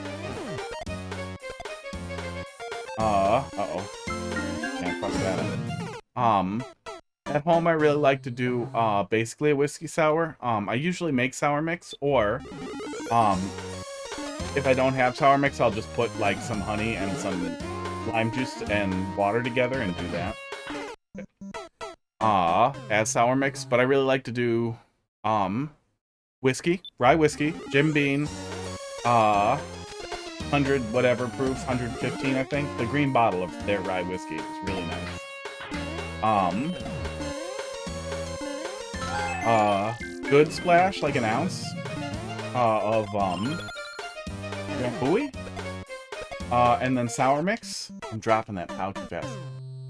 Uh-oh. Can't fuck that up. At home, I really like to do basically a whiskey sour. I usually make sour mix, or if I don't have sour mix, I'll just put like some honey and some lime juice and water together and do that. As sour mix, but I really like to do whiskey, rye whiskey, Jim Beam, 100 whatever proofs, 115 I think. The green bottle of their rye whiskey is really nice. Good splash, like an ounce of Bui, and then sour mix. I'm dropping that out too fast.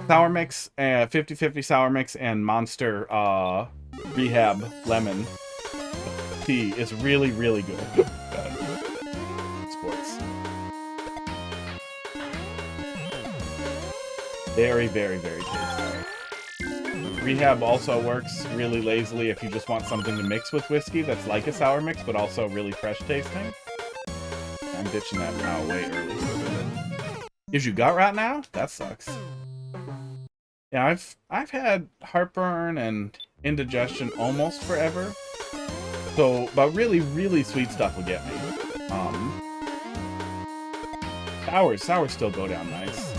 Sour mix, 50-50 sour mix, and Monster Rehab lemon tea is really, really good. Sports. Very, very, very tasty. Rehab also works really lazily if you just want something to mix with whiskey that's like a sour mix, but also really fresh tasting. I'm ditching that now way early. Gives you gut rot now? That sucks. Yeah, I've had heartburn and indigestion almost forever. So, but really, really sweet stuff will get me. Sours still go down nice.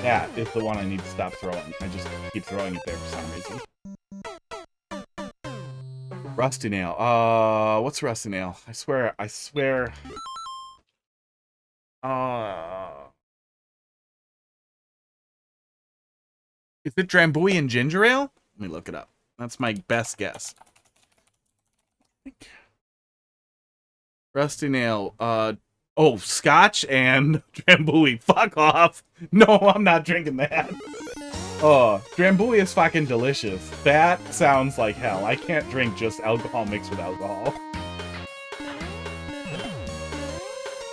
That is the one I need to stop throwing. I just keep throwing it there for some reason. Rusty Nail. What's Rusty Nail? I swear. Is it Drambuie and ginger ale? Let me look it up. That's my best guess. Rusty Nail. Oh, Scotch and Drambuie. Fuck off. No, I'm not drinking that. Oh, Drambuie is fucking delicious. That sounds like hell. I can't drink just alcohol mixed with alcohol.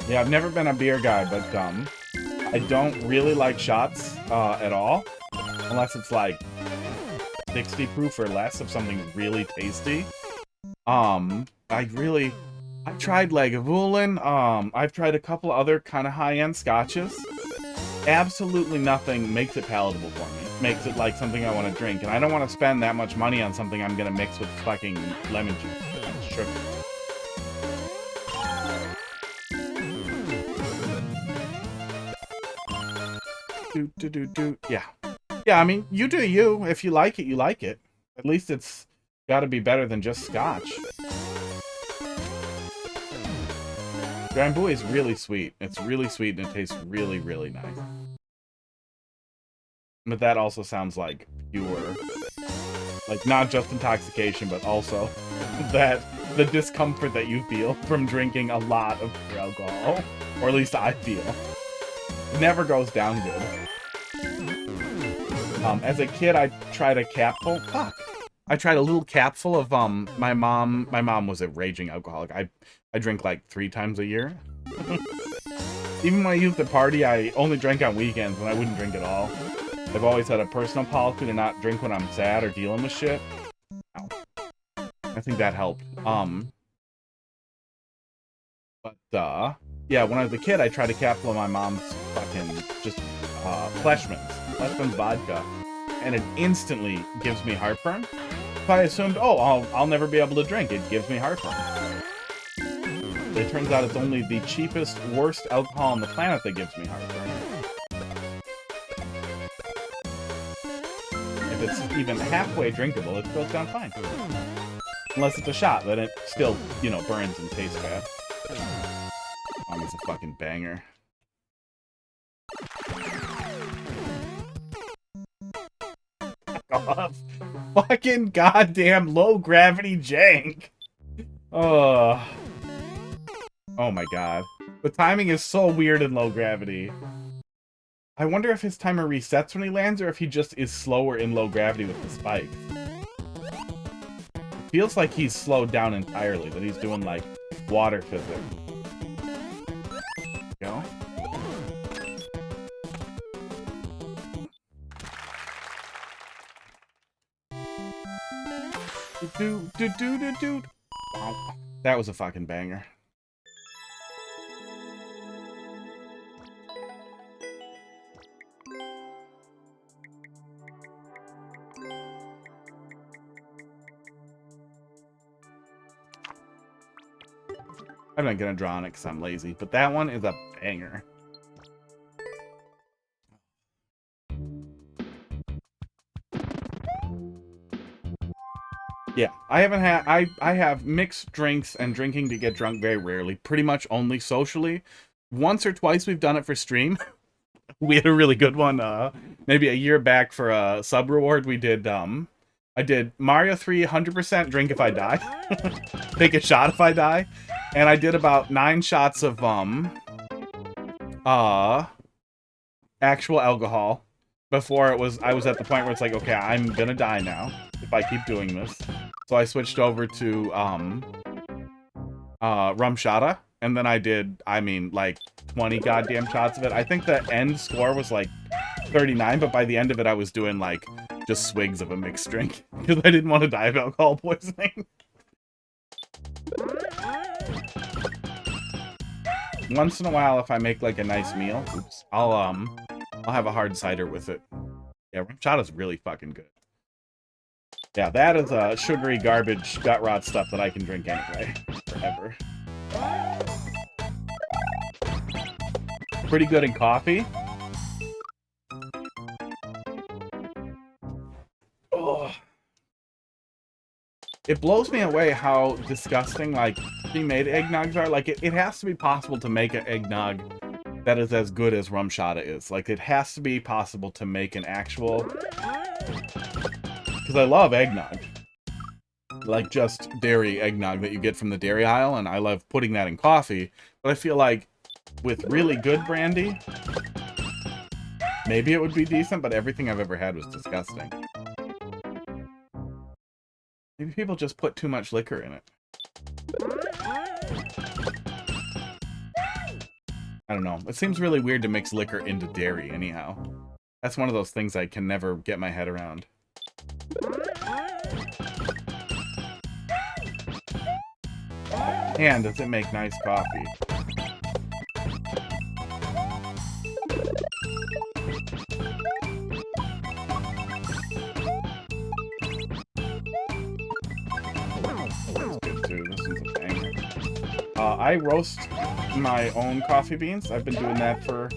Yeah, I've never been a beer guy, but I don't really like shots at all. Unless it's like 60 proof or less of something really tasty. I've tried Lagavulin. I've tried a couple other kind of high-end scotches. Absolutely nothing makes it palatable for me. Makes it like something I want to drink. And I don't want to spend that much money on something I'm going to mix with fucking lemon juice and sugar. Yeah. Yeah, I mean, you do you. If you like it, you like it. At least it's got to be better than just scotch. Drambuie is really sweet. It's really sweet and it tastes really, really nice. But that also sounds like pure, like not just intoxication, but also that the discomfort that you feel from drinking a lot of pure alcohol, or at least I feel. It never goes down good. As a kid, I tried a capful. Fuck. I tried a little capful of my mom. My mom was a raging alcoholic. I drink like 3 times a year. Even when I used to party, I only drank on weekends and I wouldn't drink at all. I've always had a personal policy to not drink when I'm sad or dealing with shit. Ow. I think that helped. Yeah, when I was a kid, I tried a capful of my mom's fucking just Fleshman's vodka, and it instantly gives me heartburn. So I assumed, oh, I'll never be able to drink. It gives me heartburn. It turns out it's only the cheapest, worst alcohol on the planet that gives me heartburn. If it's even halfway drinkable, it goes down fine. Unless it's a shot, then it still, burns and tastes bad. It's a fucking banger. Off. Fucking goddamn low gravity jank. Oh my god. The timing is so weird in low gravity. I wonder if his timer resets when he lands or if he just is slower in low gravity with the spike. It feels like he's slowed down entirely, that he's doing like water physics. Go. Do. Wow. That was a fucking banger. I'm not gonna draw on it because I'm lazy, but that one is a banger. Yeah, I haven't had. I have mixed drinks and drinking to get drunk very rarely. Pretty much only socially. Once or twice we've done it for stream. We had a really good one. Maybe a year back for a sub reward. We did. I did Mario 3 100% drink if I die. Take a shot if I die. And I did about 9 shots of actual alcohol before I was at the point where it's like, okay, I'm gonna die now if I keep doing this. So I switched over to rum shata, and then I did, I mean, like 20 goddamn shots of it. I think the end score was like 39, but by the end of it I was doing like just swigs of a mixed drink because I didn't want to die of alcohol poisoning. Once in a while, if I make like a nice meal, oops, I'll have a hard cider with it. Yeah, rum shot is really fucking good. Yeah, that is sugary garbage gut rot stuff that I can drink anyway, forever. Pretty good in coffee. Oh. It blows me away how disgusting, like, pre-made eggnogs are. Like, it has to be possible to make an eggnog that is as good as rum shata is. Like, it has to be possible to make an actual... Because I love eggnog. Like, just dairy eggnog that you get from the dairy aisle, and I love putting that in coffee. But I feel like, with really good brandy, maybe it would be decent, but everything I've ever had was disgusting. Maybe people just put too much liquor in it. I don't know. It seems really weird to mix liquor into dairy, anyhow. That's one of those things I can never get my head around. And does it make nice coffee? I roast my own coffee beans. I've been doing that for...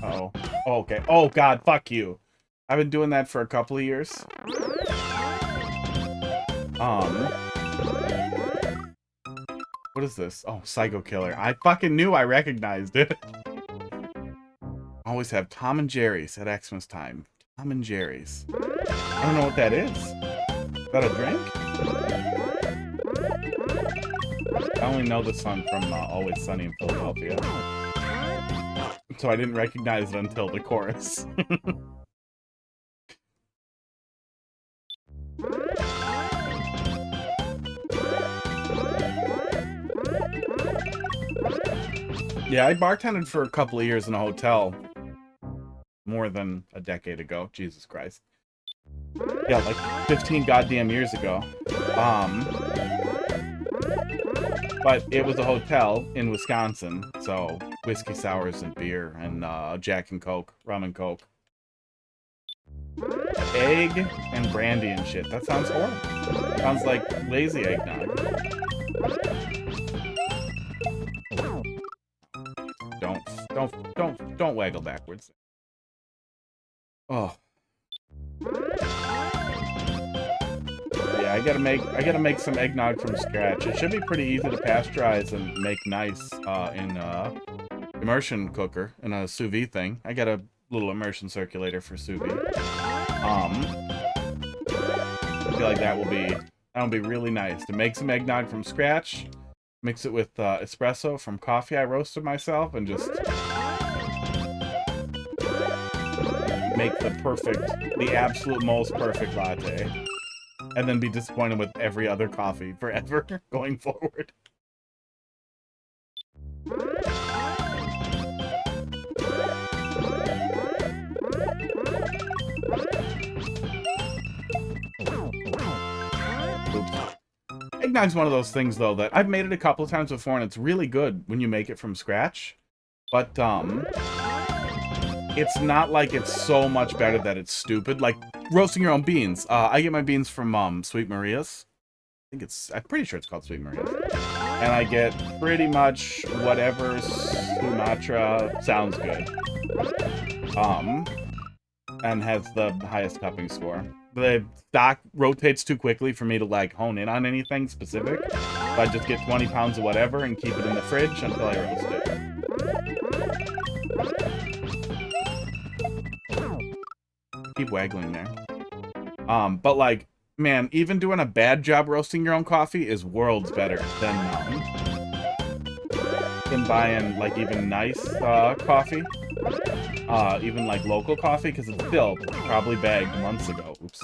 Uh-oh. Oh, okay. Oh, God, fuck you. I've been doing that for a couple of years. What is this? Oh, Psycho Killer. I fucking knew I recognized it. Always have Tom and Jerry's at Xmas time. Tom and Jerry's. I don't know what that is. Is that a drink? I only know the song from Always Sunny in Philadelphia. So I didn't recognize it until the chorus. Yeah, I bartended for a couple of years in a hotel. More than a decade ago. Jesus Christ. Yeah, like 15 goddamn years ago. But it was a hotel in Wisconsin, so whiskey sours and beer and Jack and Coke, rum and Coke. Egg and brandy and shit. That sounds horrible. Sounds like lazy eggnog. Don't waggle backwards. Oh. Yeah, I gotta make some eggnog from scratch. It should be pretty easy to pasteurize and make nice in immersion cooker in a sous vide thing. I got a little immersion circulator for sous vide. I feel like that'll be really nice to make some eggnog from scratch. Mix it with espresso from coffee I roasted myself and just make the absolute most perfect latte. And then be disappointed with every other coffee forever going forward. Oops. Eggnog's one of those things, though, that I've made it a couple of times before, and it's really good when you make it from scratch. But, it's not like it's so much better that it's stupid. Like, roasting your own beans. I get my beans from, Sweet Maria's. I'm pretty sure it's called Sweet Maria's. And I get pretty much whatever Sumatra sounds good. And has the highest cupping score. The stock rotates too quickly for me to, like, hone in on anything specific. So I just get 20 pounds of whatever and keep it in the fridge until I roast it. Keep waggling there. But, like, man, even doing a bad job roasting your own coffee is worlds better than buying, like, even nice coffee. Even, like, local coffee, because it's still probably bagged months ago. Oops.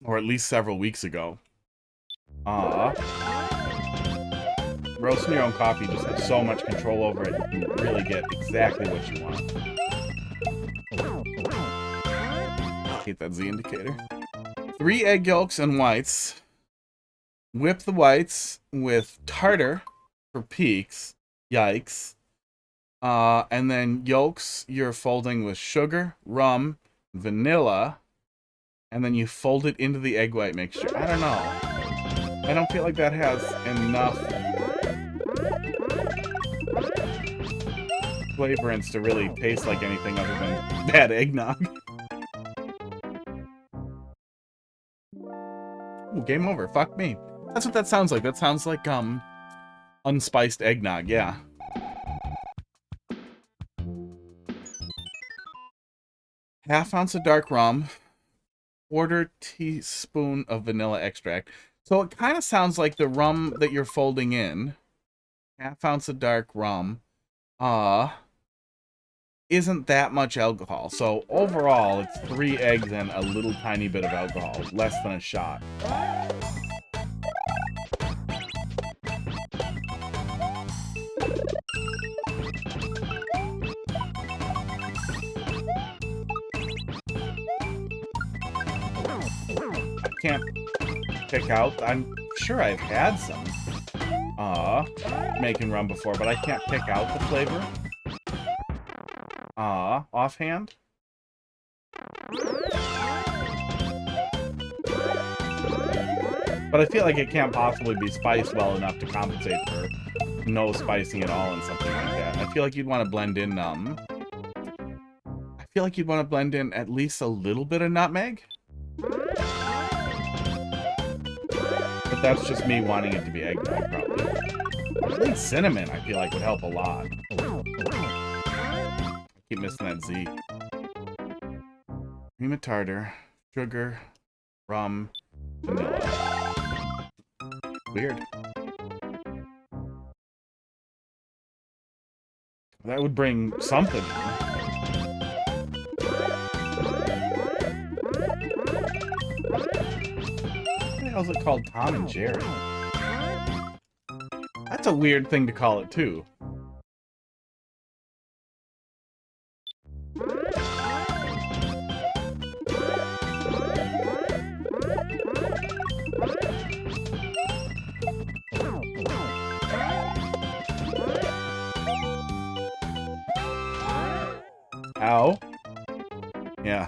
Or at least several weeks ago. Roasting your own coffee just has so much control over it. You can really get exactly what you want. I hate that Z indicator. 3 egg yolks and whites. Whip the whites with tartar for peaks. Yikes. And then yolks you're folding with sugar, rum, vanilla, and then you fold it into the egg white mixture. I don't know. I don't feel like that has enough flavorants to really taste like anything other than bad eggnog. Ooh, game over. Fuck me. That's what that sounds like. That sounds like, unspiced eggnog, yeah. Half ounce of dark rum, 1/4 teaspoon of vanilla extract. So it kind of sounds like the rum that you're folding in, half ounce of dark rum, isn't that much alcohol. So overall, it's 3 eggs and a little tiny bit of alcohol, less than a shot. Can't pick out. I'm sure I've had some making rum before, but I can't pick out the flavor offhand. But I feel like it can't possibly be spiced well enough to compensate for no spicing at all and something like that. I feel like you'd want to blend in at least a little bit of nutmeg. But that's just me wanting it to be eggnog, probably. At least cinnamon, I feel like, would help a lot. I keep missing that Z. Cream of tartar, sugar, rum, vanilla. Weird. That would bring something in. How's it called Tom and Jerry? That's a weird thing to call it, too. Ow. Yeah.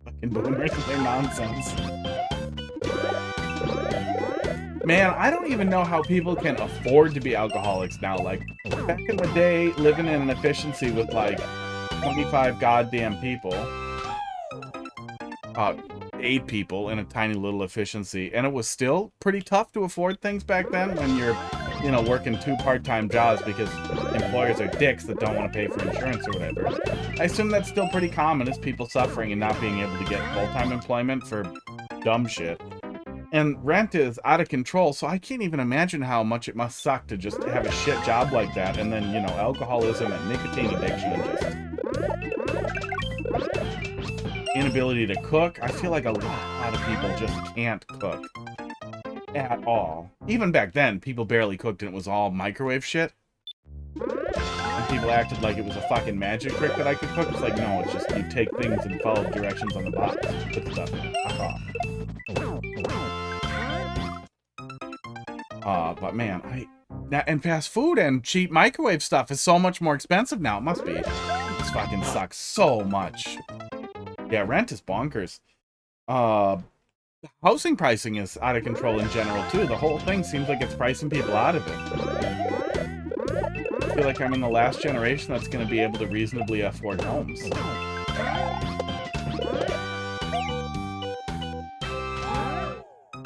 Fucking boomers and their nonsense. Man, I don't even know how people can afford to be alcoholics now. Like, back in the day, living in an efficiency with, like, 25 goddamn people. 8 people in a tiny little efficiency. And it was still pretty tough to afford things back then when you're, you know, working 2 part-time jobs because employers are dicks that don't want to pay for insurance or whatever. I assume that's still pretty common, is people suffering and not being able to get full-time employment for dumb shit. And rent is out of control, so I can't even imagine how much it must suck to just have a shit job like that, and then, you know, alcoholism and nicotine addiction and just inability to cook. I feel like a lot of people just can't cook at all. Even back then, people barely cooked and it was all microwave shit. And people acted like it was a fucking magic trick that I could cook. It's like, no, it's just you take things and follow the directions on the box. Put stuff in it. Fuck off. But man, and fast food and cheap microwave stuff is so much more expensive now. It must be. This fucking sucks so much. Yeah, rent is bonkers. Housing pricing is out of control in general, too. The whole thing seems like it's pricing people out of it. I feel like I'm in the last generation that's going to be able to reasonably afford homes.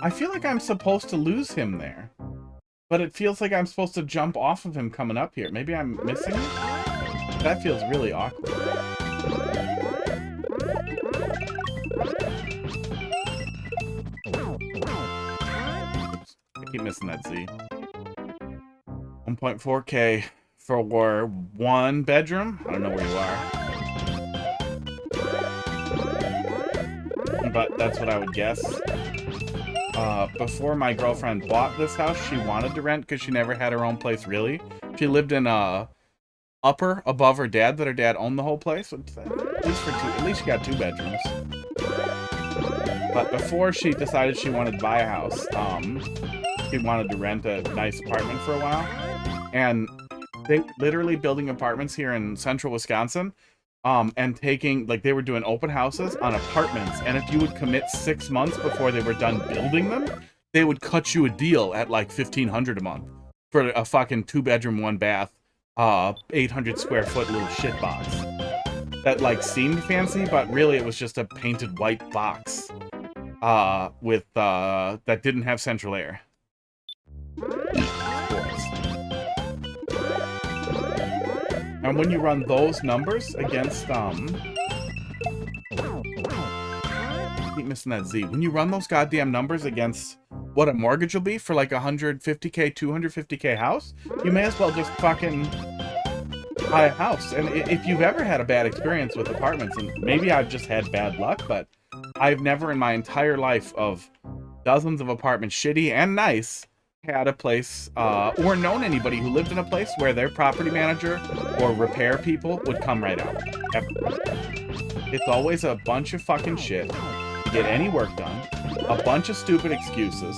I feel like I'm supposed to lose him there. But it feels like I'm supposed to jump off of him coming up here. Maybe I'm missing it? That feels really awkward. I keep missing that Z. 1.4K for 1 bedroom? I don't know where you are. But that's what I would guess. Before my girlfriend bought this house, she wanted to rent because she never had her own place, really. She lived in upper above her dad, that her dad owned the whole place. At least she got 2 bedrooms. But before she decided she wanted to buy a house, she wanted to rent a nice apartment for a while. And they literally building apartments here in central Wisconsin. And taking, like, they were doing open houses on apartments, and if you would commit 6 months before they were done building them, they would cut you a deal at like $1,500 a month for a fucking 2-bedroom, 1-bath, 800 square foot little shit box. That like seemed fancy, but really it was just a painted white box with that didn't have central air. And when you run those numbers against, keep missing that Z. When you run those goddamn numbers against what a mortgage will be for like 150K, 250K house, you may as well just fucking buy a house. And if you've ever had a bad experience with apartments, and maybe I've just had bad luck, but I've never in my entire life of dozens of apartments, shitty and nice, had a place or known anybody who lived in a place where their property manager or repair people would come right out. Ever. It's always a bunch of fucking shit to get any work done, a bunch of stupid excuses.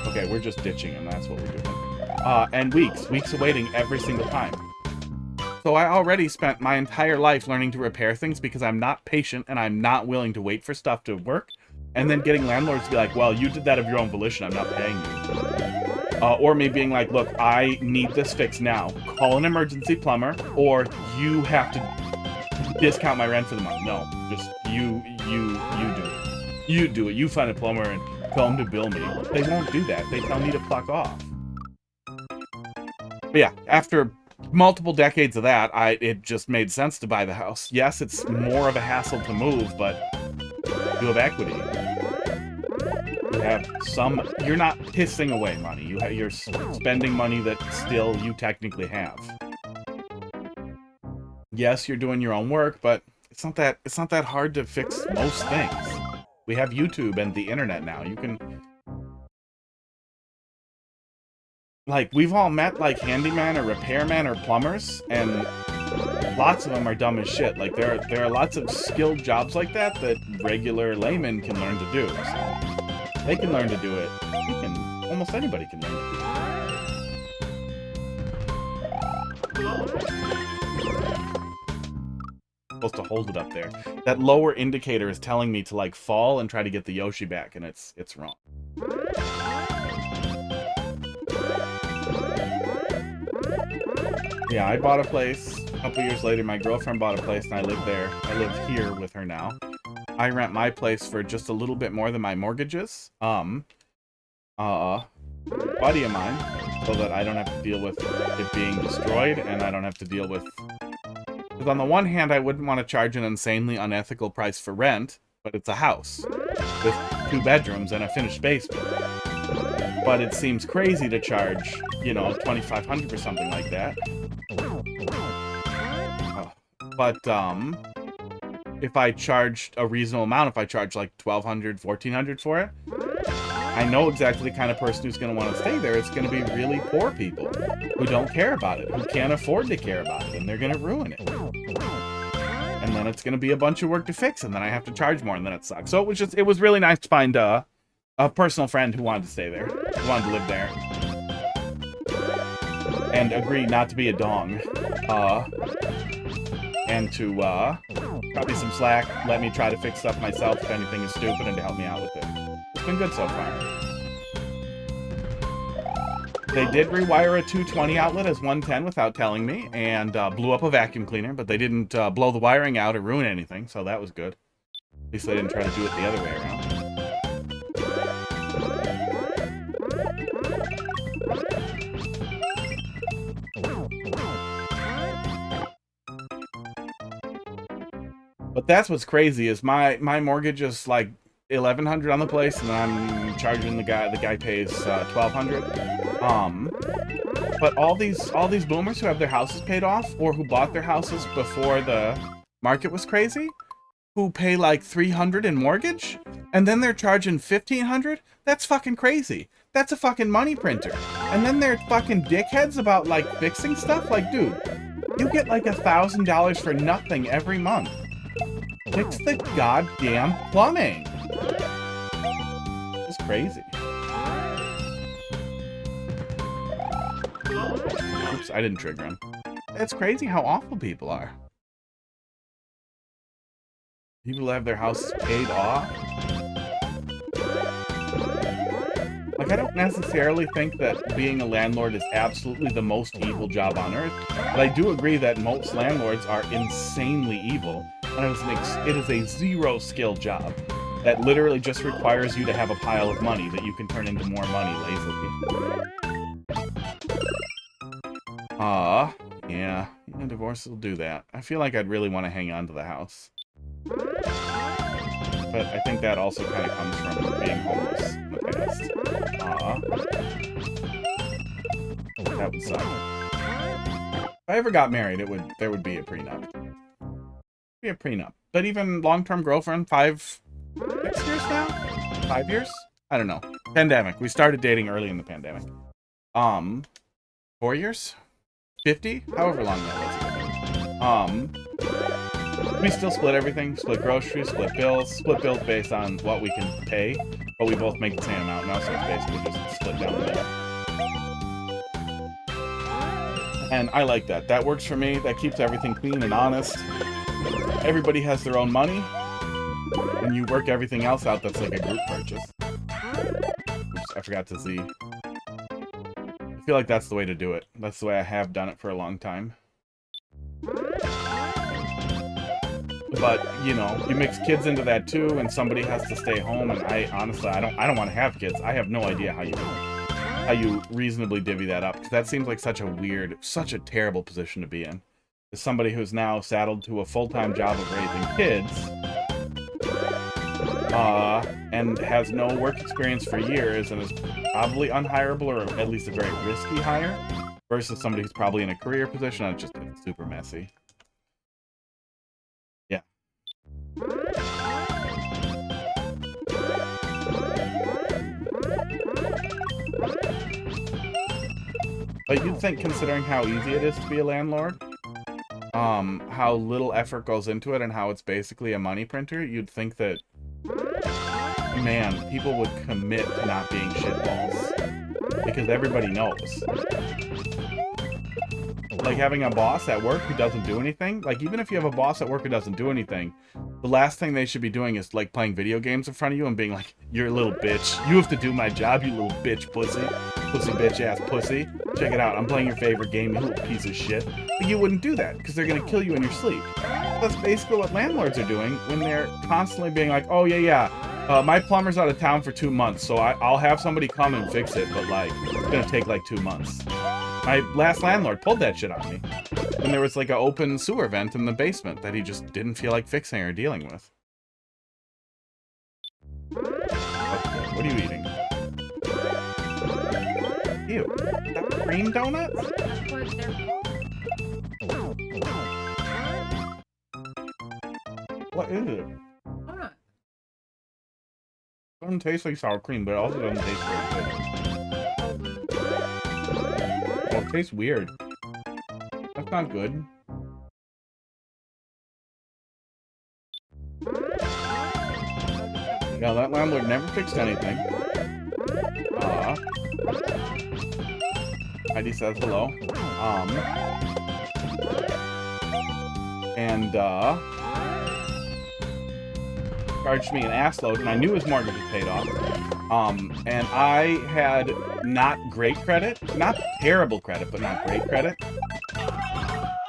Okay, we're just ditching him, that's what we're doing. And weeks of waiting every single time. So I already spent my entire life learning to repair things because I'm not patient and I'm not willing to wait for stuff to work. And then getting landlords to be like, well, you did that of your own volition, I'm not paying you. Or me being like, look, I need this fixed now. Call an emergency plumber, or you have to discount my rent for the month. No, just you do it. You do it. You find a plumber and tell them to bill me. They won't do that. They tell me to fuck off. But yeah, after multiple decades of that, it just made sense to buy the house. Yes, it's more of a hassle to move, but you have equity. You have some. You're not pissing away money. You're spending money that still you technically have. Yes, you're doing your own work, but it's not that hard to fix most things. We have YouTube and the internet now. You can, like, we've all met like handyman or repairman or plumbers, and lots of them are dumb as shit. Like, there are lots of skilled jobs like that regular laymen can learn to do. So they can learn to do it. Almost anybody can learn to do it. Supposed to hold it up there. That lower indicator is telling me to like fall and try to get the Yoshi back, and it's wrong. Yeah, I bought a place. A couple years later, my girlfriend bought a place, and I live there. I live here with her now. I rent my place for just a little bit more than my mortgage is. Buddy of mine so that I don't have to deal with it being destroyed, and I don't have to deal with... Because on the one hand, I wouldn't want to charge an insanely unethical price for rent, but it's a house with 2 bedrooms and a finished basement. But it seems crazy to charge, you know, $2,500 for something like that. But, if I charged a reasonable amount, if I charged like $1,200, $1,400 for it, I know exactly the kind of person who's going to want to stay there. It's going to be really poor people who don't care about it, who can't afford to care about it, and they're going to ruin it. And then it's going to be a bunch of work to fix, and then I have to charge more, and then it sucks. So it was really nice to find a personal friend who wanted to stay there, who wanted to live there, and agree not to be a dong, and to cut me some slack, let me try to fix stuff myself if anything is stupid, and to help me out with it. It's been good so far. They did rewire a 220 outlet as 110 without telling me, and blew up a vacuum cleaner, but they didn't blow the wiring out or ruin anything, so that was good. At least they didn't try to do it the other way around. But that's what's crazy is my mortgage is like $1,100 on the place, and I'm charging the guy pays $1,200. But all these boomers who have their houses paid off, or who bought their houses before the market was crazy, who pay like $300 in mortgage, and then they're charging $1,500. That's fucking crazy. That's a fucking money printer. And then they're fucking dickheads about like fixing stuff. Like, dude, you get like $1,000 for nothing every month. Fix the goddamn plumbing. It's crazy. Oops, I didn't trigger him. It's crazy how awful people are. People who have their houses paid off. Like, I don't necessarily think that being a landlord is absolutely the most evil job on earth, but I do agree that most landlords are insanely evil. And it is a zero-skill job that literally just requires you to have a pile of money that you can turn into more money lazily. Yeah, divorce will do that. I feel like I'd really want to hang on to the house. But I think that also kind of comes from being homeless in the past. That would suck. If I ever got married, there would be a prenup. Be a prenup. But even long-term girlfriend, 6 years now? 5 years? I don't know. Pandemic. We started dating early in the pandemic. 4 years? 50? However long that was. We still split everything. Split groceries, split bills based on what we can pay. But we both make the same amount now, so it's basically just split down the middle. And I like that. That works for me. That keeps everything clean and honest. Everybody has their own money, and you work everything else out. That's like a group purchase. Oops, I forgot to Z. I feel like that's the way to do it. That's the way I have done it for a long time. But, you know, you mix kids into that too, and somebody has to stay home, and honestly, I don't want to have kids. I have no idea how you reasonably divvy that up, because that seems like such a terrible position to be in. As somebody who's now saddled to a full-time job of raising kids, and has no work experience for years, and is probably unhireable, or at least a very risky hire, versus somebody who's probably in a career position. It's super messy. Yeah. But you'd think, considering how easy it is to be a landlord, how little effort goes into it, and how it's basically a money printer, you'd think that, man, people would commit to not being shitballs. Because everybody knows. Like, having a boss at work who doesn't do anything, like, even if you have a boss at work who doesn't do anything, the last thing they should be doing is, like, playing video games in front of you and being like, you're a little bitch. You have to do my job, you little bitch pussy. Pussy bitch ass pussy. Check it out, I'm playing your favorite game, you little piece of shit. But you wouldn't do that, because they're gonna kill you in your sleep. That's basically what landlords are doing when they're constantly being like, oh yeah, My plumber's out of town for 2 months, so I'll have somebody come and fix it, but, like, it's gonna take, like, 2 months. My last landlord pulled that shit on me. And there was, like, an open sewer vent in the basement that he just didn't feel like fixing or dealing with. Okay, what are you eating? Ew. Is that cream donuts? What is it? It doesn't taste like sour cream, but it also doesn't taste very good. Oh, it tastes weird. That's not good. Yeah, that landlord never fixed anything. Heidi says hello. And, charged me an ass load, and I knew his mortgage was paid off. And I had not great credit. Not terrible credit, but not great credit.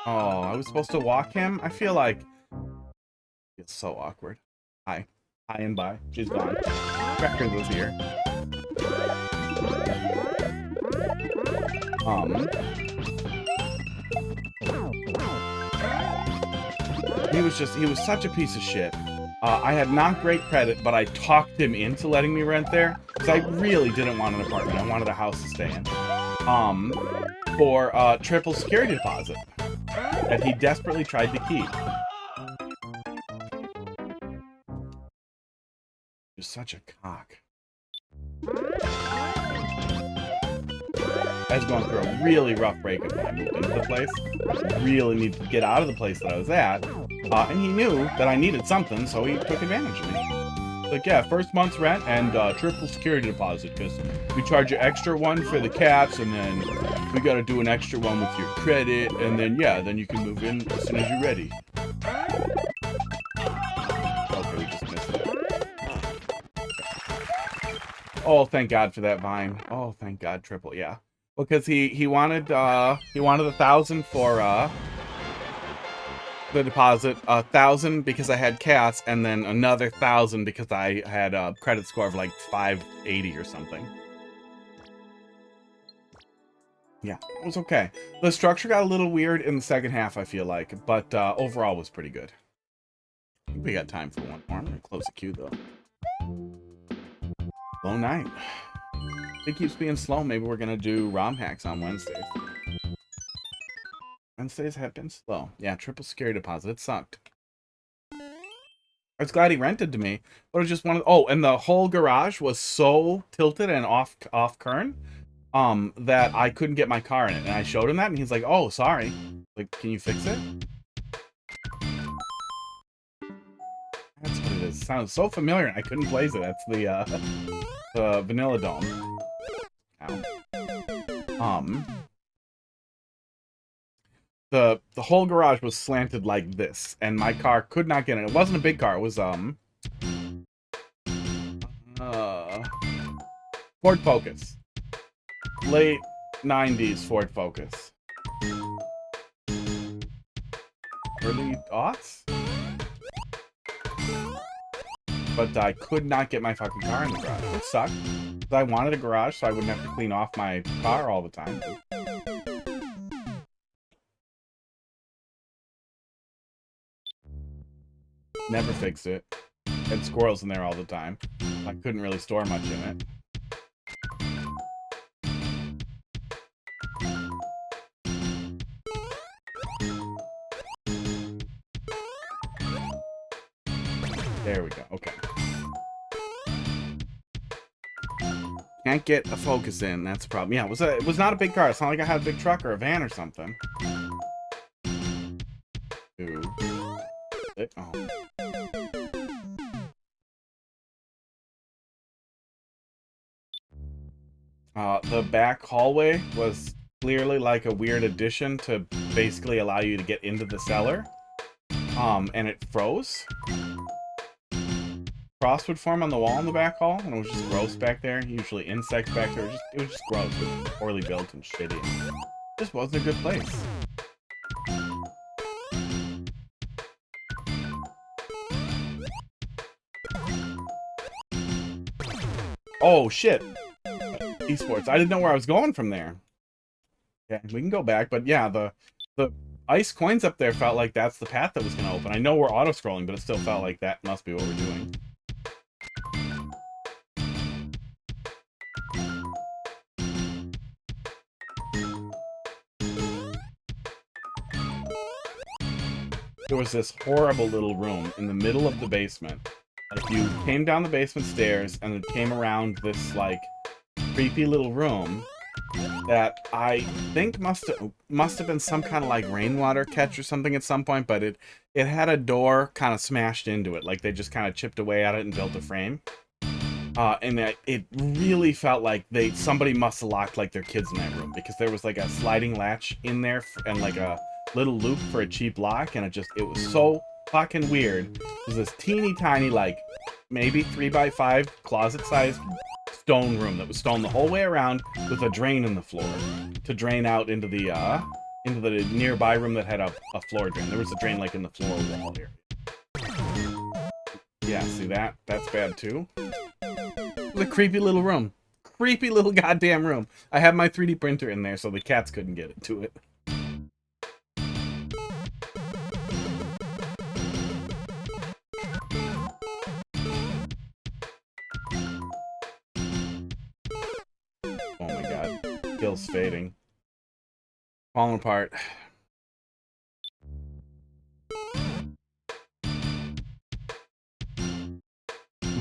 Oh, I was supposed to walk him? I feel like... It's so awkward. Hi. Hi and bye. She's gone. Crackers was here. He was such a piece of shit. I had not great credit, but I talked him into letting me rent there, because I really didn't want an apartment. I wanted a house to stay in. For triple security deposit that he desperately tried to keep. He was such a cock. I was going through a really rough breakup when I moved into the place. Really needed to get out of the place that I was at. And he knew that I needed something, so he took advantage of me. Like, yeah, first month's rent and triple security deposit, because we charge you extra one for the cats, and then we gotta do an extra one with your credit, and then, yeah, then you can move in as soon as you're ready. Okay, we just missed it. Oh, thank God for that vine. Oh, thank God, triple, yeah. Because he wanted 1,000 for the deposit, 1,000 because I had cats, and then another 1,000 because I had a credit score of like 580 or something. Yeah, it was okay. The structure got a little weird in the second half, I feel like, but overall was pretty good. I think we got time for one more. I'm gonna close the queue though. Slow night. It keeps being slow. Maybe we're gonna do ROM hacks on Wednesdays. Wednesdays have been slow. Yeah, triple security deposit. It sucked. I was glad he rented to me, but it was just one of... Oh, and the whole garage was so tilted and off kern that I couldn't get my car in it. And I showed him that, and he's like, "Oh, sorry. Like, can you fix it?" That's what it is. It sounds so familiar. I couldn't place it. That's the Vanilla Dome. Ow. The whole garage was slanted like this, and my car could not get in. It wasn't a big car. It was Ford Focus. Late 90s Ford Focus. Early aughts? But I could not get my fucking car in the garage. It sucked. I wanted a garage so I wouldn't have to clean off my car all the time. Never fixed it. Had squirrels in there all the time. I couldn't really store much in it. There we go. Okay. Can't get a Focus in. That's the problem. Yeah, it was not a big car. It's not like I had a big truck or a van or something. Ooh. Oh. The back hallway was clearly like a weird addition to basically allow you to get into the cellar. And it froze. Frost would form on the wall in the back hall, and it was just gross back there. Usually insects back there. It was just gross. It was poorly built and shitty. It just wasn't a good place. Oh, shit. Esports. I didn't know where I was going from there. Yeah, we can go back, but yeah, the ice coins up there felt like that's the path that was going to open. I know we're auto-scrolling, but it still felt like that must be what we're doing. There was this horrible little room in the middle of the basement. Like, you came down the basement stairs and then came around this, like, creepy little room that I think must have been some kind of, like, rainwater catch or something at some point, but it had a door kind of smashed into it. Like, they just kind of chipped away at it and built a frame. And it really felt like somebody must have locked, like, their kids in that room, because there was, like, a sliding latch in there and, like, a little loop for a cheap lock, and it was so fucking weird. It was this teeny tiny, like, maybe 3x5 closet-sized stone room that was stone the whole way around with a drain in the floor to drain out into the nearby room that had a floor drain. There was a drain, like, in the floor wall here. Yeah, see that? That's bad, too. It was a creepy little room. Creepy little goddamn room. I have my 3D printer in there so the cats couldn't get into it. Oh my god. Skills fading. Falling apart.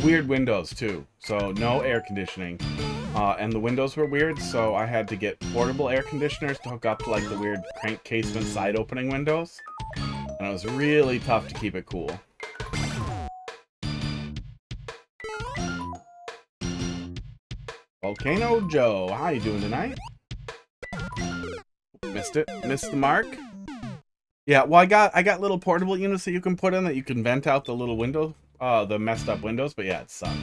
Weird windows too, so no air conditioning. And the windows were weird, so I had to get portable air conditioners to hook up to, like, the weird crank casement side opening windows. And it was really tough to keep it cool. Volcano Joe, how you doing tonight? Missed it. Missed the mark. Yeah, well, I got little portable units that you can put in that you can vent out the little window, the messed up windows, but yeah, it sucked.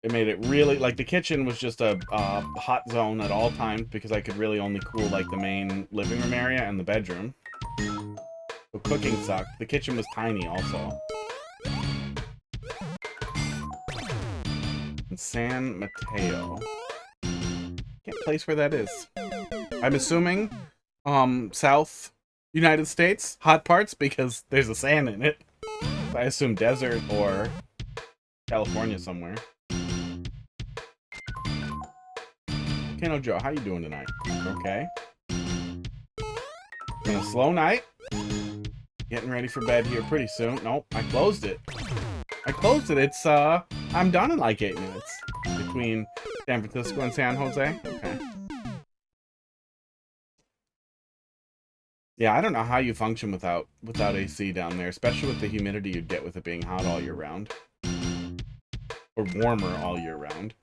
It made it really, like, the kitchen was just a hot zone at all times because I could really only cool, like, the main living room area and the bedroom. So cooking sucked. The kitchen was tiny also. San Mateo. Can't place where that is. I'm assuming South United States, hot parts, because there's a sand in it. I assume desert or California somewhere. Volcano Joe, how you doing tonight? Okay. Been a slow night. Getting ready for bed here pretty soon. Nope, I closed it. I closed it. It's, I'm done in like 8 minutes. Between San Francisco and San Jose. Okay. Yeah, I don't know how you function without AC down there, especially with the humidity you'd get with it being hot all year round. Or warmer all year round.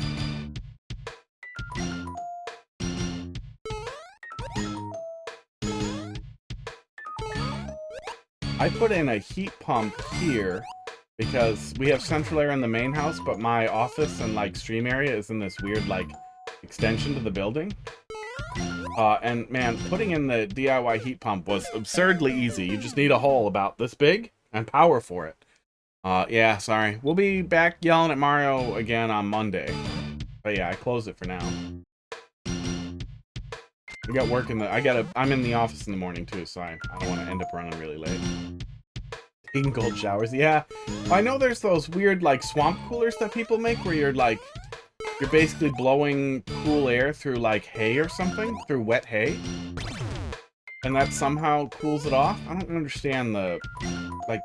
I put in a heat pump here because we have central air in the main house, but my office and, like, stream area is in this weird, like, extension to the building. And man, putting in the DIY heat pump was absurdly easy. You just need a hole about this big and power for it. Yeah, sorry. We'll be back yelling at Mario again on Monday. But yeah, I closed it for now. We got work I'm in the office in the morning too, so I don't want to end up running really late. Taking cold showers, yeah. I know there's those weird, like, swamp coolers that people make where you're basically blowing cool air through, like, hay or something, through wet hay. And that somehow cools it off. I don't understand the, like,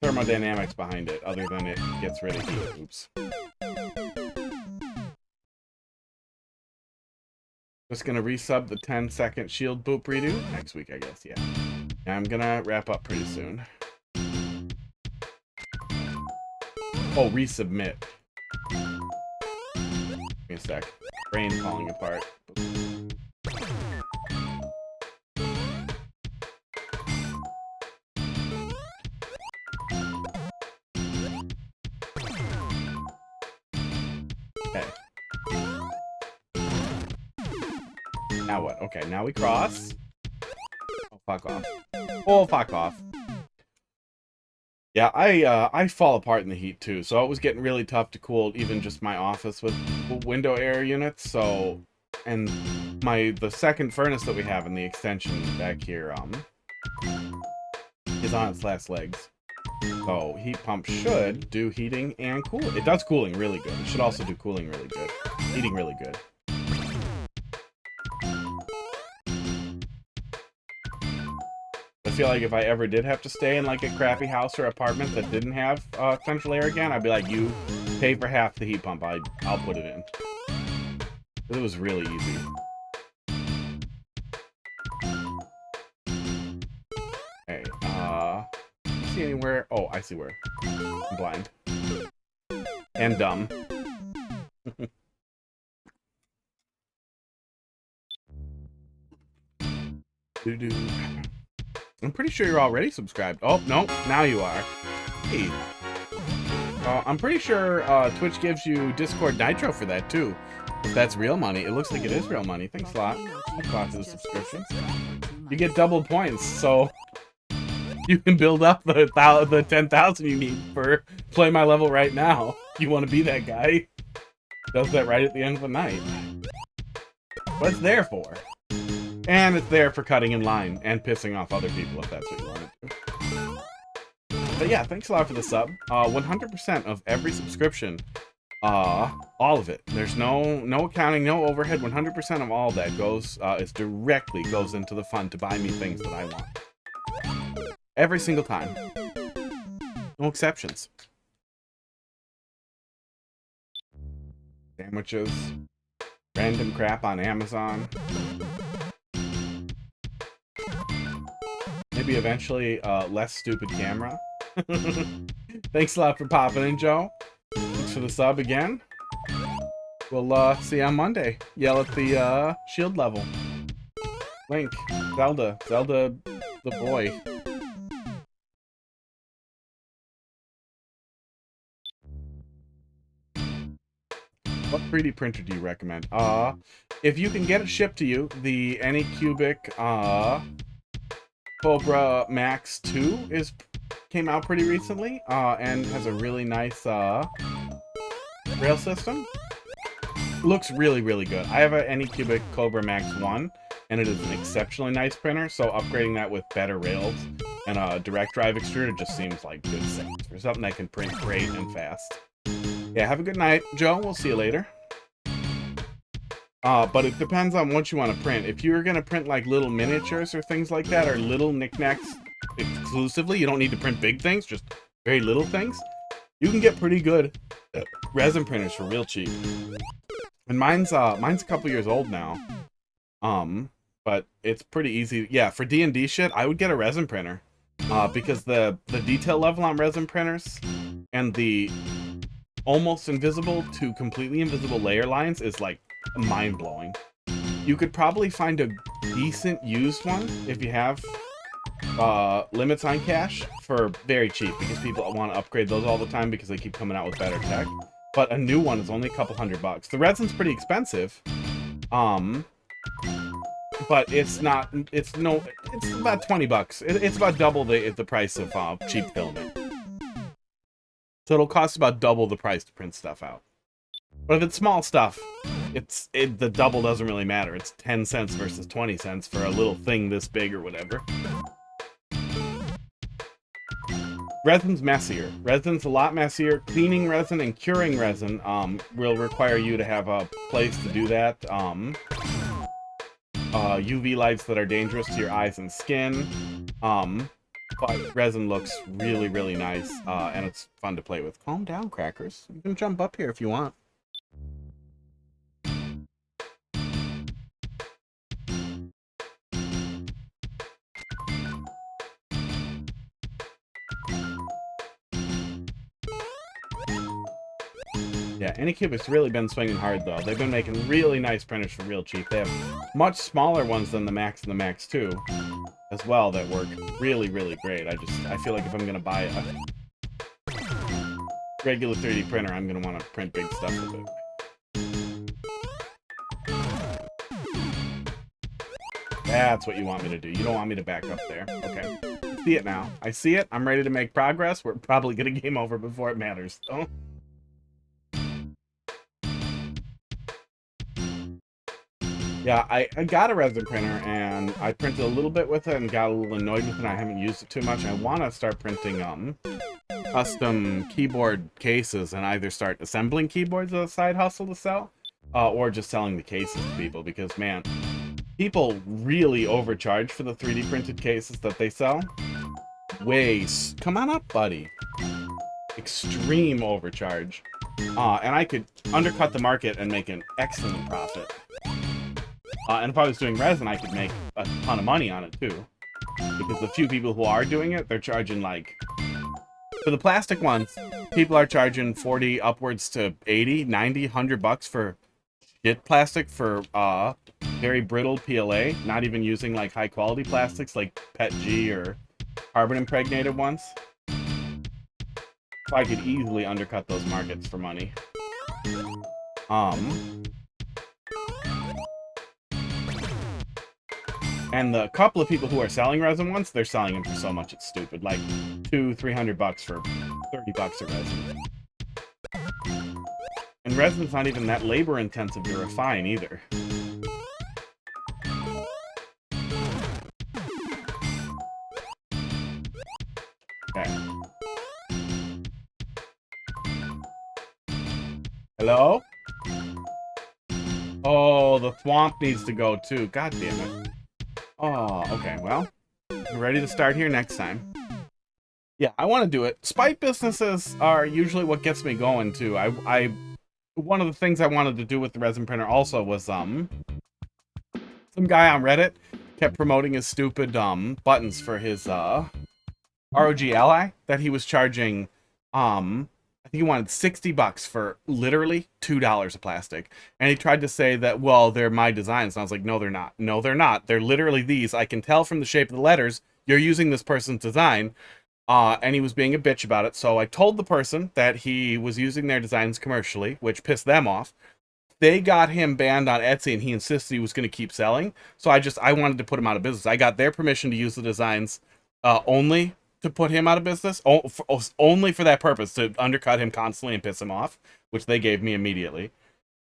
thermodynamics behind it, other than it gets rid of heat. Oops. Just gonna resub the 10-second shield boop redo next week, I guess, yeah. I'm gonna wrap up pretty soon. Oh, resubmit. Give me a sec. Brain falling apart. Okay. Now what? Okay, now we cross. Oh, fuck off. Oh, fuck off. Yeah, I fall apart in the heat too, so it was getting really tough to cool even just my office with window air units. So, and the second furnace that we have in the extension back here is on its last legs. So heat pump should do heating and cooling. It does cooling really good. It should also do cooling really good. Heating really good. I feel like if I ever did have to stay in like a crappy house or apartment that didn't have central air again, I'd be like, you pay for half the heat pump. I'll put it in. It was really easy. Okay, see anywhere? Oh, I see where. I'm blind. And dumb. Doo-doo. I'm pretty sure you're already subscribed. Oh, no, now you are. Hey. I'm pretty sure Twitch gives you Discord Nitro for that, too. If that's real money. It looks like it is real money. Thanks a lot. Thanks a lot for the subscription. You get double points, so you can build up the 10,000 you need for play my level right now. You want to be that guy. Does that right at the end of the night. What it's there for. And it's there for cutting in line and pissing off other people if that's what you want to do. But yeah, thanks a lot for the sub. 100% of every subscription, all of it. There's no accounting, no overhead. 100% of all that goes goes into the fund to buy me things that I want. Every single time. No exceptions. Sandwiches. Random crap on Amazon. Maybe eventually less stupid camera. Thanks a lot for popping in, Joe. Thanks for the sub again. We'll see you on Monday. Yell at the shield level. Link. Zelda the boy. What 3D printer do you recommend? If you can get it shipped to you, the Anycubic Cobra Max 2 came out pretty recently, and has a really nice rail system. Looks really, really good. I have an Anycubic Cobra Max 1, and it is an exceptionally nice printer, so upgrading that with better rails and a direct drive extruder just seems like good sense for something that can print great and fast. Yeah, have a good night, Joe. We'll see you later. But it depends on what you want to print. If you're going to print like little miniatures or things like that, or little knickknacks exclusively, you don't need to print big things, just very little things. You can get pretty good resin printers for real cheap. And mine's a couple years old now. But it's pretty easy. Yeah, for D&D shit, I would get a resin printer. Because the detail level on resin printers and the almost invisible to completely invisible layer lines is like mind-blowing. You could probably find a decent used one if you have limits on cash for very cheap, because people want to upgrade those all the time because they keep coming out with better tech. But a new one is only a couple $100. The resin's pretty expensive. But it's about $20. It's about double the price of cheap filament. So it'll cost about double the price to print stuff out. But if it's small stuff, the double doesn't really matter. It's 10 cents versus 20 cents for a little thing this big or whatever. Resin's messier. Resin's a lot messier. Cleaning resin and curing resin will require you to have a place to do that. UV lights that are dangerous to your eyes and skin. But resin looks really, really nice, and it's fun to play with. Calm down, Crackers. You can jump up here if you want. Yeah, Anycubic's really been swinging hard, though. They've been making really nice printers for real cheap. They have much smaller ones than the Max and the Max 2 as well that work really, really great. I feel like if I'm going to buy a regular 3D printer, I'm going to want to print big stuff with it. That's what you want me to do. You don't want me to back up there. Okay. see it now. I see it. I'm ready to make progress. We're probably gonna game over before it matters. Oh. Yeah, I got a resin printer, and I printed a little bit with it and got a little annoyed with it. I haven't used it too much. I want to start printing custom keyboard cases and either start assembling keyboards as a side hustle to sell, or just selling the cases to people, because, man, people really overcharge for the 3D printed cases that they sell. Come on up, buddy. Extreme overcharge. And I could undercut the market and make an excellent profit. And if I was doing resin, I could make a ton of money on it, too. Because the few people who are doing it, they're charging, like... For the plastic ones, people are charging 40 upwards to 80, 90, 100 bucks for shit plastic for very brittle PLA, not even using, like, high-quality plastics like PETG or carbon-impregnated ones. So I could easily undercut those markets for money. And the couple of people who are selling resin ones, they're selling them for so much it's stupid. Like $200-300 bucks for 30 bucks of resin. And resin's not even that labor intensive to refine either. Okay. Hello? Oh, the swamp needs to go too. God damn it. Oh, okay, well, we're ready to start here next time. Yeah, I want to do it. Spite businesses are usually what gets me going, too. One of the things I wanted to do with the resin printer also was, some guy on Reddit kept promoting his stupid, buttons for his, ROG Ally that he was charging, I think he wanted 60 bucks for literally $2 of plastic. And he tried to say that, well, they're my designs. And I was like, no, they're not. No, they're not. They're literally these. I can tell from the shape of the letters, you're using this person's design. And he was being a bitch about it. So I told the person that he was using their designs commercially, which pissed them off. They got him banned on Etsy, and he insisted he was going to keep selling. So I wanted to put him out of business. I got their permission to use the designs only to put him out of business, only for that purpose, to undercut him constantly and piss him off, which they gave me immediately.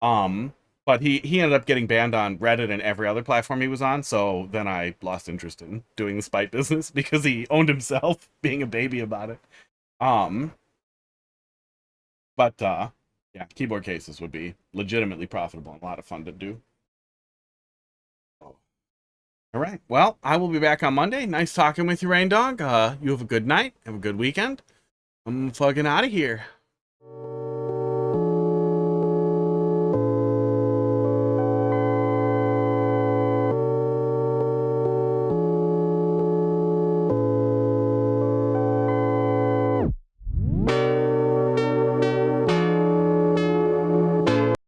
But he ended up getting banned on Reddit and every other platform he was on, so then I lost interest in doing the spite business because he owned himself, being a baby about it. Yeah, keyboard cases would be legitimately profitable and a lot of fun to do. All right. Well, I will be back on Monday. Nice talking with you, Rain Dog. You have a good night. Have a good weekend. I'm fucking out of here.